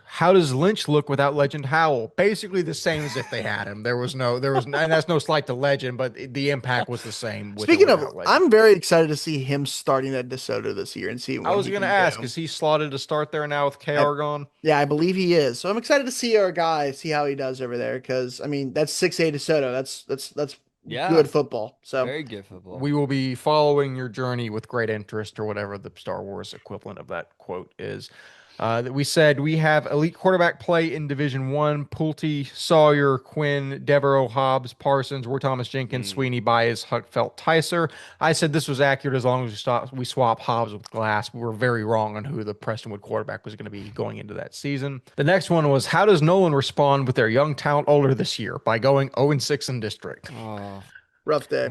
How does Lynch look without Legend Howell? Basically the same as if they had him. And that's no slight to Legend, but the impact was the same. With or Speaking of, without Legend. I'm very excited to see him starting at DeSoto this year and see. I what was he going to can ask, do. is he slotted to start there now with KR gone? Yeah, I believe he is. So I'm excited to see our guy, see how he does over there. Because I mean, that's 6A DeSoto. That's Yeah. good football. So Very good football. We will be following your journey with great interest, or whatever the Star Wars equivalent of that quote is. That we said we have elite quarterback play in Division One: Pulte, Sawyer, Quinn, Devereaux, Hobbs, Parsons, War Thomas Jenkins, Sweeney, Baez, Huckfelt, Tyser. I said this was accurate as long as we swap Hobbs with Glass. We were very wrong on who the Prestonwood quarterback was going to be going into that season. The next one was, how does Nolan respond with their young talent older this year by going 0-6 in district? Oh, rough day.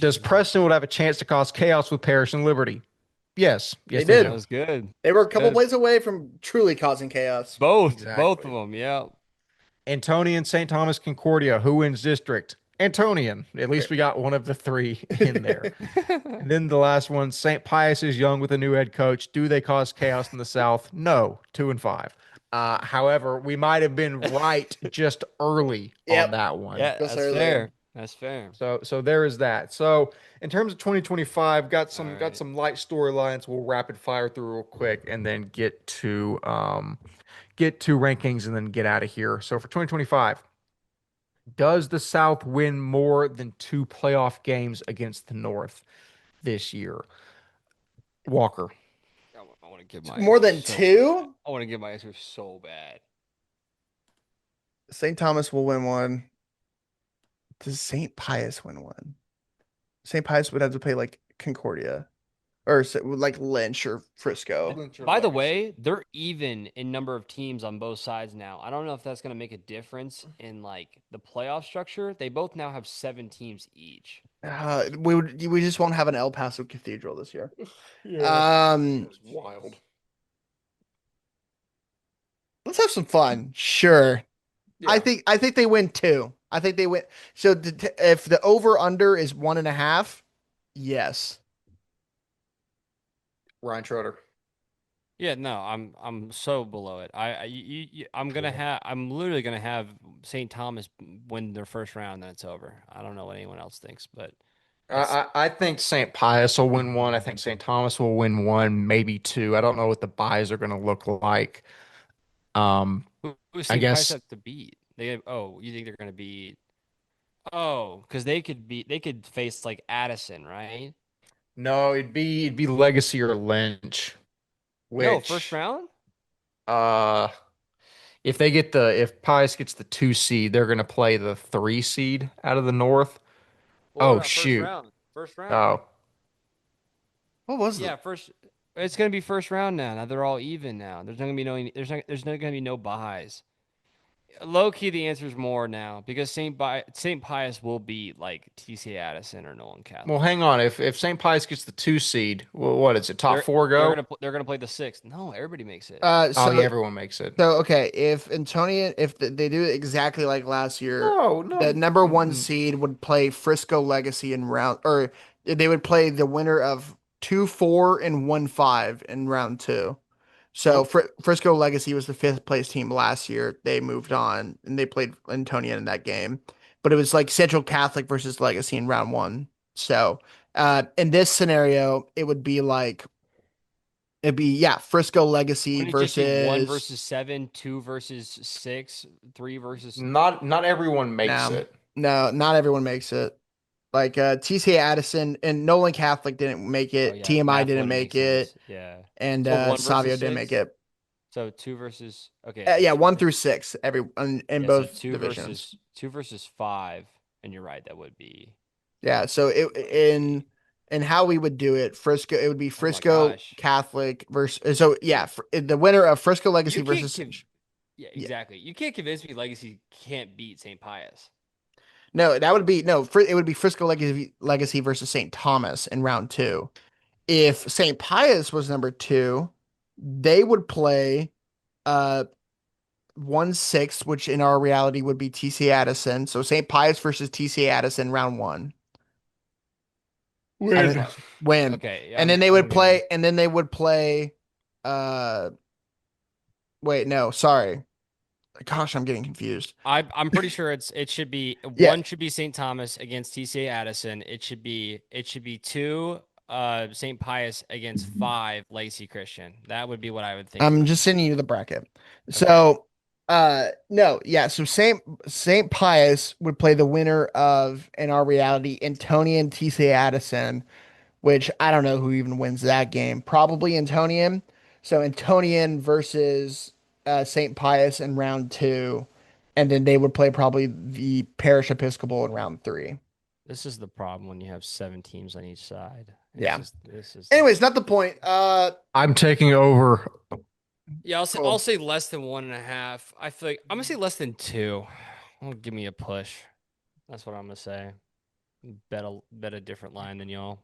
Does Prestonwood have a chance to cause chaos with Parish and Liberty? Yes, They they did. do. that was good. They were a couple Good. plays away from truly causing chaos. Both Exactly. of them. Yeah. Antonian, St. Thomas, Concordia. Who wins district? Antonian. At least we got one of the three in there. And then the last one, St. Pius is young with a new head coach. Do they cause chaos in the South? No, 2-5. However, we might have been right just early Yep. on that one. Yeah, Just that's earlier. fair. That's fair. So there is that. So in terms of 2025, got some All right. light storylines. We'll rapid fire through real quick and then get to rankings and then get out of here. So for 2025, Does the South win more than 2 playoff games against the North this year? Walker. I want to give my More answer than so bad. two? I want to give my answer so bad. St. Thomas will win one. Does St. Pius win one? St. Pius would have to play like Concordia or like Lynch or Frisco. By the way, they're even in number of teams on both sides now. I don't know if that's going to make a difference in like the playoff structure. They both now have 7 teams each. We just won't have an El Paso Cathedral this year. Yeah, Um, that's wild. let's have some fun. Sure. Yeah. I think they win two. I think they win. So if the over under is 1.5, yes. Ryan Schroeder. Yeah, no, I'm so below it. I'm literally gonna have St. Thomas win their first round, then it's over. I don't know what anyone else thinks, but it's I think St. Pius will win one. I think St. Thomas will win one, maybe two. I don't know what the buys are going to look like. who I St. Pius guess have to beat? You think they're gonna beat? Because they could face like Addison, right? no, it'd be Legacy or Lynch, No, first which round. uh if Pius gets the 2 seed, they're going to play the 3 seed out of the North. Well, what Oh about first shoot. round? First round. Oh, What was the Yeah, first. It's gonna be first round now. Now they're all even now. There's not gonna be no buys. Low key, the answer is more now because Saint Pius will beat like TCA Addison or Nolan well, Catholic. hang on. If St. Pius gets the 2 seed, well, what is it? Top four go? They're gonna play the sixth. No, everybody makes it. Oh yeah, so everyone makes it. so okay, if Antonian if they do it exactly like last year, No, the no. number one seed would play Frisco Legacy in round, or they would play the winner of 2-4 and 1-5 in round two. So Well, Frisco Legacy was the fifth place team last year. They moved on and they played Antonian in that game, but it was like Central Catholic versus Legacy in round one. So in this scenario, it'd be yeah, Frisco Legacy Wouldn't it just be one versus versus seven, two versus six, three versus? not everyone makes no, it. no, not everyone makes it. Like TCA Addison and Nolan Catholic didn't make Oh it. yeah, TMI math didn't wouldn't make make sense. it, Yeah. and So one versus Savio didn't make six. it. So two versus. Okay, so Yeah, two one through versus. six in Yeah, so both divisions. two versus five, and you're right, that would be. Yeah, so it That would be. in how we would do it, Frisco it would be Oh my Frisco gosh. Catholic versus so yeah, the winner of Frisco Legacy You can't versus give. Yeah, yeah. exactly. You can't convince me Legacy can't beat St. Pius. No, that would be no, it would be Frisco Legacy versus St. Thomas in round two. If St. Pius was number two, they would play uh 1/6, which in our reality would be TC Addison. So St. Pius versus TC Addison round one. And Win. then win. Okay, yeah, And then I'm getting. they would play uh wait, no, sorry. Gosh, I'm getting confused. I'm pretty sure it should be Yeah, one should be St. Thomas against TCA Addison. It should be two St. Pius against five Lacey Christian. That would be what I would think it I'm would just be. sending you the bracket. Okay. So no, yeah, so St. Pius would play the winner of in our reality Antonian TC Addison, which I don't know who even wins that game. Probably Antonian. So Antonian versus St. Pius in round two, and then they would play probably the Parish Episcopal in round three. This is the problem when you have 7 teams on each side. It's Yeah. just this is Anyways, not the point. I'm taking over. yeah. I'll say Cool. less than 1.5. I feel like I'm gonna say less than 2. Oh, give me a push. That's what I'm gonna say. Bet a different line than y'all.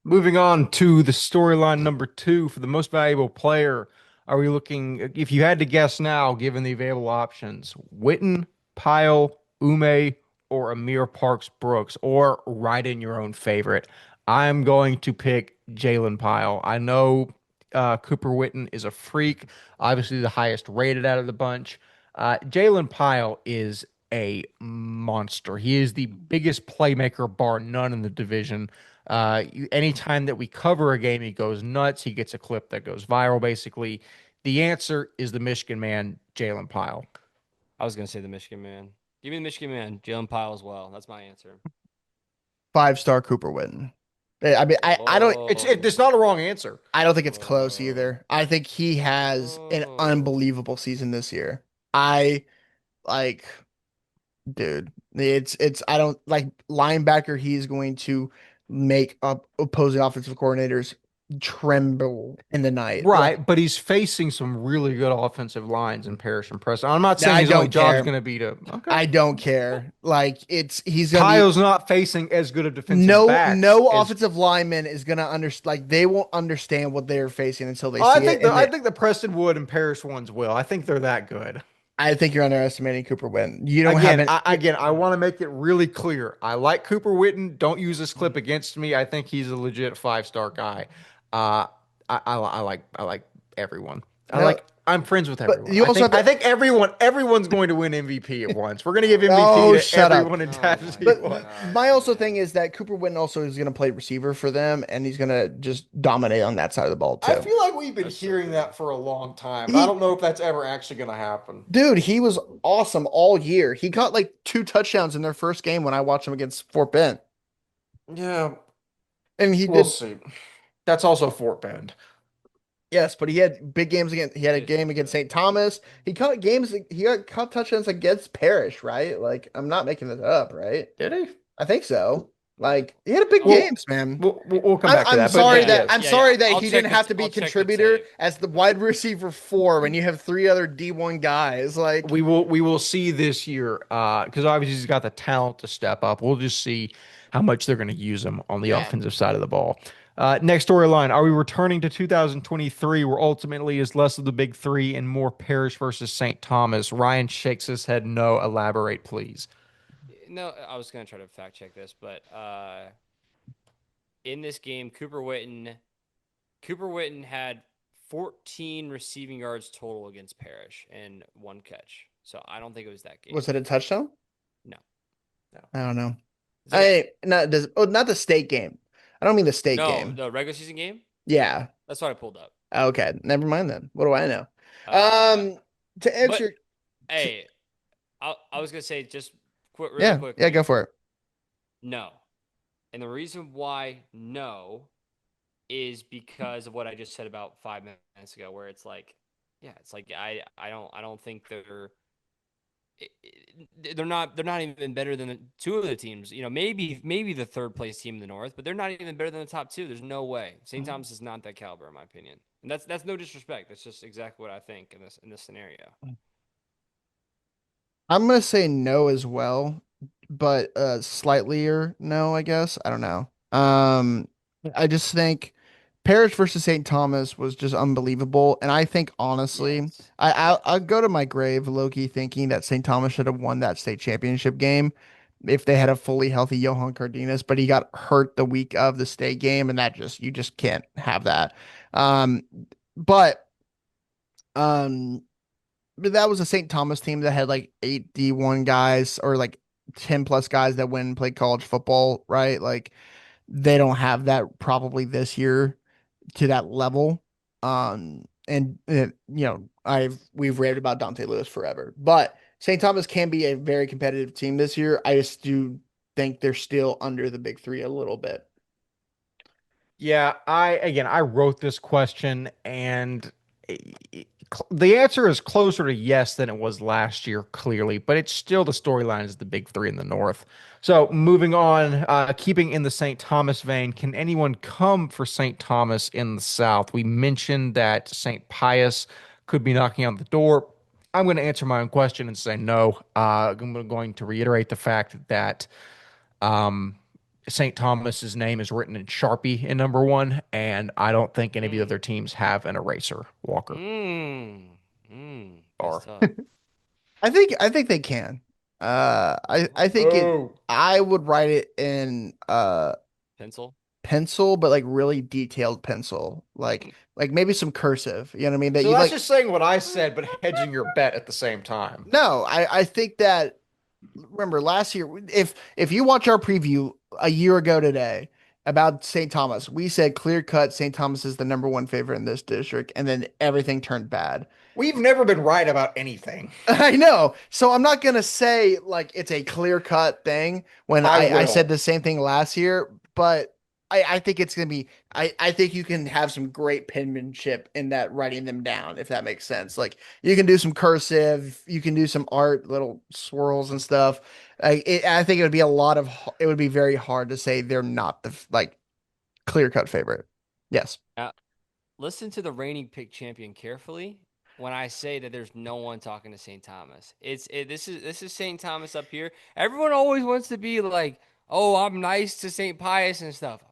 Moving on to the storyline number 2 for the most valuable player. Are we looking, if you had to guess now, given the available options, Witten, Pyle, Ume, or Amir Parks Brooks, or write in your own favorite? I'm going to pick Jalen Pyle. I know Cooper Witten is a freak, obviously the highest rated out of the bunch. Jalen Pyle is a monster. He is the biggest playmaker, bar none, in the division. Anytime that we cover a game, he goes nuts. He gets a clip that goes viral, basically. The answer is the Michigan man, Jalen Pyle. I was gonna say the Michigan man. Give me the Michigan man, Jalen Pyle as well. That's my answer. 5-star Cooper Witten. I mean, I don't It's not a wrong answer. I don't think it's close Whoa. either. I think he has an Whoa. unbelievable season this year. I like, dude, it's I don't like linebacker. He's going to make up opposing offensive coordinators tremble in the night. Like, Right, but he's facing some really good offensive lines in Parish and Preston. I'm not saying I his only don't job's care. going to be to. Okay. I don't care. Like he's gonna be Kyle's not facing as good of defensive backs no as. offensive lineman is gonna understand. Like they won't understand what they're facing until they I see it. think the And I think the Prestonwood and Parish ones will. I think they're that good. I think you're underestimating Cooper Witten. You don't have an Again, I want to make it really clear. I like Cooper Witten. Don't use this clip against me. I think he's a legit 5-star guy. Uh, I like everyone. no, I'm friends with but everyone. you also have I to. think everyone's going to win MVP at once. We're going to give MVP Oh, to shut up. everyone in Oh TAPPS my But one. my gosh, also thing man. is that Cooper Witten also is going to play receiver for them, and he's going to just dominate on that side of the ball I too. feel like we've been That's so hearing true. that for a long time, but I He, don't know if that's ever actually going to happen. dude, he was awesome all year. He caught like 2 touchdowns in their first game when I watched him against Fort Bend, Yeah, and he we'll did. see. That's also Fort Bend. Yes, but he had big games against. He had a It is game Fort against Bend. St. Thomas. He caught games. He got caught touchdowns against Parish, right? Like I'm not making this up, right? Did he? I think so. Like he had a big Well, games, man. we'll come back to I'm that. But sorry Yeah, that yes, I'm yeah, yeah. sorry that I'll he check didn't the. have to be I'll check the contributor tape. as the wide receiver 4 when you have 3 other D1 guys. Like we will see this year because obviously he's got the talent to step up. We'll just see how much they're going to use him on the yeah, offensive side of the ball. Next storyline: Are we returning to 2023, where ultimately is less of the big three and more Parish versus St. Thomas? Ryan shakes his head. No, elaborate, please. No, I was gonna try to fact check this, but in this game, Cooper Witten had 14 receiving yards total against Parrish and 1 catch. So I don't think it was that game. was it a touchdown? No. I don't know. Is it Not the state game. I don't mean the state no, game. the regular season game? Yeah. That's what I pulled up. Okay. Never mind then. What do I know? Uh, Um, to but answer, to, hey, I was gonna say just really yeah, yeah, go quickly, for it. no. And the reason why no is because of what I just said about 5 minutes ago, where it's like, yeah, it's like I don't think they're not even better than the two of the teams. Maybe the third place team in the North, but they're not even better than the top two. There's no way. St. Thomas is not that caliber, in my opinion, and that's no disrespect. That's just exactly what I think in this scenario. I'm gonna say no as well, but slightly or no, I guess. I don't know. I just think Parish versus St. Thomas was just unbelievable, and I think honestly, Yes. I'll go to my grave, Loki, thinking that St. Thomas should have won that state championship game if they had a fully healthy Johan Cardenas, but he got hurt the week of the state game, and that just you just can't have that. Um, but um. But that was a St. Thomas team that had like 8 D1 guys or like 10 plus guys that went and played college football, right? Like they don't have that probably this year to that level. We've raved about Dante Lewis forever, but St. Thomas can be a very competitive team this year. I just do think they're still under the big three a little bit. Yeah, I wrote this question and the answer is closer to yes than it was last year, clearly, but it's still the storyline is the big three in the North. So moving on, keeping in the St. Thomas vein, can anyone come for St. Thomas in the South? We mentioned that St. Pius could be knocking on the door. I'm going to answer my own question and say no. I'm going to reiterate the fact that um, St. Thomas's name is written in Sharpie in number one, and I don't think any of the Mm. other teams have an eraser, Walker. That's Or tough. I think they can. I think it. oh, I would write it in Pencil. pencil, but like really detailed pencil, like maybe some cursive. You know what I mean? That so you that's like. just saying what I said, but hedging your bet at the same time. No, I think that remember last year if you watch our preview a year ago today, about St. Thomas. We said clear cut St. Thomas is the number one favorite in this district, and then everything turned bad. We've never been right about anything. I know. So I'm not gonna say like it's a clear cut thing when I I said will. the same thing last year, but I think it's gonna be I think you can have some great penmanship in that writing them down, if that makes sense. Like you can do some cursive, you can do some art, little swirls and stuff. I think it would be a lot of it would be very hard to say they're not the like clear cut favorite. Yes. Now, listen to the reigning pick champion carefully when I say that there's no one talking to St. Thomas. This is St. Thomas up here. Everyone always wants to be like, "Oh, I'm nice to St. Pius and stuff."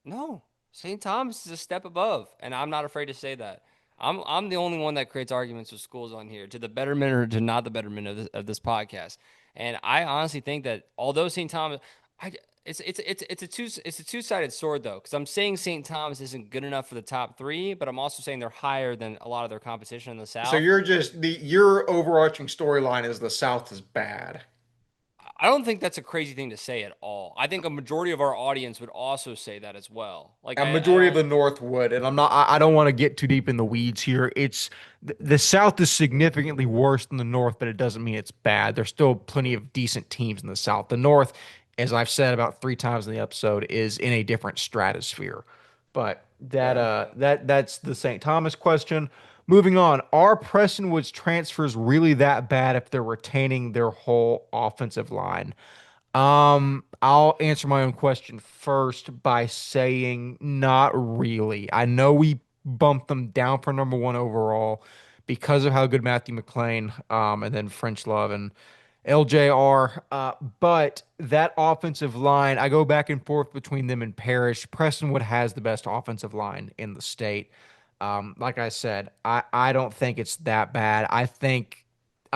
No, St. Thomas is a step above, and I'm not afraid to say that. I'm the only one that creates arguments with schools on here to the betterment or to not the betterment of this podcast. And I honestly think that although St. Thomas, I it's a two-sided sword though, because I'm saying St. Thomas isn't good enough for the top three, but I'm also saying they're higher than a lot of their competition in the So South. you're just your overarching storyline is the South is bad. I don't think that's a crazy thing to say at all. I think a majority of our audience would also say that as well. Like A I majority of don't. the North would, and I don't want to get too deep in the weeds here. The South is significantly worse than the North, but it doesn't mean it's bad. There's still plenty of decent teams in the South. The North, as I've said about three times in the episode, is in a different stratosphere. But Yeah. that's the St. Thomas question. Moving on, are Prestonwood's transfers really that bad if they're retaining their whole offensive line? I'll answer my own question first by saying not really. I know we bumped them down for number one overall because of how good Matthew McLean, and then French Love and LJR. But that offensive line, I go back and forth between them and Parish. Prestonwood has the best offensive line in the state. Like I said, I don't think it's that bad. I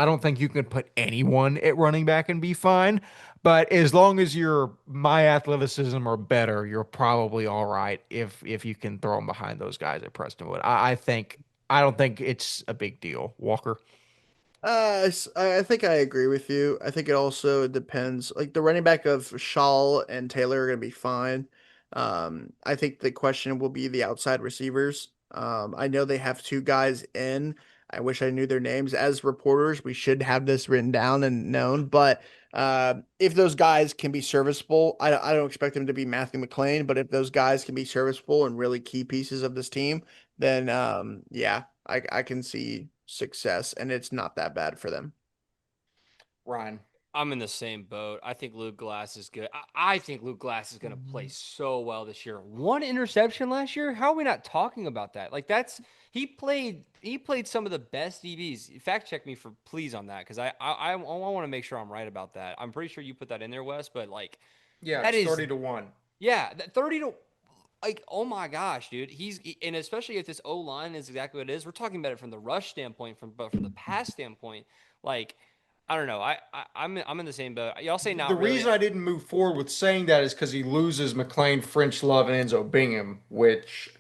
don't think you can put anyone at running back and be fine. But as long as my athleticism or better, you're probably all right if you can throw them behind those guys at Prestonwood. I don't think it's a big deal, Walker. I think I agree with you. I think it also depends. Like the running back of Shaw and Taylor are going to be fine. I think the question will be the outside receivers. I know they have two guys in. I wish I knew their names. As reporters, we should have this written down and known. But if those guys can be serviceable, I don't expect them to be Matthew McLean. But if those guys can be serviceable and really key pieces of this team, then yeah, I can see success, and it's not that bad for them. Ryan. I'm in the same boat. I think Luke Glass is good. I think Luke Glass is going to play so well this year. One interception last year. How are we not talking about that? Like that's he played some of the best DBs. Fact check me for please on that because I want to make sure I'm right about that. I'm pretty sure you put that in there, Wes. But like Yeah, that it's is 30-1. yeah, that 30 to like oh my gosh, dude. And especially if this O line is exactly what it is. We're talking about it from the rush standpoint, but from the pass standpoint, like. I don't know. I'm in the same boat. Y'all say The not really. reason I didn't move forward with saying that is because he loses McLean, French Love, and Enzo Bingham, which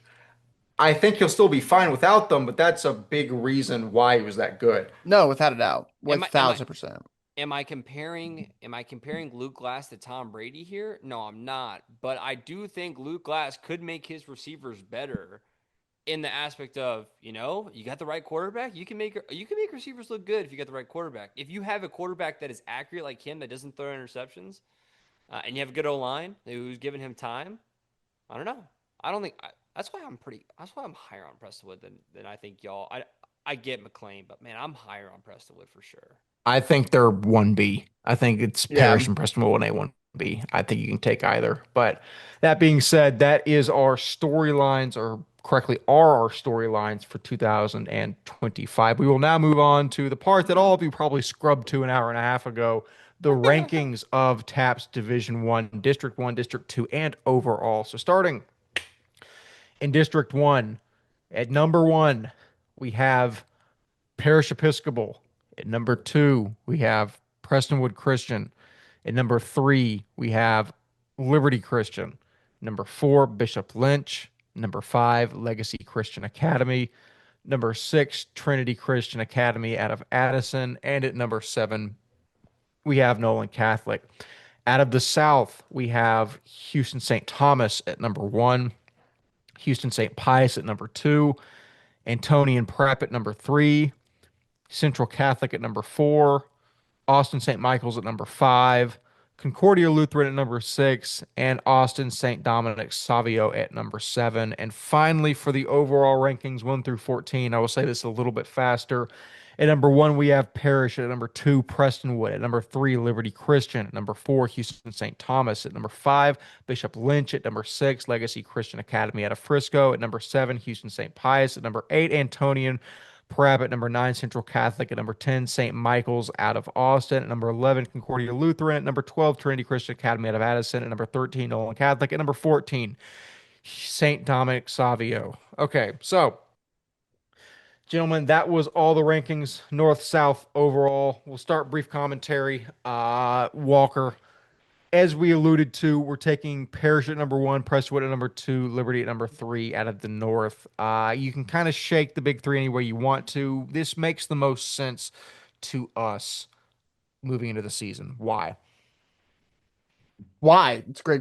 I think he'll still be fine without them, but that's a big reason why he was that good. No, without a doubt, Am with I am I 1000%. am I comparing Luke Glass to Tom Brady here? No, I'm not. But I do think Luke Glass could make his receivers better in the aspect of, you got the right quarterback, you can make receivers look good if you got the right quarterback. If you have a quarterback that is accurate like him that doesn't throw interceptions, and you have a good O line who's giving him time, I don't know. I don't think that's why I'm higher on Prestonwood than I think y'all. I get McLean, but man, I'm higher on Prestonwood for sure. I think they're 1B. I think it's Yeah. Parrish and Prestonwood 1A, 1B. I think you can take either. But that being said, that is our storylines, or correctly, are our storylines for 2025. We will now move on to the part that all of you probably scrubbed to an hour and a half ago, the rankings of TAPPS Division 1, District 2, and overall. So starting in District 1, at number 1, we have Parish Episcopal. At number 2, we have Prestonwood Christian. At number 3, we have Liberty Christian. Number 4, Bishop Lynch. Number 5, Legacy Christian Academy. Number 6, Trinity Christian Academy out of Addison. And at number 7, we have Nolan Catholic. Out of the South, we have Houston St. Thomas at number 1, Houston St. Pius at number 2, Antonian Prep at number 3, Central Catholic at number 4, Austin St. Michael's at number 5, Concordia Lutheran at number 6, and Austin St. Dominic Savio at number 7. And finally, for the overall rankings 1 through 14, I will say this a little bit faster. At number 1, we have Parish. At number 2, Prestonwood. At number 3, Liberty Christian. At number 4, Houston St. Thomas. At number 5, Bishop Lynch. At number 6, Legacy Christian Academy out of Frisco. At number 7, Houston St. Pius. At number 8, Antonian Prep. At number 9, Central Catholic. At number 10, St. Michael's out of Austin. At number 11, Concordia Lutheran. At number 12, Trinity Christian Academy out of Addison. At number 13, Nolan Catholic. At number 14, St. Dominic Savio. Okay, so gentlemen, that was all the rankings, north, south, overall. We'll start brief commentary. Walker, as we alluded to, we're taking Parish at number 1, Prestonwood at number 2, Liberty at number 3 out of the north. You can kind of shake the big three any way you want to. This makes the most sense to us moving into the season. Why? Why? It's a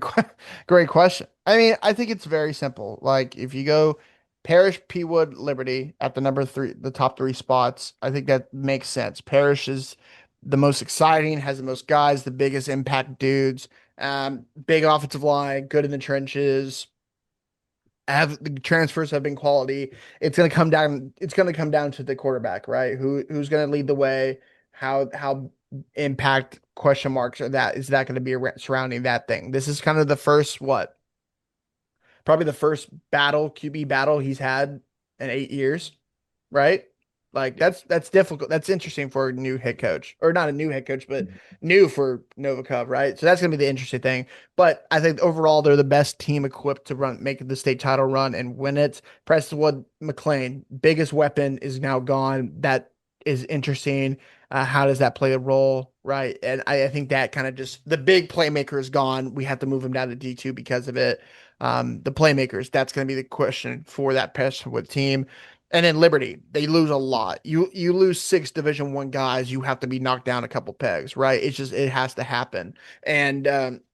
great question. I mean, I think it's very simple. Like if you go Parish, Peawood, Liberty at the number three, the top three spots, I think that makes sense. Parish is the most exciting, has the most guys, the biggest impact dudes, big offensive line, good in the trenches. Have the transfers have been quality. It's gonna come down. It's gonna come down to the quarterback, right? Who's gonna lead the way? How impact question marks are that is that going to be surrounding that thing? This is kind of the first probably the first QB battle he's had in 8 years, right? Like that's difficult. That's interesting for a new head coach, or not a new head coach, but new for Novikov, right? So that's gonna be the interesting thing. But I think overall they're the best team equipped to make the state title run and win it. Prestonwood McLean, biggest weapon is now gone. That is interesting. How does that play a role, right? And I think that kind of just the big playmaker is gone. We have to move him down to D2 because of it. The playmakers, that's going to be the question for that Prestonwood team. And then Liberty, they lose a lot. You lose 6 Division I guys, you have to be knocked down a couple pegs, right? It has to happen. And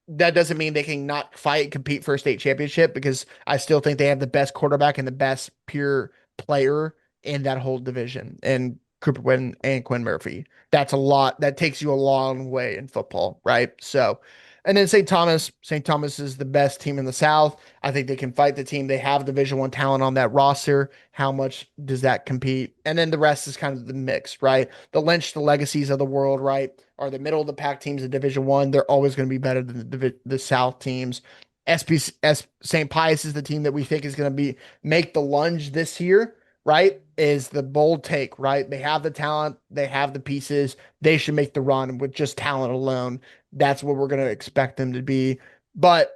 that doesn't mean they can not fight and compete for a state championship, because I still think they have the best quarterback and the best pure player in that whole division. And Cooper Witten and Quinn Murphy. That's a lot. That takes you a long way in football, right? So, and then St. Thomas. St. Thomas is the best team in the South. I think they can fight the team. They have Division I talent on that roster. How much does that compete? And then the rest is kind of the mix, right? The Lynch, the Legacies of the world, right, are the middle of the pack teams in Division I. They're always going to be better than the South teams. St. Pius is the team that we think is going to make the lunge this year, right? Is the bold take, right? They have the talent, they have the pieces, they should make the run with just talent alone. That's what we're going to expect them to be. But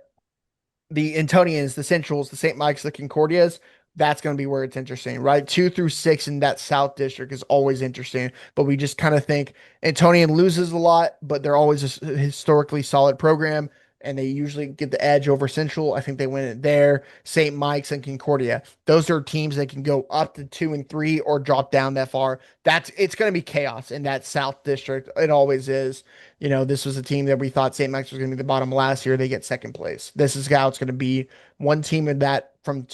the Antonians, the Centrals, the St. Mike's, the Concordias, that's going to be where it's interesting, right? 2 through 6 in that South district is always interesting, but we just kind of think Antonian loses a lot, but they're always a historically solid program, and they usually get the edge over Central. I think they win it there. St. Mike's and Concordia, those are teams that can go up to 2 and 3 or drop down that far. It's going to be chaos in that South district. It always is. You know, this was a team that we thought St. Mike's was going to be the bottom last year. They get second place. This is how it's going to be. One team in that from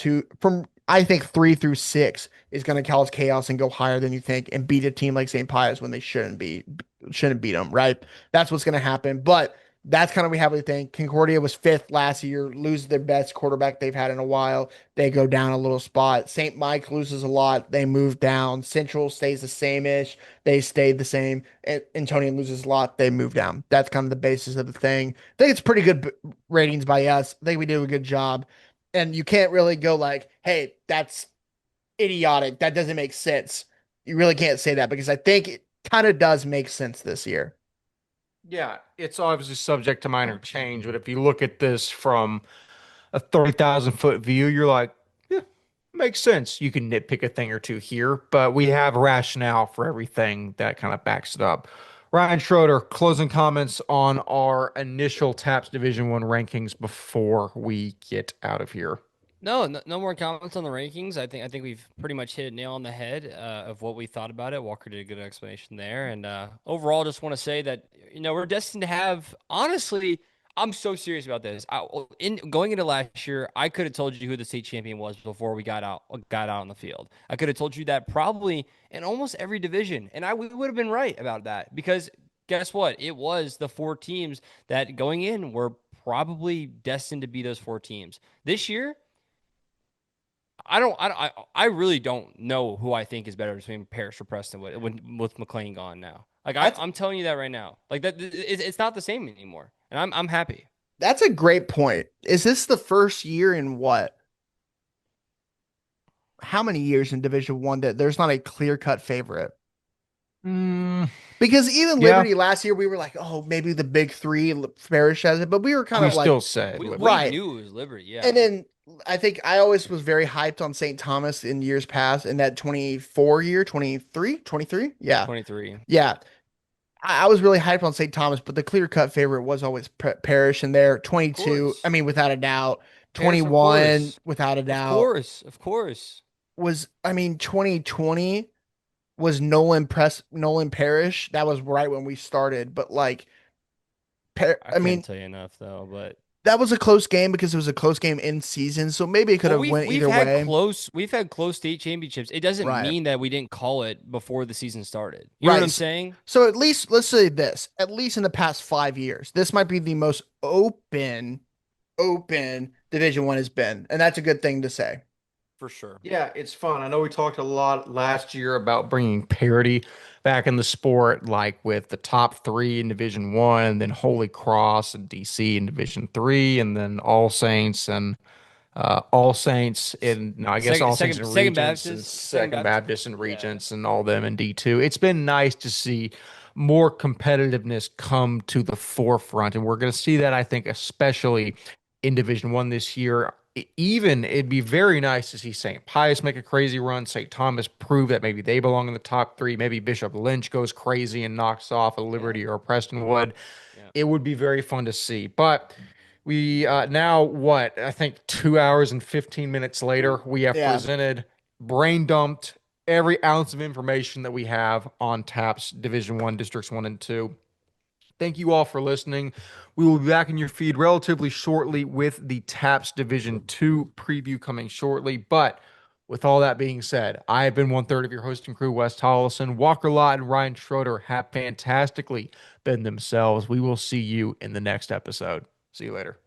I think 3 through 6 is going to cause chaos and go higher than you think and beat a team like St. Pius when they shouldn't beat them, right? That's what's going to happen. But that's kind of how we think. Concordia was 5th last year, lose their best quarterback they've had in a while. They go down a little spot. St. Mike loses a lot. They move down. Central stays the same-ish. They stayed the same. Antonian loses a lot. They move down. That's kind of the basis of the thing. I think it's pretty good ratings by us. I think we do a good job. And you can't really go like, hey, that's idiotic. That doesn't make sense. You really can't say that, because I think it kind of does make sense this year. Yeah, it's obviously subject to minor change, but if you look at this from a 30,000-foot view, you're like, yeah, makes sense. You can nitpick a thing or two here, but we have rationale for everything that kind of backs it up. Ryan Schroeder, closing comments on our initial TAPPS Division I rankings before we get out of here. No more comments on the rankings. I think we've pretty much hit a nail on the head of what we thought about it. Walker did a good explanation there, and overall, just want to say that we're destined to have, honestly, I'm so serious about this. In going into last year, I could have told you who the state champion was before we got out on the field. I could have told you that probably in almost every division, and we would have been right about that because guess what? It was the four teams that going in were probably destined to be those four teams. This year, I really don't know who I think is better between Parish or Prestonwood with McLean gone now. Like That's I'm telling you that right now. Like that, it's not the same anymore, and I'm happy. that's a great point. Is this the first year in what? How many years in Division One that there's not a clear-cut favorite? Mm, Because even yeah, Liberty last year, we were like, oh, maybe the big three, Parish has it, but we were kind we of like, still say We Liberty. we right. knew it was Liberty, And yeah. then I think I always was very hyped on St. Thomas in years past in that 24 year, 23, 23. Yeah. 23. Yeah. I was really hyped on St. Thomas, but the clear cut favorite was always Parish in there. Of 22, I course. mean, without a doubt. Parish, of 21, course. without a Of doubt. course. Of course. I mean, 2020 was Nolan Parish. That was right when we started. But like, I I mean, couldn't tell you enough though, but that was a close game because it was a close game in season. So maybe it could well, have we've went we've either had way. close we've had close state championships. It doesn't Right. mean that we didn't call it before the season started. You know what Right. I'm saying? So at least let's say this, at least in the past 5 years, this might be the most open Division One has been. And that's a good thing to say. For sure. Yeah, it's fun. I know we talked a lot last year about bringing parity back in the sport, like with the top three in Division One, then Holy Cross and DC in Division Three, and then All Saints in, no, I guess Second All Saints second in second Regents and Baptist. Second Second Baptist. Baptist in Yeah. Regents and all them in D2. It's been nice to see more competitiveness come to the forefront, and we're going to see that, I think, especially in Division One this year. Even it'd be very nice to see St. Pius make a crazy run, St. Thomas prove that maybe they belong in the top three, maybe Bishop Lynch goes crazy and knocks off a Yeah. Liberty or a Prestonwood. Yeah. It would be very fun to see. But we now what I think 2 hours and 15 minutes later, we have Yeah. presented, brain dumped every ounce of information that we have on TAPPS Division One, Districts One and Two. Thank you all for listening. We will be back in your feed relatively shortly with the TAPPS Division Two preview coming shortly. But with all that being said, I have been one third of your hosting crew, Wes Tolleson. Walker Lott and Ryan Schroeder have fantastically been themselves. We will see you in the next episode. See you later.